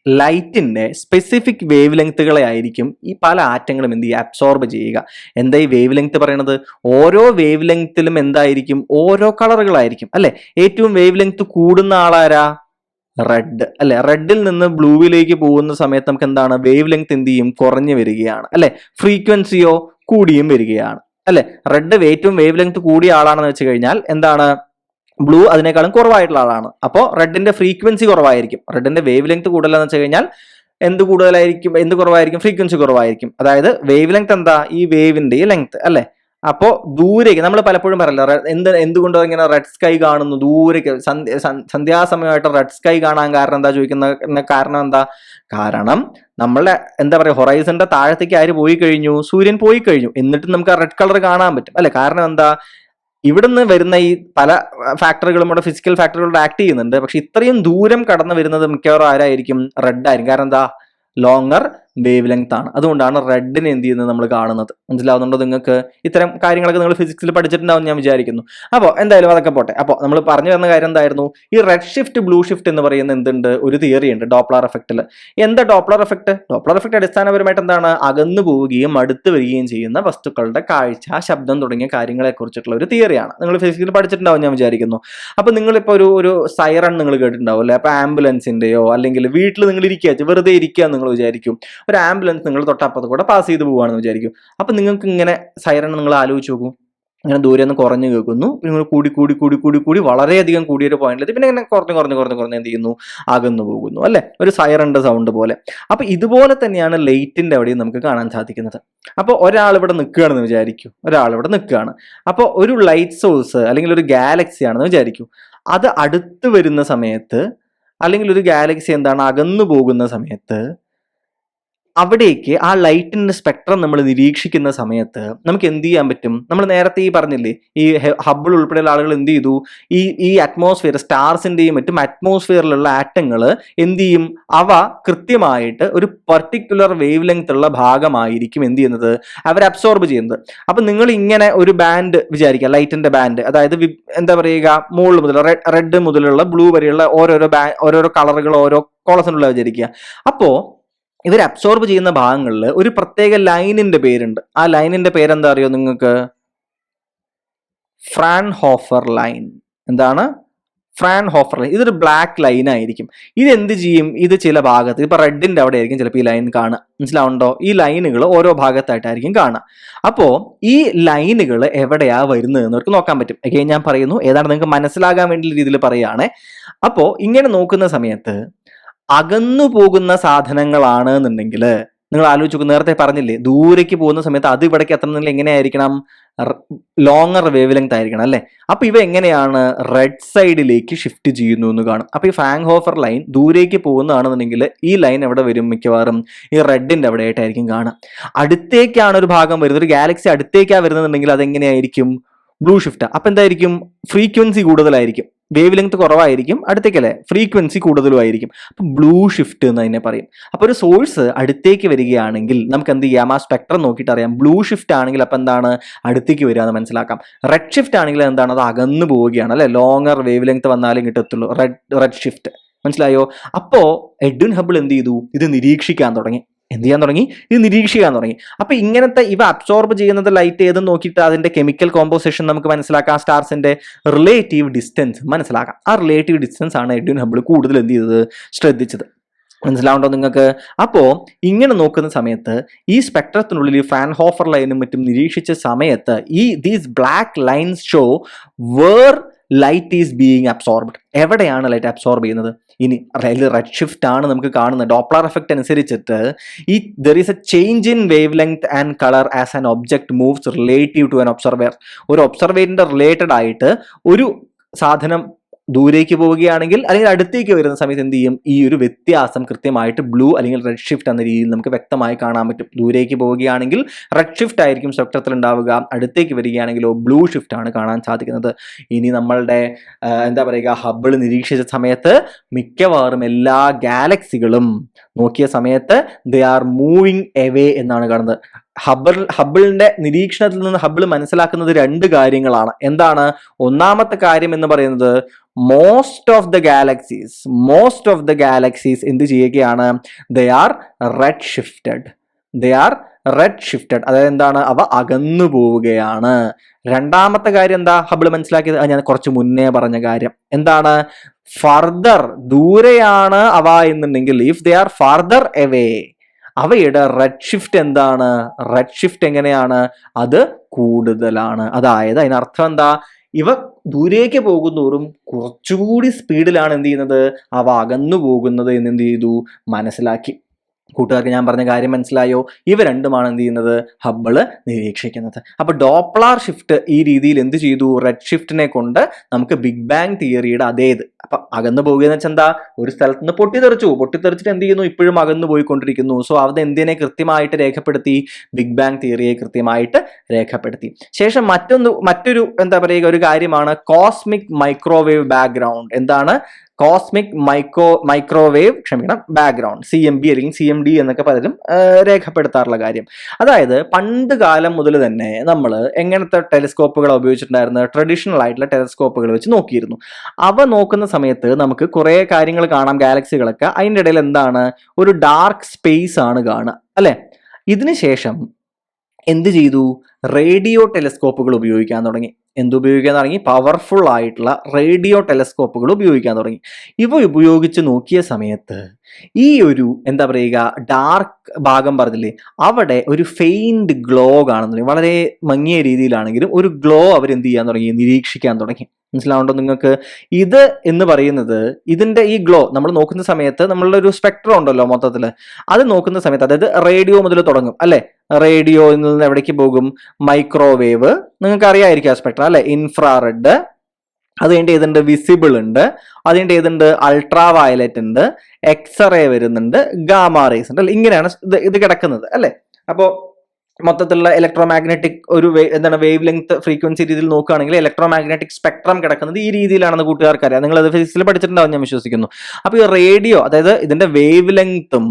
ലൈറ്റിന്റെ സ്പെസിഫിക് വേവ് ലെങ്ത്തുകളെ ആയിരിക്കും ഈ പല ആറ്റങ്ങളും എന്ത് ചെയ്യുക? അബ്സോർബ് ചെയ്യുക. എന്താ ഈ വേവ് ലെങ്ത് പറയണത്? ഓരോ വേവ് ലെങ്ത്തിലും എന്തായിരിക്കും? ഓരോ കളറുകളായിരിക്കും അല്ലെ? ഏറ്റവും വേവ് ലെങ്ത് കൂടുന്ന ആളാരാ? റെഡ് അല്ലെ? റെഡിൽ നിന്ന് ബ്ലൂവിലേക്ക് പോകുന്ന സമയത്ത് നമുക്ക് എന്താണ്? വേവ് ലെങ്ത് എന്ത് ചെയ്യും? കുറഞ്ഞു വരികയാണ് അല്ലെ? ഫ്രീക്വൻസിയോ കൂടിയും വരികയാണ് അല്ലെ? റെഡ് ഏറ്റവും വേവ് ലെങ്ത് കൂടിയ ആളാണെന്ന് വെച്ച് കഴിഞ്ഞാൽ എന്താണ്? ബ്ലൂ അതിനേക്കാളും കുറവായിട്ടുള്ള ആളാണ്. അപ്പോൾ റെഡിന്റെ ഫ്രീക്വൻസി കുറവായിരിക്കും. റെഡിന്റെ വേവ് ലെങ്ത് കൂടുതലെന്ന് വെച്ച് കഴിഞ്ഞാൽ എന്ത് കുറവായിരിക്കും? ഫ്രീക്വൻസി കുറവായിരിക്കും. അതായത് വേവ് ലെങ്ത് എന്താ? ഈ വേവിന്റെ ലെങ്ത് അല്ലെ? അപ്പോൾ ദൂരേക്ക് നമ്മൾ പലപ്പോഴും പറയല്ലോ, എന്തുകൊണ്ടോ ഇങ്ങനെ റെഡ് സ്കൈ കാണുന്നു ദൂരേക്ക്, സന്ധ്യാസമയമായിട്ട് റെഡ് സ്കൈ കാണാൻ കാരണം എന്താ ചോദിക്കുന്ന കാരണം എന്താ? കാരണം നമ്മളുടെ എന്താ പറയുക ഹൊറൈസന്റെ താഴത്തേക്ക് ആര് പോയി കഴിഞ്ഞു? സൂര്യൻ പോയി കഴിഞ്ഞു. എന്നിട്ട് നമുക്ക് ആ റെഡ് കളർ കാണാൻ പറ്റും അല്ലെ? കാരണം എന്താ? ഇവിടുന്ന് വരുന്ന ഈ പല ഫാക്ടറുകളും ഇവിടെ ഫിസിക്കൽ ഫാക്ടറുകളുടെ ആക്ട് ചെയ്യുന്നുണ്ട്. പക്ഷെ ഇത്രയും ദൂരം കടന്നു വരുന്നത് മിക്കവാറും ആരായിരിക്കും? റെഡ് ആയിരിക്കും. കാരണം എന്താ? ലോങ്ങർ വേവ് ലെങ്ത് ആണ്. അതുകൊണ്ടാണ് റെഡിനെ എന്ത് ചെയ്യുന്നത് നമ്മൾ കാണുന്നത്. മനസ്സിലാവുന്നുണ്ടോ നിങ്ങൾക്ക്? ഇത്തരം കാര്യങ്ങളൊക്കെ നിങ്ങൾ ഫിസിക്സിൽ പഠിച്ചിട്ടുണ്ടാവും ഞാൻ വിചാരിക്കുന്നു. അപ്പോൾ എന്തായാലും അതൊക്കെ പോട്ടെ. അപ്പോൾ നമ്മൾ പറഞ്ഞു വരുന്ന കാര്യം എന്തായിരുന്നു? ഈ റെഡ് ഷിഫ്റ്റ് ബ്ലൂ ഷിഫ്റ്റ് എന്ന് പറയുന്ന എന്തുണ്ട്? ഒരു തിയറി ഉണ്ട് ഡോപ്ലർ എഫക്റ്റിൽ. എന്താ ഡോപ്ലർ എഫക്റ്റ്? ഡോപ്ലർ എഫക്റ്റ് അടിസ്ഥാനപരമായിട്ട് എന്താണ്? അകന്നു പോവുകയും അടുത്ത് വരികയും ചെയ്യുന്ന വസ്തുക്കളുടെ കാഴ്ച, ശബ്ദം തുടങ്ങിയ കാര്യങ്ങളെ കുറിച്ചിട്ടുള്ള ഒരു തിയറിയാണ്. നിങ്ങൾ ഫിസിക്സിൽ പഠിച്ചിട്ടുണ്ടാവും ഞാൻ വിചാരിക്കുന്നു. അപ്പൊ നിങ്ങളിപ്പോ ഒരു സൈറൺ നിങ്ങൾ കേട്ടിട്ടുണ്ടാവും അല്ലെ? അപ്പൊ ആംബുലൻസിന്റെയോ അല്ലെങ്കിൽ വീട്ടിൽ നിങ്ങൾ ഇരിക്കുക, വെറുതെ ഇരിക്കുക നിങ്ങൾ വിചാരിക്കും, ഒരു ആംബുലൻസ് നിങ്ങൾ തൊട്ടപ്പുറത്ത് കൂടെ പാസ് ചെയ്ത് പോവുകയാണെന്ന് വിചാരിക്കും. അപ്പൊ നിങ്ങൾക്ക് ഇങ്ങനെ സൈറൺ നിങ്ങൾ ആലോചിച്ച് നോക്കൂ. ഇങ്ങനെ ദൂരെ നിന്ന് കുറഞ്ഞു കേൾക്കുന്നു, നിങ്ങൾ കൂടി കൂടി കൂടി കൂടി കൂടി വളരെയധികം കൂടിയൊരു പോയിന്റിലെത്തി പിന്നെ ഇങ്ങനെ കുറഞ്ഞ് എന്ത് ചെയ്യുന്നു? അകന്നു പോകുന്നു അല്ലെ? ഒരു സൈറന്റെ സൗണ്ട് പോലെ. അപ്പൊ ഇതുപോലെ തന്നെയാണ് ലൈറ്റിന്റെ അവിടെയും നമുക്ക് കാണാൻ സാധിക്കുന്നത്. അപ്പോൾ ഒരാൾ ഇവിടെ നിൽക്കുകയാണെന്ന് വിചാരിക്കും, ഒരാൾ ഇവിടെ നിൽക്കുകയാണ്. അപ്പോൾ ഒരു ലൈറ്റ് സോഴ്സ് അല്ലെങ്കിൽ ഒരു ഗാലക്സി ആണെന്ന് വിചാരിക്കും. അത് അടുത്ത് വരുന്ന സമയത്ത് അല്ലെങ്കിൽ ഒരു ഗാലക്സി എന്താണ് അകന്നു പോകുന്ന സമയത്ത് അവിടേക്ക് ആ ലൈറ്റിന്റെ സ്പെക്ട്രം നമ്മൾ നിരീക്ഷിക്കുന്ന സമയത്ത് നമുക്ക് എന്ത് ചെയ്യാൻ പറ്റും? നമ്മൾ നേരത്തെ ഈ പറഞ്ഞില്ലേ, ഈ ഹബിൾ ഉൾപ്പെടെയുള്ള ആളുകൾ എന്ത് ചെയ്തു? ഈ അറ്റ്മോസ്ഫിയർ, സ്റ്റാർസിന്റെയും മറ്റും അറ്റ്മോസ്ഫിയറിലുള്ള ആറ്റങ്ങൾ എന്ത് ചെയ്യും? അവ കൃത്യമായിട്ട് ഒരു പർട്ടിക്കുലർ വേവ് ലെങ്ത് ഉള്ള ഭാഗമായിരിക്കും എന്ത് ചെയ്യുന്നത്? അവർ അബ്സോർബ് ചെയ്യുന്നത്. അപ്പൊ നിങ്ങൾ ഇങ്ങനെ ഒരു ബാൻഡ് വിചാരിക്കുക, ലൈറ്റിന്റെ ബാൻഡ്, അതായത് എന്താ പറയുക, മുകളിൽ മുതൽ റെഡ് മുതലുള്ള ബ്ലൂ വരെയുള്ള ഓരോരോ കളറുകൾ ഓരോ കോളസിനുള്ള വിചാരിക്കുക. അപ്പോ ഇവർ അബ്സോർബ് ചെയ്യുന്ന ഭാഗങ്ങളിൽ ഒരു പ്രത്യേക ലൈനിന്റെ പേരുണ്ട്. ആ ലൈനിന്റെ പേരെന്താ അറിയോ നിങ്ങൾക്ക്? ഫ്രാൻഹോഫർ ലൈൻ. എന്താണ്? ഫ്രാൻഹോഫർ ലൈൻ. ഇതൊരു ബ്ലാക്ക് ലൈൻ ആയിരിക്കും. ഇത് എന്ത് ചെയ്യും? ഇത് ചില ഭാഗത്ത്, ഇപ്പൊ റെഡിന്റെ അവിടെ ആയിരിക്കും ചിലപ്പോൾ ഈ ലൈൻ കാണുക. മനസ്സിലാവുണ്ടോ? ഈ ലൈനുകൾ ഓരോ ഭാഗത്തായിട്ടായിരിക്കും കാണുക. അപ്പോ ഈ ലൈനുകൾ എവിടെയാ വരുന്നത് എന്നവർക്ക് നോക്കാൻ പറ്റും. അഗൈൻ ഞാൻ പറയുന്നു, ഏതാണ് നിങ്ങൾക്ക് മനസ്സിലാകാൻ വേണ്ടിയുള്ള രീതിയിൽ പറയുകയാണെ. അപ്പോ ഇങ്ങനെ നോക്കുന്ന സമയത്ത് അകന്നു പോകുന്ന സാധനങ്ങളാണ് എന്നുണ്ടെങ്കിൽ നിങ്ങൾ ആലോചിച്ചു, നേരത്തെ പറഞ്ഞില്ലേ ദൂരേക്ക് പോകുന്ന സമയത്ത് അത് ഇവിടേക്ക് എത്തണമെങ്കിൽ എങ്ങനെയായിരിക്കണം? ലോങ്ങർ വേവ് ലെങ്ത് ആയിരിക്കണം അല്ലെ? അപ്പൊ ഇവ എങ്ങനെയാണ് റെഡ് സൈഡിലേക്ക് ഷിഫ്റ്റ് ചെയ്യുന്നു എന്ന് കാണും. അപ്പൊ ഈ ഫ്രാൻഹോഫർ ലൈൻ ദൂരേക്ക് പോകുന്നതാണെന്നുണ്ടെങ്കിൽ ഈ ലൈൻ എവിടെ വരും? മിക്കവാറും ഈ റെഡിന്റെ അവിടെ ആയിട്ടായിരിക്കും കാണുക. അടുത്തേക്കാണ് ഒരു ഭാഗം വരുന്നത്, ഒരു ഗാലക്സി അടുത്തേക്കാണ് വരുന്നതെന്നുണ്ടെങ്കിൽ അതെങ്ങനെയായിരിക്കും? Blue shift. അപ്പൊ എന്തായിരിക്കും? ഫ്രീക്വൻസി കൂടുതലായിരിക്കും, വേവ് ലെങ്ത് കുറവായിരിക്കും, അടുത്തേക്കല്ലേ ഫ്രീക്വൻസി കൂടുതലുമായിരിക്കും. അപ്പൊ ബ്ലൂ ഷിഫ്റ്റ് എന്ന് അതിനെ പറയും. അപ്പൊ ഒരു സോഴ്സ് അടുത്തേക്ക് വരികയാണെങ്കിൽ നമുക്ക് എന്ത് ചെയ്യാം? ആ സ്പെക്ട്രം നോക്കിയിട്ട് അറിയാം. ബ്ലൂ ഷിഫ്റ്റ് ആണെങ്കിൽ അപ്പൊ എന്താണ്? അടുത്തേക്ക് വരിക എന്ന് മനസ്സിലാക്കാം. റെഡ് ഷിഫ്റ്റ് ആണെങ്കിൽ എന്താണ്? അത് അകന്നു പോവുകയാണ് അല്ലെ? ലോങ്ങർ വേവ് ലെങ്ത് വന്നാലും കിട്ടത്തുള്ളൂ. Red shift. മനസ്സിലായോ? അപ്പോ എഡ്വിൻ ഹബിൾ എന്ത് ചെയ്തു? ഇത് നിരീക്ഷിക്കാൻ തുടങ്ങി. എന്ത് ചെയ്യാൻ തുടങ്ങി? ഇത് നിരീക്ഷിക്കാൻ തുടങ്ങി. അപ്പൊ ഇങ്ങനത്തെ ഇവ അബ്സോർബ് ചെയ്യുന്നത് ലൈറ്റ് ഏതെന്ന് നോക്കിയിട്ട് അതിന്റെ കെമിക്കൽ കോമ്പോസിഷൻ നമുക്ക് മനസ്സിലാക്കാം, സ്റ്റാർസിന്റെ റിലേറ്റീവ് ഡിസ്റ്റൻസ് മനസ്സിലാക്കാം. ആ റിലേറ്റീവ് ഡിസ്റ്റൻസ് ആണ് എഡ്വിൻ ഹബിൾ കൂടുതൽ എന്ത് ചെയ്തത്? ശ്രദ്ധിച്ചത്. മനസ്സിലാവുണ്ടോ നിങ്ങൾക്ക്? അപ്പോ ഇങ്ങനെ നോക്കുന്ന സമയത്ത് ഈ സ്പെക്ട്രത്തിനുള്ളിൽ ഫ്രാൻഹോഫർ ലൈനും മറ്റും നിരീക്ഷിച്ച സമയത്ത് these black lines show where light is being absorbed. എവിടെയാണ് ലൈറ്റ് അബ്സോർബ് ചെയ്യുന്നത്? ഇനി റെഡ് ഷിഫ്റ്റ് ആണ് നമുക്ക് കാണുന്നത്. ഡോപ്ലർ എഫക്റ്റ് അനുസരിച്ചിട്ട് there is a change in wavelength and colour as an object moves relative to an observer. ഒരു ഒബ്സർവേറിന്റെ related ആയിട്ട് ഒരു സാധനം ദൂരേക്ക് പോവുകയാണെങ്കിൽ അല്ലെങ്കിൽ അടുത്തേക്ക് വരുന്ന സമയത്ത് എന്ത് ചെയ്യും? ഈ ഒരു വ്യത്യാസം കൃത്യമായിട്ട് ബ്ലൂ അല്ലെങ്കിൽ റെഡ് ഷിഫ്റ്റ് എന്ന രീതിയിൽ നമുക്ക് വ്യക്തമായി കാണാൻ പറ്റും. ദൂരേക്ക് പോവുകയാണെങ്കിൽ റെഡ് ഷിഫ്റ്റ് ആയിരിക്കും സ്പെക്ട്രത്തിൽ ഉണ്ടാവുക, അടുത്തേക്ക് വരികയാണെങ്കിലോ ബ്ലൂ ഷിഫ്റ്റ് ആണ് കാണാൻ സാധിക്കുന്നത്. ഇനി നമ്മളുടെ എന്താ പറയുക, ഹബിൾ നിരീക്ഷിച്ച സമയത്ത് മിക്കവാറും എല്ലാ ഗാലക്സികളും നോക്കിയ സമയത്ത് ദേ ആർ മൂവിങ് എവേ എന്നാണ് കാണുന്നത്. ഹബിളിന്റെ നിരീക്ഷണത്തിൽ നിന്ന് ഹബിൾ മനസ്സിലാക്കുന്നത് രണ്ട് കാര്യങ്ങളാണ്. എന്താണ്? ഒന്നാമത്തെ കാര്യം എന്ന് പറയുന്നത് മോസ്റ്റ് ഓഫ് ദ ഗാലക്സീസ് എന്ത് ചെയ്യുകയാണ്? They are red shifted. അതായത് എന്താണ്? അവ അകന്നു പോവുകയാണ്. രണ്ടാമത്തെ കാര്യം എന്താ ഹബിൾ മനസ്സിലാക്കിയത്? ഞാൻ കുറച്ച് മുന്നേ പറഞ്ഞ കാര്യം എന്താണ്? ഫർദർ ദൂരെയാണ് അവ എന്നുണ്ടെങ്കിൽ if they are further away അവയുടെ റെഡ് ഷിഫ്റ്റ് എന്താണ്? റെഡ് ഷിഫ്റ്റ് എങ്ങനെയാണ്? അത് കൂടുതലാണ്. അതായത് അതിനർത്ഥം എന്താ? ഇവ ദൂരേക്ക് പോകുന്നതോറും കുറച്ചുകൂടി സ്പീഡിലാണ് എന്ത് ചെയ്യുന്നത്? അവ അകന്നു പോകുന്നത് എന്ന് എന്ത് ചെയ്തു? മനസ്സിലാക്കി. കൂട്ടുകാർക്ക് ഞാൻ പറഞ്ഞ കാര്യം മനസ്സിലായോ? ഇവ രണ്ടുമാണ് എന്ത് ചെയ്യുന്നത്, ഹബിള് നിരീക്ഷിക്കുന്നത്. അപ്പൊ ഡോപ്ലർ ഷിഫ്റ്റ് ഈ രീതിയിൽ എന്ത് ചെയ്തു, റെഡ് ഷിഫ്റ്റിനെ കൊണ്ട് നമുക്ക് ബിഗ് ബാങ് തിയറിയുടെ അതേത്, അപ്പൊ അകന്നു പോകുകയെന്ന് വെച്ചാൽ എന്താ, ഒരു സ്ഥലത്ത് നിന്ന് പൊട്ടിത്തെറിച്ചിട്ട് എന്ത് ചെയ്യുന്നു, ഇപ്പോഴും അകന്നു പോയിക്കൊണ്ടിരിക്കുന്നു. സോ അത് എന്തിനെ കൃത്യമായിട്ട് രേഖപ്പെടുത്തി, ബിഗ് ബാങ് തിയറിയെ കൃത്യമായിട്ട് രേഖപ്പെടുത്തി. ശേഷം മറ്റൊരു എന്താ പറയുക ഒരു കാര്യമാണ് കോസ്മിക് മൈക്രോവേവ് ബാക്ക്ഗ്രൗണ്ട്. എന്താണ് കോസ്മിക് മൈക്രോവേവ് ബാക്ക്ഗ്രൗണ്ട്, CMB അല്ലെങ്കിൽ CMD എന്നൊക്കെ പലരും രേഖപ്പെടുത്താറുള്ള കാര്യം. അതായത് പണ്ട് കാലം മുതൽ തന്നെ നമ്മൾ എങ്ങനത്തെ ടെലിസ്കോപ്പുകൾ ഉപയോഗിച്ചിട്ടുണ്ടായിരുന്നത്, ട്രഡീഷണൽ ആയിട്ടുള്ള ടെലിസ്കോപ്പുകൾ വെച്ച് നോക്കിയിരുന്നു. അവ നോക്കുന്ന സമയത്ത് നമുക്ക് കുറേ കാര്യങ്ങൾ കാണാം, ഗാലക്സികളൊക്കെ. അതിൻ്റെ ഇടയിൽ എന്താണ്, ഒരു ഡാർക്ക് സ്പേസ് ആണ് കാണുക, അല്ലെ? ഇതിനുശേഷം എന്ത് ചെയ്തു, റേഡിയോ ടെലിസ്കോപ്പുകൾ ഉപയോഗിക്കാൻ തുടങ്ങി. എന്തുപയോഗിക്കാൻ തുടങ്ങി, പവർഫുൾ ആയിട്ടുള്ള റേഡിയോ ടെലിസ്കോപ്പുകൾ ഉപയോഗിക്കാൻ തുടങ്ങി. ഇവ ഉപയോഗിച്ച് നോക്കിയ സമയത്ത് ഈ ഒരു എന്താ പറയുക ഡാർക്ക് ഭാഗം പറഞ്ഞില്ലേ, അവിടെ ഒരു ഫെയിൻഡ് ഗ്ലോ കാണുന്നു. വളരെ മങ്ങിയ രീതിയിലാണെങ്കിലും ഒരു ഗ്ലോ അവരെന്ത് ചെയ്യാൻ തുടങ്ങി, നിരീക്ഷിക്കാൻ തുടങ്ങി. മനസ്സിലാവുണ്ടോ നിങ്ങൾക്ക്? ഇത് എന്ന് പറയുന്നത്, ഇതിന്റെ ഈ ഗ്ലോ നമ്മൾ നോക്കുന്ന സമയത്ത് നമ്മളുടെ ഒരു സ്പെക്ട്രം ഉണ്ടല്ലോ മൊത്തത്തിൽ, അത് നോക്കുന്ന സമയത്ത്, അതായത് റേഡിയോ മുതൽ തുടങ്ങും അല്ലെ, റേഡിയോയിൽ നിന്ന് എവിടേക്ക് പോകും, മൈക്രോവേവ്, നിങ്ങൾക്ക് അറിയാമായിരിക്കും ആ സ്പെക്ട്രം അല്ലെ, ഇൻഫ്രാറെഡ്, അത് കഴിഞ്ഞിട്ട് ഏതുണ്ട്, വിസിബിൾ ഉണ്ട്, അത് കഴിഞ്ഞിട്ട് ഏതുണ്ട്, അൾട്രാ വയലറ്റ് ഉണ്ട്, എക്സ്റേ വരുന്നുണ്ട്, ഗാമ റേസ് ഉണ്ട് അല്ലെ. ഇങ്ങനെയാണ് ഇത് കിടക്കുന്നത് അല്ലെ. അപ്പോൾ മൊത്തത്തിലുള്ള ഇലക്ട്രോമാഗ്നറ്റിക് ഒരു എന്താണ് വേവ് ലെങ്ത് ഫ്രീക്വൻസി രീതിയിൽ നോക്കുകയാണെങ്കിൽ ഇലക്ട്രോമാഗ്നറ്റിക് സ്പെക്ട്രം കിടക്കുന്നത് ഈ രീതിയിലാണെന്ന് കൂട്ടുകാർക്ക് അറിയാം. നിങ്ങൾ അത് ഫിസിക്സിൽ പഠിച്ചിട്ടുണ്ടാവും ഞാൻ വിശ്വസിക്കുന്നു. അപ്പോൾ ഈ റേഡിയോ, അതായത് ഇതിന്റെ വേവ് ലെങ്ത്തും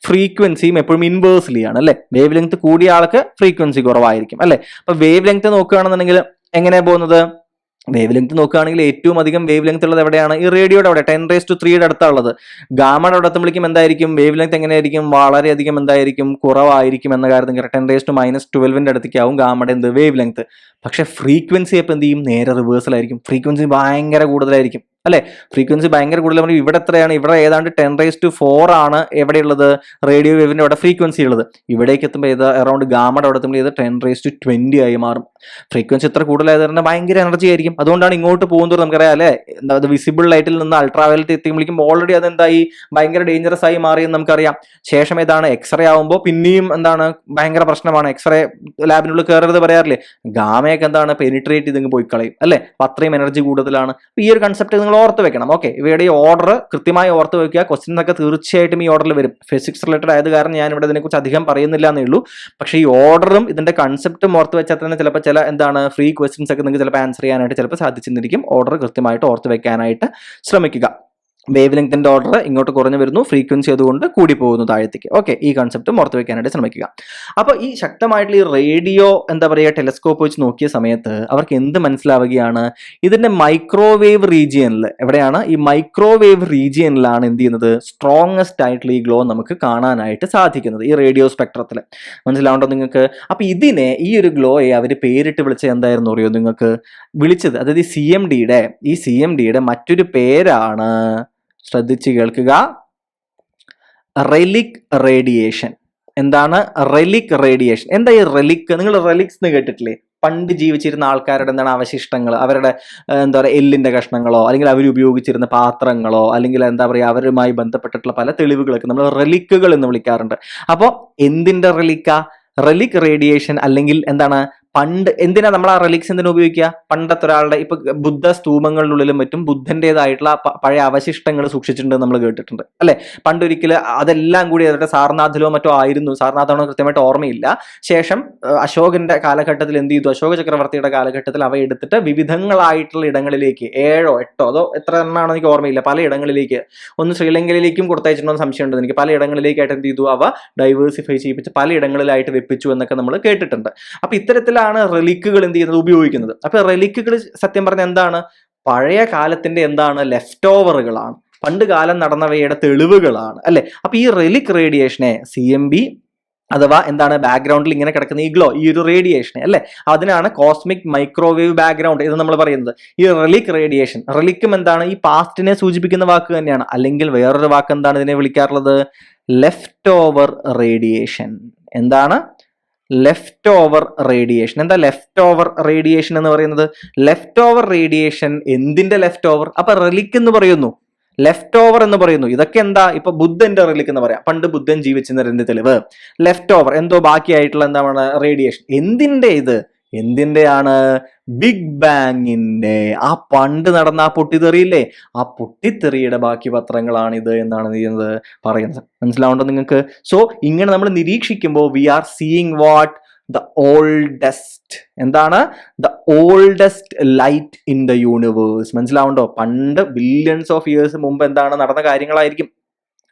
ഫ്രീക്വൻസിയും എപ്പോഴും ഇൻവേഴ്സ്ലി ആണ് അല്ലെ. വേവ് ലെങ്ത് കൂടിയ ആൾക്ക് ഫ്രീക്വൻസി കുറവായിരിക്കും അല്ലെ. അപ്പൊ വേവ് ലെങ്ത് നോക്കുകയാണെന്നുണ്ടെങ്കിൽ എങ്ങനെയാ പോകുന്നത്, വേവ് ലെങ്ത് നോക്കുകയാണെങ്കിൽ ഏറ്റവും അധികം വേവ് ലെങ്ത് ഉള്ളത് എവിടെയാണ്, ഈ റേഡിയോയുടെ അവിടെ 10⁻³ അടുത്തുള്ളത്. ഗാമയുടെ അവിടെ എത്തുമ്പോഴേക്കും എന്തായിരിക്കും, വേവ് ലെങ്ത് എങ്ങനെയായിരിക്കും, വളരെയധികം എന്തായിരിക്കും, കുറവായിരിക്കും എന്ന കാര്യത്തിൽ 10⁻12 അടുത്തേക്ക് ആവും ഗാമയുടെ എന്ത് വേവ് ലെങ്ത്. പക്ഷെ ഫ്രീക്വൻസി ഇപ്പം എന്ത് ചെയ്യും, നേരെ റിവേഴ്സൽ ആയിരിക്കും. ഫ്രീക്വൻസി ഭയങ്കര കൂടുതലായിരിക്കും അല്ലെ. ഫ്രീക്വൻസി ഭയങ്കര കൂടുതൽ. ഇവിടെ എത്രയാണ്, ഇവിടെ ഏതാണ്ട് 10⁻4 ആണ് എവിടെയുള്ളത്, റേഡിയോ വേവിന്റെ അവിടെ ഫ്രീക്വൻസി ഉള്ളത്. ഇവിടേക്ക് എത്തുമ്പോൾ ഏത് അറൌണ്ട് ഗാമയുടെ അവിടെ എത്തുമ്പോൾ ഇത് 10⁻20 ആയി മാറും. ഫ്രീക്വൻസി ഇത്ര കൂടുതലായത് തന്നെ ഭയങ്കര എനർജി ആയിരിക്കും. അതുകൊണ്ടാണ് ഇങ്ങോട്ട് പോകുന്നത് നമുക്കറിയാം അല്ലെ. എന്താ വിസിബിൾ ലൈറ്റിൽ നിന്ന് അൾട്രാ വയലറ്റ് എത്തിക്കുമ്പോഴേക്കും ഓൾറെഡി അതെന്തായി, ഭയങ്കര ഡേഞ്ചറസ് ആയി മാറിയെന്ന് നമുക്കറിയാം. ശേഷം ഏതാണ്, എക്സ്റേ ആവുമ്പോൾ പിന്നെയും എന്താണ്, ഭയങ്കര പ്രശ്നമാണ്. എക്സ്റേ ലാബിനുള്ളിൽ കയറരുത് പറയാറില്ലേ. ഗാമയൊക്കെ എന്താണ്, പെനിട്രേറ്റ് ചെയ്ത് പോയി കളയും അല്ലെ. അപ്പൊ അത്രയും എനർജി കൂടുതലാണ്. ഈ ഒരു കൺസെപ്റ്റ് നിങ്ങൾ ഓർത്ത് വെക്കണം. ഓക്കെ, ഇവയുടെ ഈ ഓർഡർ കൃത്യമായി ഓർത്ത് വെക്കുക. ക്വസ്റ്റ്യൻസ് ഒക്കെ തീർച്ചയായിട്ടും ഈ ഓർഡറിൽ വരും. ഫിസിക്സ് റിലേറ്റഡ് ആയത് കാരണം ഞാൻ ഇവിടെ ഇതിനെക്കുറിച്ച് അധികം പറയുന്നില്ല എന്നേ ഉള്ളൂ. പക്ഷേ ഈ ഓർഡറും ഇതിന്റെ കൺസെപ്റ്റും ഓർത്ത് വെച്ചാൽ തന്നെ ചിലപ്പോൾ ചില എന്താണ് ഫ്രീ ക്വസ്റ്റ്യൻസ് ഒക്കെ നിങ്ങൾക്ക് ചിലപ്പോൾ ആൻസർ ചെയ്യാനായിട്ട് ചിലപ്പോൾ സാധിച്ചിരിക്കും. ഓർഡർ കൃത്യമായിട്ട് ഓർത്ത് വെക്കാനായിട്ട് ശ്രമിക്കുക. വേവ് ലെങ്തിന്റെ ഓർഡർ ഇങ്ങോട്ട് കുറഞ്ഞു വരുന്നു, ഫ്രീക്വൻസി അതുകൊണ്ട് കൂടി പോകുന്നു താഴത്തേക്ക്. ഓക്കെ, ഈ കൺസെപ്റ്റും ഓർത്ത് വെക്കാനായിട്ട് ശ്രമിക്കുക. അപ്പോൾ ഈ ശക്തമായിട്ടുള്ള ഈ റേഡിയോ എന്താ പറയുക ടെലിസ്കോപ്പ് വെച്ച് നോക്കിയ സമയത്ത് അവർക്ക് എന്ത് മനസ്സിലാവുകയാണ്, ഇതിന്റെ മൈക്രോവേവ് റീജിയനിൽ, എവിടെയാണ് ഈ മൈക്രോവേവ് റീജിയനിലാണ് എന്ത് ചെയ്യുന്നത്, സ്ട്രോങ്ങസ്റ്റ് ആയിട്ടുള്ള ഈ ഗ്ലോ നമുക്ക് കാണാനായിട്ട് സാധിക്കുന്നത് ഈ റേഡിയോ സ്പെക്ട്രത്തിൽ. മനസ്സിലാവുണ്ടോ നിങ്ങൾക്ക്? അപ്പൊ ഇതിനെ, ഈ ഒരു ഗ്ലോയെ അവർ പേരിട്ട് വിളിച്ചത് എന്തായിരുന്നു അറിയോ നിങ്ങൾക്ക്? വിളിച്ചത്, അതായത് ഈ CMDയുടെ മറ്റൊരു പേരാണ്, ശ്രദ്ധിച്ച് കേൾക്കുക, റെലിക് റേഡിയേഷൻ. എന്താണ് റെലിക് റേഡിയേഷൻ? എന്താ ഈ റെലിക്? നിങ്ങൾ റെലിക്സ് എന്ന് കേട്ടിട്ടില്ലേ? പണ്ട് ജീവിച്ചിരുന്ന ആൾക്കാരുടെ എന്താണ് അവശിഷ്ടങ്ങൾ, അവരുടെ എന്താ പറയുക എല്ലിന്റെ കഷ്ണങ്ങളോ അല്ലെങ്കിൽ അവർ ഉപയോഗിച്ചിരുന്ന പാത്രങ്ങളോ അല്ലെങ്കിൽ എന്താ പറയുക അവരുമായി ബന്ധപ്പെട്ടിട്ടുള്ള പല തെളിവുകളൊക്കെ നമ്മൾ റെലിക്കുകൾ എന്ന് വിളിക്കാറുണ്ട്. അപ്പോൾ എന്തിന്റെ റെലിക്ക? Relic radiation. അല്ലെങ്കിൽ എന്താണ്, പണ്ട് എന്തിനാ നമ്മൾ ആ റെലിക്സ് എന്തിനാ ഉപയോഗിക്കുക? പണ്ടത്തെ ഒരാളുടെ ഇപ്പൊ ബുദ്ധ സ്തൂപങ്ങളിലുള്ളിലും മറ്റും ബുദ്ധന്റേതായിട്ടുള്ള പഴയ അവശിഷ്ടങ്ങൾ സൂക്ഷിച്ചിട്ടുണ്ട് നമ്മൾ കേട്ടിട്ടുണ്ട് അല്ലെ. പണ്ടൊരിക്കലും അതെല്ലാം കൂടി അവരുടെ സാർനാഥിലോ മറ്റോ ആയിരുന്നു, സാർനാഥാണോ കൃത്യമായിട്ട് ഓർമ്മയില്ല. ശേഷം അശോകന്റെ കാലഘട്ടത്തിൽ എന്ത് ചെയ്തു, അശോക ചക്രവർത്തിയുടെ കാലഘട്ടത്തിൽ അവ എടുത്തിട്ട് വിവിധങ്ങളായിട്ടുള്ള ഇടങ്ങളിലേക്ക് 7 8 അതോ എത്ര എണ്ണമാണോ എനിക്ക് ഓർമ്മയില്ല, പല ഇടങ്ങളിലേക്ക്, ഒന്ന് ശ്രീലങ്കയിലേക്കും കൊടുത്തയച്ചിട്ടുണ്ടോ സംശയമുണ്ട് എനിക്ക്, പല ഇടങ്ങളിലേക്കായിട്ട് എന്ത് ചെയ്തു, അവ ഡൈവേഴ്സിഫൈ ചെയ്യിപ്പിച്ച് പല ഇടങ്ങളിലായിട്ട് വെപ്പിച്ചു എന്നൊക്കെ നമ്മൾ കേട്ടിട്ടുണ്ട്. അപ്പൊ ഇത്തരത്തിലാണ് റെലിക്കുകൾ എന്ത് ചെയ്യുന്നത്, ഉപയോഗിക്കുന്നത്. അപ്പൊ റെലിക്കുകൾ സത്യം പറഞ്ഞ എന്താണ്, പഴയ കാലത്തിന്റെ എന്താണ്, ലെഫ്റ്റ് ഓവറുകളാണ്, പണ്ട് കാലം നടന്നവയുടെ തെളിവുകളാണ് അല്ലെ. അപ്പൊ ഈ റെലിക് റേഡിയേഷനെ CMB അഥവാ എന്താണ്, ബാക്ക്ഗ്രൗണ്ടിൽ ഇങ്ങനെ കിടക്കുന്ന ഈ ഗ്ലോ, ഈ ഒരു റേഡിയേഷനെ അല്ലെ, അതിനാണ് കോസ്മിക് മൈക്രോവേവ് ബാക്ക്ഗ്രൗണ്ട് എന്ന് നമ്മൾ പറയുന്നത്. ഈ റെലിക് റേഡിയേഷൻ, റെലിക്കും എന്താണ്, ഈ പാസ്റ്റിനെ സൂചിപ്പിക്കുന്ന വാക്ക് തന്നെയാണ്. അല്ലെങ്കിൽ വേറൊരു വാക്ക് എന്താണ് ഇതിനെ വിളിക്കാറുള്ളത്, ലെഫ്റ്റ് ഓവർ റേഡിയേഷൻ. എന്താണ്, ലെഫ്റ്റ് ഓവർ റേഡിയേഷൻ. എന്താ ലെഫ്റ്റ് ഓവർ റേഡിയേഷൻ എന്ന് പറയുന്നത്? ലെഫ്റ്റ് ഓവർ റേഡിയേഷൻ എന്തിന്റെ ലെഫ്റ്റ് ഓവർ? അപ്പൊ റെലിക് എന്ന് പറയുന്നു, ലെഫ്റ്റ് ഓവർ എന്ന് പറയുന്നു. ഇതൊക്കെ എന്താ, ഇപ്പൊ ബുദ്ധന്റെ റിലിക് എന്ന് പറയാം, പണ്ട് ബുദ്ധൻ ജീവിച്ചിരുന്നതിന്റെ തെളിവ്. ലെഫ്റ്റ് ഓവർ എന്തോ ബാക്കിയായിട്ടുള്ള എന്താണ് റേഡിയേഷൻ. എന്തിന്റെ ഇത്, എന്തിന്റെയാണ്? ബിഗ് ബാങ്ങിന്റെ. ആ പണ്ട് നടന്ന ആ പൊട്ടിത്തെറിയില്ലേ, ആ പൊട്ടിത്തെറിയുടെ ബാക്കി പത്രങ്ങളാണ് ഇത് എന്നാണ് ചെയ്യുന്നത് പറയുന്നത്. മനസ്സിലാവുണ്ടോ നിങ്ങൾക്ക്? സോ ഇങ്ങനെ നമ്മൾ നിരീക്ഷിക്കുമ്പോൾ we are seeing what, the oldest, എന്താണ്, the oldest light in the universe. മനസ്സിലാവുണ്ടോ? പണ്ട് ബില്യൺസ് ഓഫ് ഇയേഴ്സ് മുമ്പ് എന്താണ് നടന്ന കാര്യങ്ങളായിരിക്കും,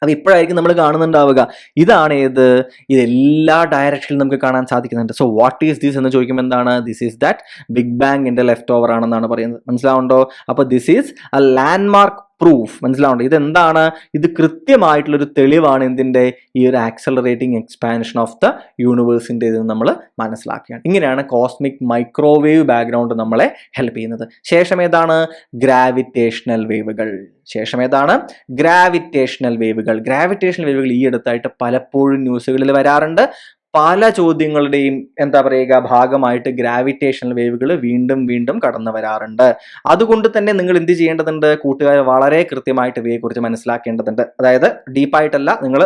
അത് ഇപ്പോഴായിരിക്കും നമ്മൾ കാണുന്നുണ്ടാവുക. ഇതാണ് ഏത്, ഇതെല്ലാ ഡയറക്ഷനിലും നമുക്ക് കാണാൻ സാധിക്കുന്നുണ്ട്. സോ വാട്ട് ഈസ് ദിസ് എന്ന് ചോദിക്കുമ്പോൾ എന്താണ്, ദിസ് ഈസ് ദാറ്റ് ബിഗ് ബാങ്ങിന്റെ ലെഫ്റ്റ് ഓവർ ആണെന്നാണ് പറയുന്നത്. മനസ്സിലാവുണ്ടോ? അപ്പൊ this is a landmark proof. മനസ്സിലാവുണ്ടോ? ഇതെന്താണ്, ഇത് കൃത്യമായിട്ടുള്ളൊരു തെളിവാണ് എന്തിന്റെ, ഈ ഒരു ആക്സലറേറ്റിംഗ് എക്സ്പാൻഷൻ ഓഫ് ദ യൂണിവേഴ്സിന്റെ ഇത് നമ്മൾ മനസ്സിലാക്കുകയാണ്. ഇങ്ങനെയാണ് കോസ്മിക് മൈക്രോവേവ് ബാക്ക്ഗ്രൗണ്ട് നമ്മളെ ഹെൽപ്പ് ചെയ്യുന്നത്. ശേഷം ഏതാണ്, ഗ്രാവിറ്റേഷണൽ വേവുകൾ. ശേഷം ഏതാണ്, ഗ്രാവിറ്റേഷണൽ വേവുകൾ. ഗ്രാവിറ്റേഷണൽ വേവുകൾ ഈ അടുത്തായിട്ട് പലപ്പോഴും ന്യൂസുകളിൽ വരാറുണ്ട്. പല ചോദ്യങ്ങളുടെയും എന്താ പറയുക ഭാഗമായിട്ട് ഗ്രാവിറ്റേഷണൽ വേവുകൾ വീണ്ടും വീണ്ടും കടന്നു വരാറുണ്ട്. അതുകൊണ്ട് തന്നെ നിങ്ങൾ എന്ത് ചെയ്യേണ്ടതുണ്ട്, കൂട്ടുകാർ വളരെ കൃത്യമായിട്ട് ഇവയെക്കുറിച്ച് മനസ്സിലാക്കേണ്ടതുണ്ട്. അതായത് ഡീപ്പായിട്ടല്ല, നിങ്ങൾ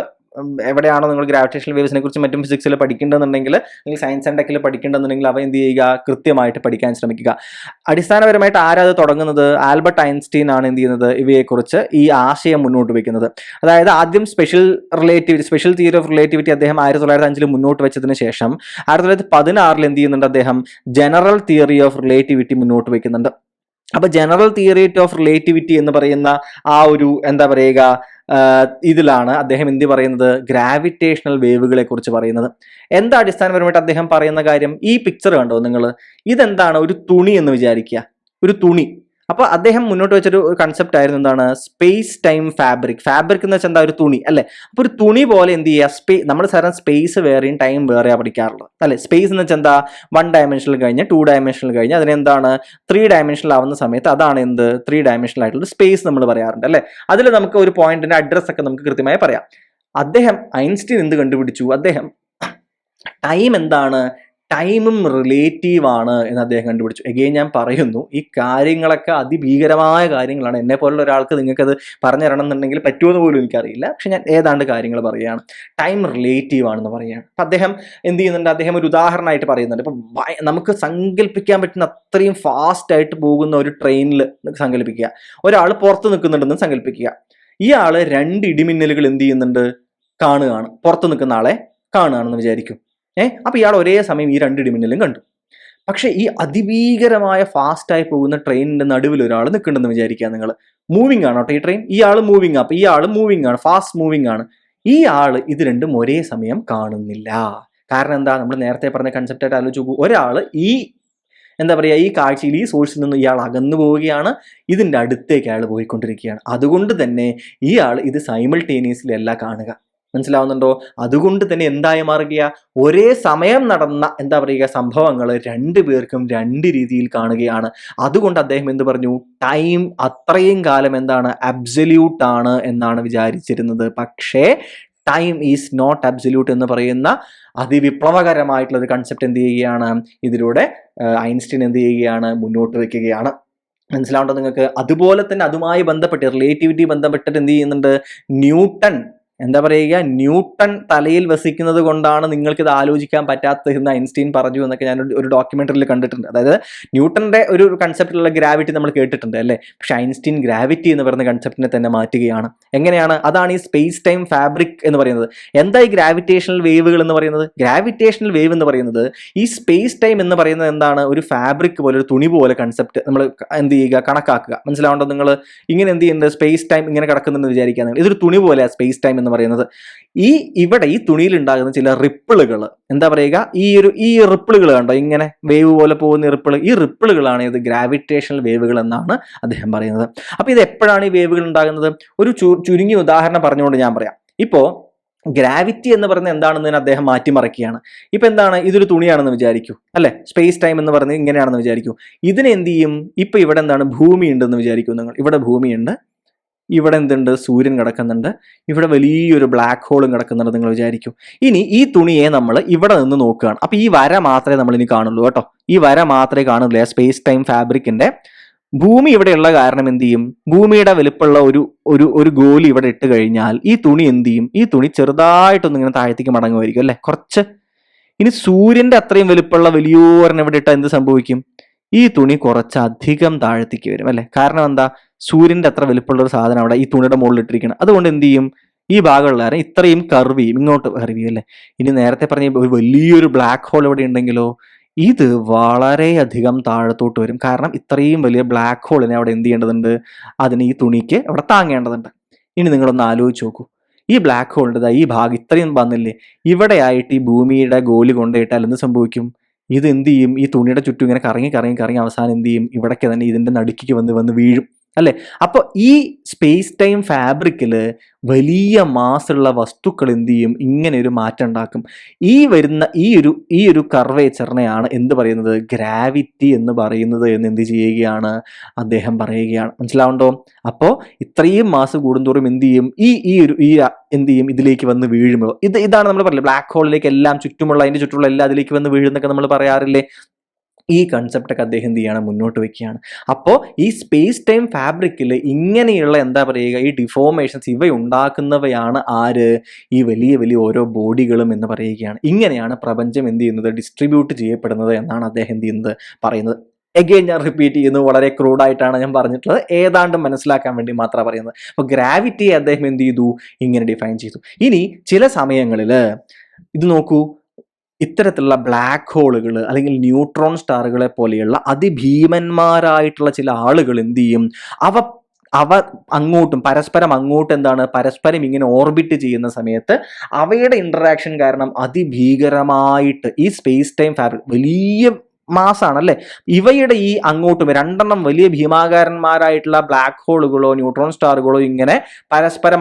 എവിടെയാണോ നിങ്ങൾ ഗ്രാവിറ്റേഷണൽ വേവ്സിനെ കുറിച്ച് മറ്റും ഫിസിക്സിൽ പഠിക്കേണ്ടതെന്നുണ്ടെങ്കിൽ, അല്ലെങ്കിൽ സയൻസ് ആൻഡ് ടെക്കിൽ പഠിക്കേണ്ടതെന്നുണ്ടെങ്കിൽ അവ എന്ത് ചെയ്യുക, കൃത്യമായിട്ട് പഠിക്കാൻ ശ്രമിക്കുക. അടിസ്ഥാനപരമായിട്ട് ആരാത് തുടങ്ങുന്നത്, ആൽബർട്ട് ഐൻസ്റ്റീൻ ആണ് എന്ത് ചെയ്യുന്നത്, ഇവയെക്കുറിച്ച് ഈ ആശയം മുന്നോട്ട് വെക്കുന്നത്. അതായത് ആദ്യം സ്പെഷ്യൽ തിയറി ഓഫ് റിലേറ്റിവിറ്റി അദ്ദേഹം 1905 മുന്നോട്ട് വെച്ചതിന് ശേഷം 1916 എന്ത് ചെയ്യുന്നുണ്ട്, അദ്ദേഹം ജനറൽ തിയറി ഓഫ് റിലേറ്റിവിറ്റി മുന്നോട്ട് വെക്കുന്നുണ്ട്. അപ്പൊ ജനറൽ തിയറി ഓഫ് റിലേറ്റിവിറ്റി എന്ന് പറയുന്ന ആ ഒരു എന്താ പറയുക ഇതിലാണ് അദ്ദേഹം എന്ത് പറയുന്നത്, ഗ്രാവിറ്റേഷണൽ വേവുകളെ കുറിച്ച് പറയുന്നത്. എന്താ അടിസ്ഥാനപരമായിട്ട് അദ്ദേഹം പറയുന്ന കാര്യം, ഈ പിക്ചർ കണ്ടോ നിങ്ങൾ, ഇതെന്താണ്, ഒരു തുണി എന്ന് വിചാരിക്കുക, ഒരു തുണി. അപ്പൊ അദ്ദേഹം മുന്നോട്ട് വെച്ചൊരു കൺസെപ്റ്റ് ആയിരുന്നു എന്താണ്, സ്പേസ് ടൈം ഫാബ്രിക്. ഫാബ്രിക് എന്ന് വെച്ചാൽ എന്താ, ഒരു തുണി അല്ലെ. അപ്പൊ ഒരു തുണി പോലെ എന്ത് ചെയ്യുക, നമ്മൾ സാധാരണ സ്പേസ് വേറെയും ടൈം വേറെയാണ് പഠിക്കാറുള്ളത് അല്ലെ. സ്പേസ് എന്ന് വെച്ചാൽ എന്താ, 1 ഡയമെൻഷനിൽ കഴിഞ്ഞ് 2 ഡയമെൻഷനിൽ കഴിഞ്ഞ് അതിനെന്താണ് 3 ഡയമെൻഷനിൽ ആവുന്ന സമയത്ത് അതാണ് എന്ത്, 3 ഡയമെൻഷനൽ ആയിട്ടുള്ള സ്പേസ് നമ്മൾ പറയാറുണ്ട് അല്ലെ. അതിൽ നമുക്ക് ഒരു പോയിന്റിന്റെ അഡ്രസ് ഒക്കെ നമുക്ക് കൃത്യമായി പറയാം. ഐൻസ്റ്റീൻ എന്ത് കണ്ടുപിടിച്ചു, അദ്ദേഹം ടൈം എന്താണ്, ടൈമും റിലേറ്റീവ് ആണ് എന്ന് അദ്ദേഹം കണ്ടുപിടിച്ചു. എഗെയിൻ ഞാൻ പറയുന്നു, ഈ കാര്യങ്ങളൊക്കെ അതിഭീകരമായ കാര്യങ്ങളാണ്. എന്നെ പോലുള്ള ഒരാൾക്ക് നിങ്ങൾക്കത് പറഞ്ഞു തരണം എന്നുണ്ടെങ്കിൽ പറ്റുമെന്ന് പോലും എനിക്കറിയില്ല. പക്ഷെ ഞാൻ ഏതാണ്ട് കാര്യങ്ങൾ പറയുകയാണ്. ടൈം റിലേറ്റീവ് ആണെന്ന് പറയുകയാണ്. അപ്പം അദ്ദേഹം എന്ത് ചെയ്യുന്നുണ്ട്, അദ്ദേഹം ഒരു ഉദാഹരണമായിട്ട് പറയുന്നുണ്ട്. ഇപ്പം നമുക്ക് സങ്കല്പിക്കാൻ പറ്റുന്ന അത്രയും ഫാസ്റ്റ് ആയിട്ട് പോകുന്ന ഒരു ട്രെയിനിൽ സങ്കല്പിക്കുക, ഒരാൾ പുറത്ത് നിൽക്കുന്നുണ്ടെന്ന് സങ്കല്പിക്കുക. ഇയാൾ 2 ഇടിമിന്നലുകൾ എന്ത് ചെയ്യുന്നുണ്ട്, കാണുകയാണ്, പുറത്ത് നിൽക്കുന്ന ആളെ കാണുകയാണെന്ന് വിചാരിക്കും. അപ്പൊ ഇയാൾ ഒരേ സമയം ഈ 2 ഇടിമിന്നലും കണ്ടു. പക്ഷെ ഈ അതിഭീകരമായ ഫാസ്റ്റായി പോകുന്ന ട്രെയിനിന്റെ നടുവിൽ ഒരാൾ നിൽക്കണ്ടെന്ന് വിചാരിക്കുക നിങ്ങൾ. മൂവിങ് ആണ് കേട്ടോ ഈ ട്രെയിൻ, ഈ ആൾ മൂവിങ്, അപ്പൊ ഈ ആൾ മൂവിങ് ആണ്, ഫാസ്റ്റ് മൂവിങ് ആണ്. ഈ ആള് ഇത് രണ്ടും ഒരേ സമയം കാണുന്നില്ല. കാരണം എന്താ, നമ്മൾ നേരത്തെ പറഞ്ഞ കൺസെപ്റ്റ് ആയിട്ട് ആലോചിച്ച് നോക്കൂ. ഒരാൾ ഈ എന്താ പറയുക, ഈ കാഴ്ചയിൽ ഈ സോഴ്സിൽ നിന്ന് ഇയാൾ അകന്നു പോവുകയാണ്, ഇതിന്റെ അടുത്തേക്ക് അയാൾ പോയിക്കൊണ്ടിരിക്കുകയാണ്. അതുകൊണ്ട് തന്നെ ഇയാൾ ഇത് സൈമൾട്ടേനിയസ്ലി അല്ല കാണുക. മനസ്സിലാവുന്നുണ്ടോ? അതുകൊണ്ട് തന്നെ എന്തായി മാറുക, ഒരേ സമയം നടന്ന എന്താ പറയുക സംഭവങ്ങൾ 2 പേർക്കും 2 രീതിയിൽ കാണുകയാണ്. അതുകൊണ്ട് അദ്ദേഹം എന്ത് പറഞ്ഞു, ടൈം അത്രയും കാലം എന്താണ്, അബ്സല്യൂട്ട് ആണ് എന്നാണ് വിചാരിച്ചിരുന്നത്. പക്ഷേ ടൈം ഈസ് നോട്ട് അബ്സല്യൂട്ട് എന്ന് പറയുന്ന അതിവിപ്ലവകരമായിട്ടുള്ള ഒരു കൺസെപ്റ്റ് എന്ത് ചെയ്യുകയാണ്, ഇതിലൂടെ ഐൻസ്റ്റീൻ എന്ത് ചെയ്യുകയാണ്, മുന്നോട്ട് വെക്കുകയാണ്. മനസ്സിലാവുണ്ടോ നിങ്ങൾക്ക്? അതുപോലെ തന്നെ അതുമായി ബന്ധപ്പെട്ട് റിലേറ്റിവിറ്റി ബന്ധപ്പെട്ടിട്ട് എന്ത് ചെയ്യുന്നുണ്ട്, ന്യൂട്ടൺ തലയിൽ വസിക്കുന്നത് കൊണ്ടാണ് നിങ്ങൾക്ക് ഇത് ആലോചിക്കാൻ പറ്റാത്തത് എന്ന് ഐൻസ്റ്റീൻ പറഞ്ഞു എന്നൊക്കെ ഞാൻ ഒരു ഡോക്യുമെന്ററിയിൽ കണ്ടിട്ടുണ്ട്. അതായത് ന്യൂട്ടന്റെ ഒരു കൺസെപ്റ്റിലുള്ള ഗ്രാവിറ്റി നമ്മൾ കേട്ടിട്ടുണ്ട് അല്ലേ. പക്ഷെ ഐൻസ്റ്റീൻ ഗ്രാവിറ്റി എന്ന് പറയുന്ന കൺസെപ്റ്റിനെ തന്നെ മാറ്റുകയാണ്. എങ്ങനെയാണ്? അതാണ് ഈ സ്പേസ് ടൈം ഫാബ്രിക് എന്ന് പറയുന്നത്. എന്താ ഈ ഗ്രാവിറ്റേഷണൽ വേവുകൾ എന്ന് പറയുന്നത്? ഗ്രാവിറ്റേഷണൽ വേവ് എന്ന് പറയുന്നത് ഈ സ്പേസ് ടൈം എന്ന് പറയുന്നത് എന്താണ്, ഒരു ഫാബ്രിക് പോലെ, ഒരു തുണി പോലെ കൺസെപ്റ്റ് നമ്മൾ എന്ത് ചെയ്യുക, കണക്കാക്കുക. മനസ്സിലാവുണ്ടോ നിങ്ങൾ? ഇങ്ങനെ എന്ത് ചെയ്യുന്നത്, സ്പേസ് ടൈം ഇങ്ങനെ കിടക്കുന്നുണ്ടെന്ന് വിചാരിക്കുക. ഇതൊരു തുണി പോലെ സ്പേസ് ടൈം എന്ന് പറയുന്നത്. ഇവിടെ ഈ തുണിയിൽ ഉണ്ടാകുന്ന ചില റിപ്പിളുകൾ എന്താ പറയുക, ഈ റിപ്പിളുകൾ കണ്ടോ, ഇങ്ങനെ വേവ് പോലെ പോകുന്ന ഈ റിപ്പിളുകളാണ് ഇത് ഗ്രാവിറ്റേഷണൽ വേവുകൾ എന്നാണ് അദ്ദേഹം പറയുന്നത്. അപ്പൊ ഇത് എപ്പോഴാണ് ഈ വേവുകൾ ഉണ്ടാകുന്നത്? ഒരു ചുരുങ്ങിയ ഉദാഹരണം പറഞ്ഞുകൊണ്ട് ഞാൻ പറയാം. ഇപ്പോ ഗ്രാവിറ്റി എന്ന് പറയുന്നത് എന്താണെന്ന് അദ്ദേഹം മാറ്റിമറിക്കുകയാണ്. ഇപ്പൊ എന്താണ്, ഇതൊരു തുണിയാണെന്ന് വിചാരിക്കൂ അല്ലെ. സ്പേസ് ടൈം എന്ന് പറയുന്നത് ഇങ്ങനെയാണെന്ന് വിചാരിക്കൂ. ഇതിനെ എന്ത് ചെയ്യും, ഇപ്പൊ ഇവിടെ എന്താണ്, ഭൂമി ഉണ്ടെന്ന് വിചാരിക്കൂ നിങ്ങൾ. ഇവിടെ ഭൂമിയുണ്ട്, ഇവിടെ എന്തുണ്ട്, സൂര്യൻ കിടക്കുന്നുണ്ട്, ഇവിടെ വലിയൊരു ബ്ലാക്ക് ഹോളും കിടക്കുന്നുണ്ട് നിങ്ങൾ വിചാരിക്കും. ഇനി ഈ തുണിയെ നമ്മൾ ഇവിടെ നിന്ന് നോക്കുകയാണ്. അപ്പൊ ഈ വര മാത്രമേ നമ്മൾ ഇനി കാണുള്ളൂ കേട്ടോ. ഈ വര മാത്രമേ കാണുള്ളൂ, സ്പേസ് ടൈം ഫാബ്രിക്കിന്റെ ഭൂമി ഇവിടെയുള്ള കാരണം എന്ത് ചെയ്യും, ഭൂമിയുടെ വലുപ്പമുള്ള ഒരു ഗോലി ഇവിടെ ഇട്ട് കഴിഞ്ഞാൽ ഈ തുണി എന്ത് ചെയ്യും, ഈ തുണി ചെറുതായിട്ടൊന്നും ഇങ്ങനെ താഴത്തേക്ക് മടങ്ങുമായിരിക്കും അല്ലെ, കുറച്ച്. ഇനി സൂര്യന്റെ അത്രയും വലുപ്പമുള്ള വലിയൊരെണ്ണം ഇവിടെ ഇട്ടാൽ എന്ത് സംഭവിക്കും, ഈ തുണി കുറച്ചധികം താഴത്തേക്ക് വരും അല്ലെ. കാരണം എന്താ, സൂര്യന്റെ അത്ര വലുപ്പമുള്ള ഒരു സാധനം അവിടെ ഈ തുണിയുടെ മുകളിൽ ഇട്ടിരിക്കണം. അതുകൊണ്ട് എന്ത് ചെയ്യും, ഈ ഭാഗമുള്ള കാരണം ഇത്രയും കർവ് ചെയ്യും, ഇങ്ങോട്ട് കർവ് ചെയ്യും അല്ലെ. ഇനി നേരത്തെ പറഞ്ഞ ഒരു വലിയൊരു ബ്ലാക്ക് ഹോൾ ഇവിടെ ഉണ്ടെങ്കിലോ, ഇത് വളരെയധികം താഴത്തോട്ട് വരും. കാരണം ഇത്രയും വലിയ ബ്ലാക്ക് ഹോളിനെ അവിടെ എന്ത് ചെയ്യേണ്ടതുണ്ട്, അതിന് ഈ തുണിക്ക് അവിടെ താങ്ങേണ്ടതുണ്ട്. ഇനി നിങ്ങളൊന്ന് ആലോചിച്ച് നോക്കൂ, ഈ ബ്ലാക്ക് ഹോളിൻ്റെ ഈ ഭാഗം ഇത്രയും വന്നില്ലേ, ഇവിടെ ആയിട്ട് ഈ ഭൂമിയുടെ ഗോലി കൊണ്ടുപോയിട്ടാൽ എന്ത് സംഭവിക്കും, ഇത് എന്ത് ചെയ്യും, ഈ തുണിയുടെ ചുറ്റും ഇങ്ങനെ കറങ്ങി കറങ്ങി കറങ്ങി അവസാനം എന്ത് ചെയ്യും, ഇവിടേക്ക് തന്നെ ഇതിന്റെ നടുക്കിക്ക് വന്ന് വീഴും അല്ലെ. അപ്പൊ ഈ സ്പേസ് ടൈം ഫാബ്രിക്കില് വലിയ മാസുള്ള വസ്തുക്കൾ എന്ത് ചെയ്യും, ഇങ്ങനെ ഒരു മാറ്റം ഉണ്ടാക്കും. ഈ വരുന്ന ഈ ഒരു കർവേച്ചറിനെയാണ് എന്ത് പറയുന്നത്, ഗ്രാവിറ്റി എന്ന് പറയുന്നത് എന്ന് എന്ത് ചെയ്യുകയാണ്, അദ്ദേഹം പറയുകയാണ്. മനസ്സിലാവുണ്ടോ? അപ്പോൾ ഇത്രയും മാസ് കൂടുന്തോറും എന്ത് ചെയ്യും, ഈ എന്ത് ചെയ്യും, ഇതിലേക്ക് വന്ന് വീഴുമ്പോൾ ഇതാണ് നമ്മൾ പറയില്ലേ, ബ്ലാക്ക് ഹോളിലേക്ക് എല്ലാം ചുറ്റുമുള്ള അതിന്റെ ചുറ്റുമുള്ള എല്ലാം അതിലേക്ക് വന്ന് വീഴുന്നൊക്കെ നമ്മൾ പറയാറില്ലേ. ഈ കൺസെപ്റ്റൊക്കെ അദ്ദേഹം എന്ത് ചെയ്യാണ്, മുന്നോട്ട് വെക്കുകയാണ്. അപ്പോൾ ഈ സ്പേസ് ടൈം ഫാബ്രിക്കിൽ ഇങ്ങനെയുള്ള എന്താ പറയുക, ഈ ഡിഫോർമേഷൻസ് ഇവ ഉണ്ടാക്കുന്നവയാണ് ആര്, ഈ വലിയ വലിയ ഓരോ ബോഡികളും എന്ന് പറയുകയാണ്. ഇങ്ങനെയാണ് പ്രപഞ്ചം എന്ത് ചെയ്യുന്നത്, ഡിസ്ട്രിബ്യൂട്ട് ചെയ്യപ്പെടുന്നത് എന്നാണ് അദ്ദേഹം എന്ത് ചെയ്യുന്നത്, പറയുന്നത്. എഗെയിൻ ഞാൻ റിപ്പീറ്റ് ചെയ്യുന്നു, വളരെ ക്രൂഡായിട്ടാണ് ഞാൻ പറഞ്ഞിട്ടുള്ളത്, ഏതാണ്ട് മനസ്സിലാക്കാൻ വേണ്ടി മാത്രമാണ് പറയുന്നത്. അപ്പോൾ ഗ്രാവിറ്റിയെ അദ്ദേഹം എന്ത് ചെയ്തു, ഇങ്ങനെ ഡിഫൈൻ ചെയ്തു. ഇനി ചില സമയങ്ങളിൽ ഇത് നോക്കൂ, ഇത്തരത്തിലുള്ള ബ്ലാക്ക് ഹോളുകൾ അല്ലെങ്കിൽ ന്യൂട്രോൺ സ്റ്റാറുകളെ പോലെയുള്ള അതിഭീമന്മാരായിട്ടുള്ള ചില ആളുകൾ എന്ത് ചെയ്യും, അവ അങ്ങോട്ടും പരസ്പരം എന്താണ്, പരസ്പരം ഇങ്ങനെ ഓർബിറ്റ് ചെയ്യുന്ന സമയത്ത് അവയുടെ ഇന്ററാക്ഷൻ കാരണം അതിഭീകരമായിട്ട് ഈ സ്പേസ് ടൈം ഫാബ്രിക് വലിയ മാസാണ് അല്ലെ, ഇവയുടെ ഈ അങ്ങോട്ടും രണ്ടെണ്ണം വലിയ ഭീമാകാരന്മാരായിട്ടുള്ള ബ്ലാക്ക് ഹോളുകളോ ന്യൂട്രോൺ സ്റ്റാറുകളോ ഇങ്ങനെ പരസ്പരം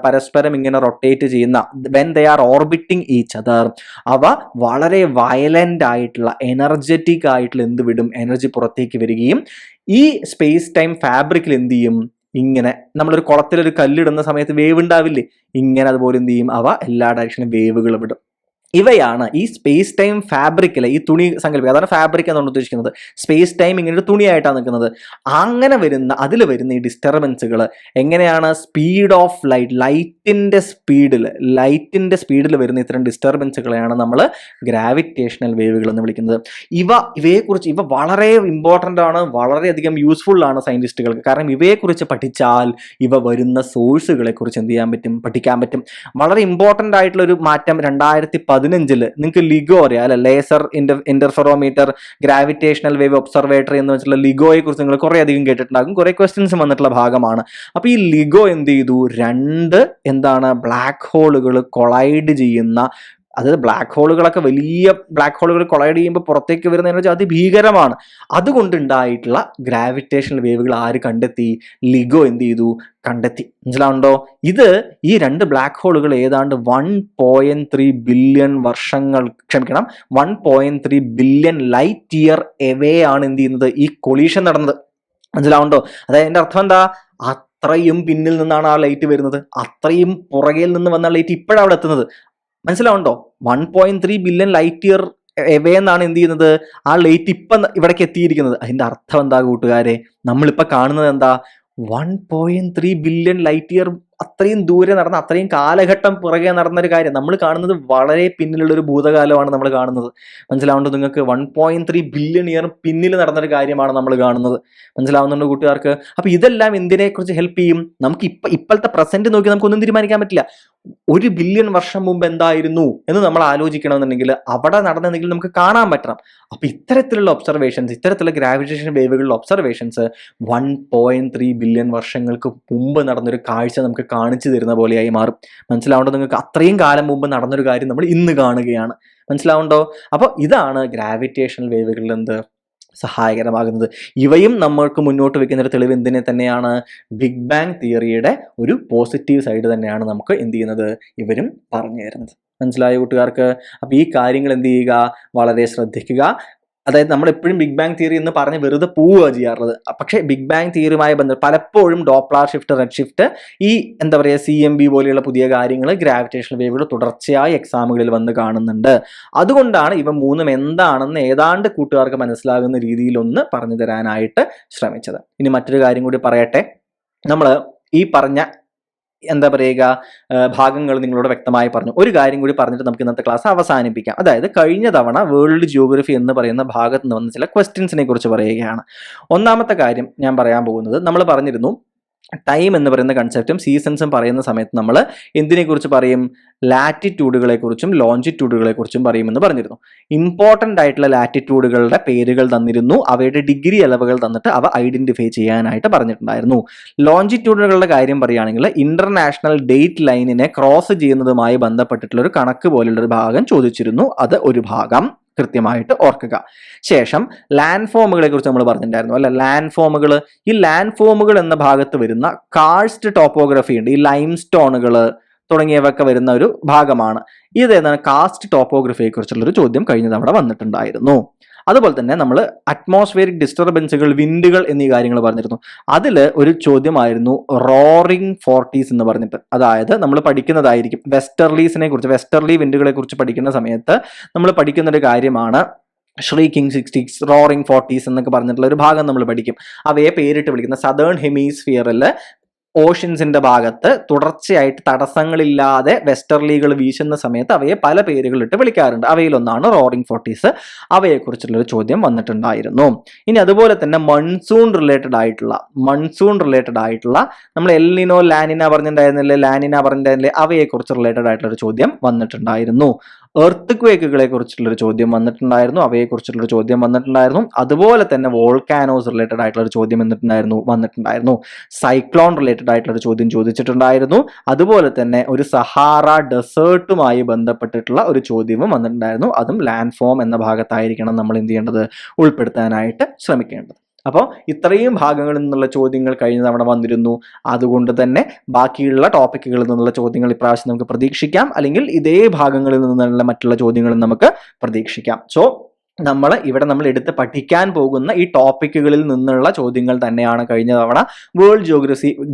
പരസ്പരം ഇങ്ങനെ റൊട്ടേറ്റ് ചെയ്യുന്ന, when they are orbiting each other, അവ വളരെ വയലന്റ് ആയിട്ടുള്ള എനർജറ്റിക് ആയിട്ടുള്ള എന്ത് വിടും, എനർജി പുറത്തേക്ക് വരികയും ഈ സ്പേസ് ടൈം ഫാബ്രിക്കിൽ എന്ത് ചെയ്യും, ഇങ്ങനെ നമ്മളൊരു കുളത്തിലൊരു കല്ലിടുന്ന സമയത്ത് വേവ് ഉണ്ടാവില്ലേ, ഇങ്ങനെ അതുപോലെ എന്ത് ചെയ്യും, അവ എല്ലാ ഡയറക്ഷനും വേവുകൾ വിടും. ഇവയാണ് ഈ സ്പേസ് ടൈം ഫാബ്രിക്കിലെ ഈ തുണി സങ്കല്പിക്കുക, അതാണ് ഫാബ്രിക് എന്നാണ് ഉദ്ദേശിക്കുന്നത്. സ്പേസ് ടൈം ഇങ്ങനെ ഒരു തുണിയായിട്ടാണ് നിൽക്കുന്നത്. അങ്ങനെ അതിൽ വരുന്ന ഈ ഡിസ്റ്റർബൻസുകൾ എങ്ങനെയാണ്, സ്പീഡ് ഓഫ് ലൈറ്റിന്റെ സ്പീഡിൽ വരുന്ന ഇത്തരം ഡിസ്റ്റർബൻസുകളെയാണ് നമ്മൾ ഗ്രാവിറ്റേഷണൽ വേവുകൾ എന്ന് വിളിക്കുന്നത്. ഇവയെക്കുറിച്ച് വളരെ ഇമ്പോർട്ടൻ്റ് ആണ്, വളരെയധികം യൂസ്ഫുൾ ആണ് സയന്റിസ്റ്റുകൾക്ക്. കാരണം ഇവയെക്കുറിച്ച് പഠിച്ചാൽ ഇവ വരുന്ന സോഴ്സുകളെ കുറിച്ച് എന്ത് ചെയ്യാൻ പറ്റും, പഠിക്കാൻ പറ്റും. വളരെ ഇമ്പോർട്ടൻ്റ് ആയിട്ടുള്ള ഒരു മാറ്റം 2015 നിങ്ങൾക്ക് ലിഗോ അറിയാം അല്ലെ, laser interferometer gravitational wave observatory എന്ന് വെച്ചിട്ടുള്ള ലിഗോയെ കുറിച്ച് നിങ്ങൾ കുറെ അധികം കേട്ടിട്ടുണ്ടാകും, കുറെ ക്വസ്റ്റ്യൻസ് വന്നിട്ടുള്ള ഭാഗമാണ്. അപ്പൊ ഈ ലിഗോ എന്ത് ചെയ്തു, രണ്ട് ബ്ലാക്ക് ഹോളുകൾ കൊളൈഡ് ചെയ്യുന്ന, അതായത് ബ്ലാക്ക് ഹോളുകളൊക്കെ വലിയ ബ്ലാക്ക് ഹോളുകൾ കൊളൈഡ് ചെയ്യുമ്പോൾ പുറത്തേക്ക് വരുന്ന എനർജി അതിഭീകരമാണ്. അതുകൊണ്ടുണ്ടായിട്ടുള്ള ഗ്രാവിറ്റേഷണൽ വേവുകൾ ആര് കണ്ടെത്തി, ലിഗോ എന്ത് ചെയ്തു, കണ്ടെത്തി. മനസ്സിലാവുണ്ടോ? ഇത് ഈ രണ്ട് ബ്ലാക്ക് ഹോളുകൾ ഏതാണ്ട് 1.3 billion 1.3 billion light year away ആണ് എന്ത് ചെയ്യുന്നത്, ഈ കൊളീഷൻ നടന്നത്. മനസ്സിലാവുണ്ടോ? അതായത് എൻ്റെ അർത്ഥം എന്താ, അത്രയും പിന്നിൽ നിന്നാണ് ആ ലൈറ്റ് വരുന്നത്, അത്രയും പുറകിൽ നിന്ന് വന്ന ലൈറ്റ് ഇപ്പോഴാണ് അവിടെ എത്തുന്നത്. മനസ്സിലാവുണ്ടോ? 1.3 ബില്യൺ ലൈറ്റ് ഇയർ എവേ എന്നാണ് എന്ത് ചെയ്യുന്നത്, ആ ലൈറ്റ് ഇപ്പം ഇവിടേക്ക് എത്തിയിരിക്കുന്നത്. അതിന്റെ അർത്ഥം എന്താ കൂട്ടുകാരെ, നമ്മളിപ്പോൾ കാണുന്നത് എന്താ, 1.3 ബില്യൺ ലൈറ്റ് ഇയർ അത്രയും ദൂരെ നടന്ന, അത്രയും കാലഘട്ടം പുറകെ നടന്നൊരു കാര്യം. നമ്മൾ കാണുന്നത് വളരെ പിന്നിലുള്ള ഒരു ഭൂതകാലമാണ് നമ്മൾ കാണുന്നത്. മനസ്സിലാവുന്നുണ്ടോ നിങ്ങൾക്ക്? 1.3 ബില്യൺ ഇയർ പിന്നിൽ നടന്നൊരു കാര്യമാണ് നമ്മൾ കാണുന്നത്. മനസ്സിലാവുന്നുണ്ടോ കൂട്ടുകാർക്ക്? അപ്പൊ ഇതെല്ലാം എന്തിനെ കുറിച്ച് ഹെൽപ്പ് ചെയ്യും? നമുക്ക് ഇപ്പോഴത്തെ പ്രസന്റ് നോക്കി നമുക്കൊന്നും തീരുമാനിക്കാൻ പറ്റില്ല. 1 ബില്യൺ വർഷം മുമ്പ് എന്തായിരുന്നു എന്ന് നമ്മൾ ആലോചിക്കണമെന്നുണ്ടെങ്കിൽ അവിടെ നടന്നെങ്കിൽ നമുക്ക് കാണാൻ പറ്റണം. അപ്പൊ ഇത്തരത്തിലുള്ള ഒബ്സർവേഷൻസ്, ഇത്തരത്തിലുള്ള ഗ്രാവിറ്റേഷൻ വേവുകളുടെ ഒബ്സർവേഷൻസ് 1.3 ബില്യൺ വർഷങ്ങൾക്ക് മുമ്പ് നടന്നൊരു കാഴ്ച നമുക്ക് കാണിച്ചു തരുന്ന പോലെയായി മാറും. മനസ്സിലാവുണ്ടോ നിങ്ങൾക്ക്? അത്രയും കാലം മുമ്പ് നടന്നൊരു കാര്യം നമ്മൾ ഇന്ന് കാണുകയാണ്. മനസ്സിലാവുണ്ടോ? അപ്പോൾ ഇതാണ് ഗ്രാവിറ്റേഷണൽ വേവുകളിൽ എന്ത് സഹായകരമാകുന്നത്. ഇവയും നമ്മൾക്ക് മുന്നോട്ട് വെക്കുന്ന ഒരു തെളിവ് എന്തിനെ തന്നെയാണ്, ബിഗ് ബാങ് തിയറിയുടെ ഒരു പോസിറ്റീവ് സൈഡ് തന്നെയാണ് നമുക്ക് എന്ത് ചെയ്യുന്നത്, ഇവരും പറഞ്ഞു തരുന്നത്. മനസ്സിലായ കൂട്ടുകാർക്ക്? അപ്പൊ ഈ കാര്യങ്ങൾ എന്ത് ചെയ്യുക, വളരെ ശ്രദ്ധിക്കുക. അതായത് നമ്മൾ എപ്പോഴും ബിഗ് ബാങ് തിയറി എന്ന് പറഞ്ഞ് വെറുതെ പോവുക ചെയ്യാറുള്ളത്. പക്ഷേ ബിഗ് ബാങ് തിയറിയുമായി ബന്ധപ്പെട്ട് പലപ്പോഴും ഡോപ്ലർ ഷിഫ്റ്റ്, റെഡ് ഷിഫ്റ്റ്, ഈ എന്താ പറയുക CMB പോലെയുള്ള പുതിയ കാര്യങ്ങൾ, ഗ്രാവിറ്റേഷണൽ വേവുകൾ തുടർച്ചയായി എക്സാമുകളിൽ വന്ന് കാണുന്നുണ്ട്. അതുകൊണ്ടാണ് ഇവ മൂന്നും എന്താണെന്ന് ഏതാണ്ട് കൂട്ടുകാർക്ക് മനസ്സിലാകുന്ന രീതിയിലൊന്ന് പറഞ്ഞു തരാനായിട്ട് ശ്രമിച്ചത്. ഇനി മറ്റൊരു കാര്യം കൂടി പറയട്ടെ. നമ്മൾ ഈ പറഞ്ഞ എന്താ പറയുക ഭാഗങ്ങൾ നിങ്ങളോട് വ്യക്തമായി പറഞ്ഞു. ഒരു കാര്യം കൂടി പറഞ്ഞിട്ട് നമുക്ക് ഇന്നത്തെ ക്ലാസ് അവസാനിപ്പിക്കാം. അതായത് കഴിഞ്ഞ തവണ വേൾഡ് ജിയോഗ്രഫി എന്ന് പറയുന്ന ഭാഗത്ത് നിന്ന് വന്ന ചില ക്വസ്റ്റ്യൻസിനെ കുറിച്ച് പറയുകയാണ്. ഒന്നാമത്തെ കാര്യം ഞാൻ പറയാൻ പോകുന്നത്, നമ്മൾ പറഞ്ഞിരുന്നു ടൈം എന്ന് പറയുന്ന കൺസെപ്റ്റും സീസൺസും പറയുന്ന സമയത്ത് നമ്മൾ എന്തിനെക്കുറിച്ച് പറയും? ലാറ്റിറ്റ്യൂഡുകളെ കുറിച്ചും ലോഞ്ചിറ്റ്യൂഡുകളെ കുറിച്ചും പറയുമെന്ന് പറഞ്ഞിരുന്നു. ഇമ്പോർട്ടൻ്റ് ആയിട്ടുള്ള ലാറ്റിറ്റ്യൂഡുകളുടെ പേരുകൾ തന്നിരുന്നു, അവയുടെ ഡിഗ്രി അളവുകൾ തന്നിട്ട് അവ ഐഡന്റിഫൈ ചെയ്യാനായിട്ട് പറഞ്ഞിട്ടുണ്ടായിരുന്നു. ലോഞ്ചിറ്റ്യൂഡുകളുടെ കാര്യം പറയുകയാണെങ്കിൽ ഇന്റർനാഷണൽ ഡേറ്റ് ലൈനിനെ ക്രോസ് ചെയ്യുന്നതുമായി ബന്ധപ്പെട്ടിട്ടുള്ള ഒരു കണക്ക് പോലുള്ളൊരു ഭാഗം ചോദിച്ചിരുന്നു. അത് ഒരു ഭാഗം കൃത്യമായിട്ട് ഓർക്കുക. ശേഷം ലാൻഡ് ഫോമുകളെ കുറിച്ച് നമ്മൾ പറഞ്ഞിട്ടുണ്ടായിരുന്നു അല്ലെ. ലാൻഡ് ഫോമുകൾ, ഈ ലാൻഡ് ഫോമുകൾ എന്ന ഭാഗത്ത് വരുന്ന കാർസ്റ്റ് ടോപ്പോഗ്രഫി ഉണ്ട്, ഈ ലൈം സ്റ്റോണുകൾ തുടങ്ങിയവയൊക്കെ വരുന്ന ഒരു ഭാഗമാണ്. ഇതേതാണ് കാസ്റ്റ് ടോപ്പോഗ്രഫിയെ കുറിച്ചുള്ളൊരു ചോദ്യം കഴിഞ്ഞ തവണ വന്നിട്ടുണ്ടായിരുന്നു. അതുപോലെ തന്നെ നമ്മൾ അറ്റ്മോസ്ഫിയറിക് ഡിസ്റ്റർബൻസുകൾ, വിൻഡുകൾ എന്നീ കാര്യങ്ങൾ പറഞ്ഞിരുന്നു. അതിൽ ഒരു ചോദ്യമായിരുന്നു റോറിംഗ് ഫോർട്ടീസ് എന്ന് പറഞ്ഞിട്ട്. അതായത് നമ്മൾ പഠിക്കുന്നതായിരിക്കും വെസ്റ്റർലീസിനെ കുറിച്ച്, വെസ്റ്റർലി വിൻഡുകളെ കുറിച്ച് പഠിക്കുന്ന സമയത്ത് നമ്മൾ പഠിക്കുന്ന ഒരു കാര്യമാണ് ഷ്രീക്കിംഗ് 60s, റോറിംഗ് 40s എന്നൊക്കെ പറഞ്ഞിട്ടുള്ള ഒരു ഭാഗം നമ്മൾ പഠിക്കും. അവയെ പേരിട്ട് വിളിക്കുന്ന സദേൺ ഹെമിസ്ഫിയറിൽ ഓഷ്യൻസിന്റെ ഭാഗത്ത് തുടർച്ചയായിട്ട് തടസ്സങ്ങളില്ലാതെ വെസ്റ്റർലികൾ വീശുന്ന സമയത്ത് അവയെ പല പേരുകളിട്ട് വിളിക്കാറുണ്ട്. അവയിലൊന്നാണ് റോറിംഗ് 40s. അവയെക്കുറിച്ചുള്ളൊരു ചോദ്യം വന്നിട്ടുണ്ടായിരുന്നു. ഇനി അതുപോലെ തന്നെ മൺസൂൺ റിലേറ്റഡ് ആയിട്ടുള്ള നമ്മൾ എൽനിനോ ലാനിന പറഞ്ഞിട്ടുണ്ടായിരുന്നില്ലേ, അവയെക്കുറിച്ച് റിലേറ്റഡ് ആയിട്ടുള്ള ഒരു ചോദ്യം വന്നിട്ടുണ്ടായിരുന്നു. എർത്ത് ക്വേക്കുകളെ കുറിച്ചുള്ളൊരു ചോദ്യം വന്നിട്ടുണ്ടായിരുന്നു, അവയെക്കുറിച്ചുള്ളൊരു ചോദ്യം വന്നിട്ടുണ്ടായിരുന്നു. അതുപോലെ തന്നെ വോൾക്കാനോസ് റിലേറ്റഡ് ആയിട്ടുള്ള ഒരു ചോദ്യം വന്നിട്ടുണ്ടായിരുന്നു. സൈക്ലോൺ റിലേറ്റഡ് ആയിട്ടുള്ള ഒരു ചോദ്യം ചോദിച്ചിട്ടുണ്ടായിരുന്നു. അതുപോലെ തന്നെ ഒരു സഹാറ ഡെസേർട്ടുമായി ബന്ധപ്പെട്ടിട്ടുള്ള ഒരു ചോദ്യവും വന്നിട്ടുണ്ടായിരുന്നു. അതും ലാൻഡ് ഫോം എന്ന ഭാഗത്തായിരിക്കണം നമ്മൾ എന്ത് ചെയ്യേണ്ടത്, ഉൾപ്പെടുത്താനായിട്ട് ശ്രമിക്കേണ്ടത്. അപ്പോൾ ഇത്രയും ഭാഗങ്ങളിൽ നിന്നുള്ള ചോദ്യങ്ങൾ കഴിഞ്ഞ തവണ വന്നിരുന്നു. അതുകൊണ്ട് തന്നെ ബാക്കിയുള്ള ടോപ്പിക്കുകളിൽ നിന്നുള്ള ചോദ്യങ്ങൾ ഇപ്രാവശ്യം നമുക്ക് പ്രതീക്ഷിക്കാം, അല്ലെങ്കിൽ ഇതേ ഭാഗങ്ങളിൽ നിന്നുള്ള മറ്റുള്ള ചോദ്യങ്ങളും നമുക്ക് പ്രതീക്ഷിക്കാം. സോ നമ്മൾ എടുത്ത് പഠിക്കാൻ പോകുന്ന ഈ ടോപ്പിക്കുകളിൽ നിന്നുള്ള ചോദ്യങ്ങൾ തന്നെയാണ് കഴിഞ്ഞ തവണ വേൾഡ്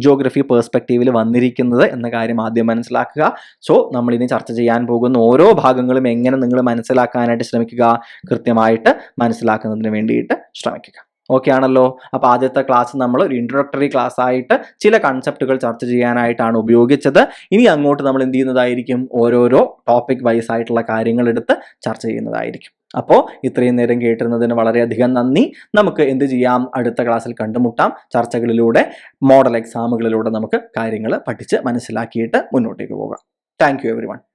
ജിയോഗ്രഫി പെർസ്പെക്റ്റീവിൽ വന്നിരിക്കുന്നത് എന്ന കാര്യം ആദ്യം മനസ്സിലാക്കുക. സോ നമ്മളിനി ചർച്ച ചെയ്യാൻ പോകുന്ന ഓരോ ഭാഗങ്ങളും എങ്ങനെ നിങ്ങൾ മനസ്സിലാക്കാനായിട്ട് ശ്രമിക്കുക, കൃത്യമായിട്ട് മനസ്സിലാക്കുന്നതിന് വേണ്ടിയിട്ട് ശ്രമിക്കുക. ഓക്കെ ആണല്ലോ. അപ്പോൾ ആദ്യത്തെ ക്ലാസ് നമ്മൾ ഒരു ഇൻട്രൊഡക്ടറി ക്ലാസ് ആയിട്ട് ചില കൺസെപ്റ്റുകൾ ചർച്ച ചെയ്യാനായിട്ടാണ് ഉപയോഗിച്ചത്. ഇനി അങ്ങോട്ട് നമ്മൾ എന്ത് ചെയ്യുന്നതായിരിക്കും, ഓരോരോ ടോപ്പിക് വൈസ് ആയിട്ടുള്ള കാര്യങ്ങൾ എടുത്ത് ചർച്ച ചെയ്യുന്നതായിരിക്കും. അപ്പോൾ ഇത്രയും നേരം കേട്ടിരുന്നതിന് വളരെയധികം നന്ദി. നമുക്ക് എന്ത് ചെയ്യാം, അടുത്ത ക്ലാസ്സിൽ കണ്ടുമുട്ടാം. ചർച്ചകളിലൂടെ, മോഡൽ എക്സാമുകളിലൂടെ നമുക്ക് കാര്യങ്ങൾ പഠിച്ച് മനസ്സിലാക്കിയിട്ട് മുന്നോട്ടേക്ക് പോകാം. Thank you everyone.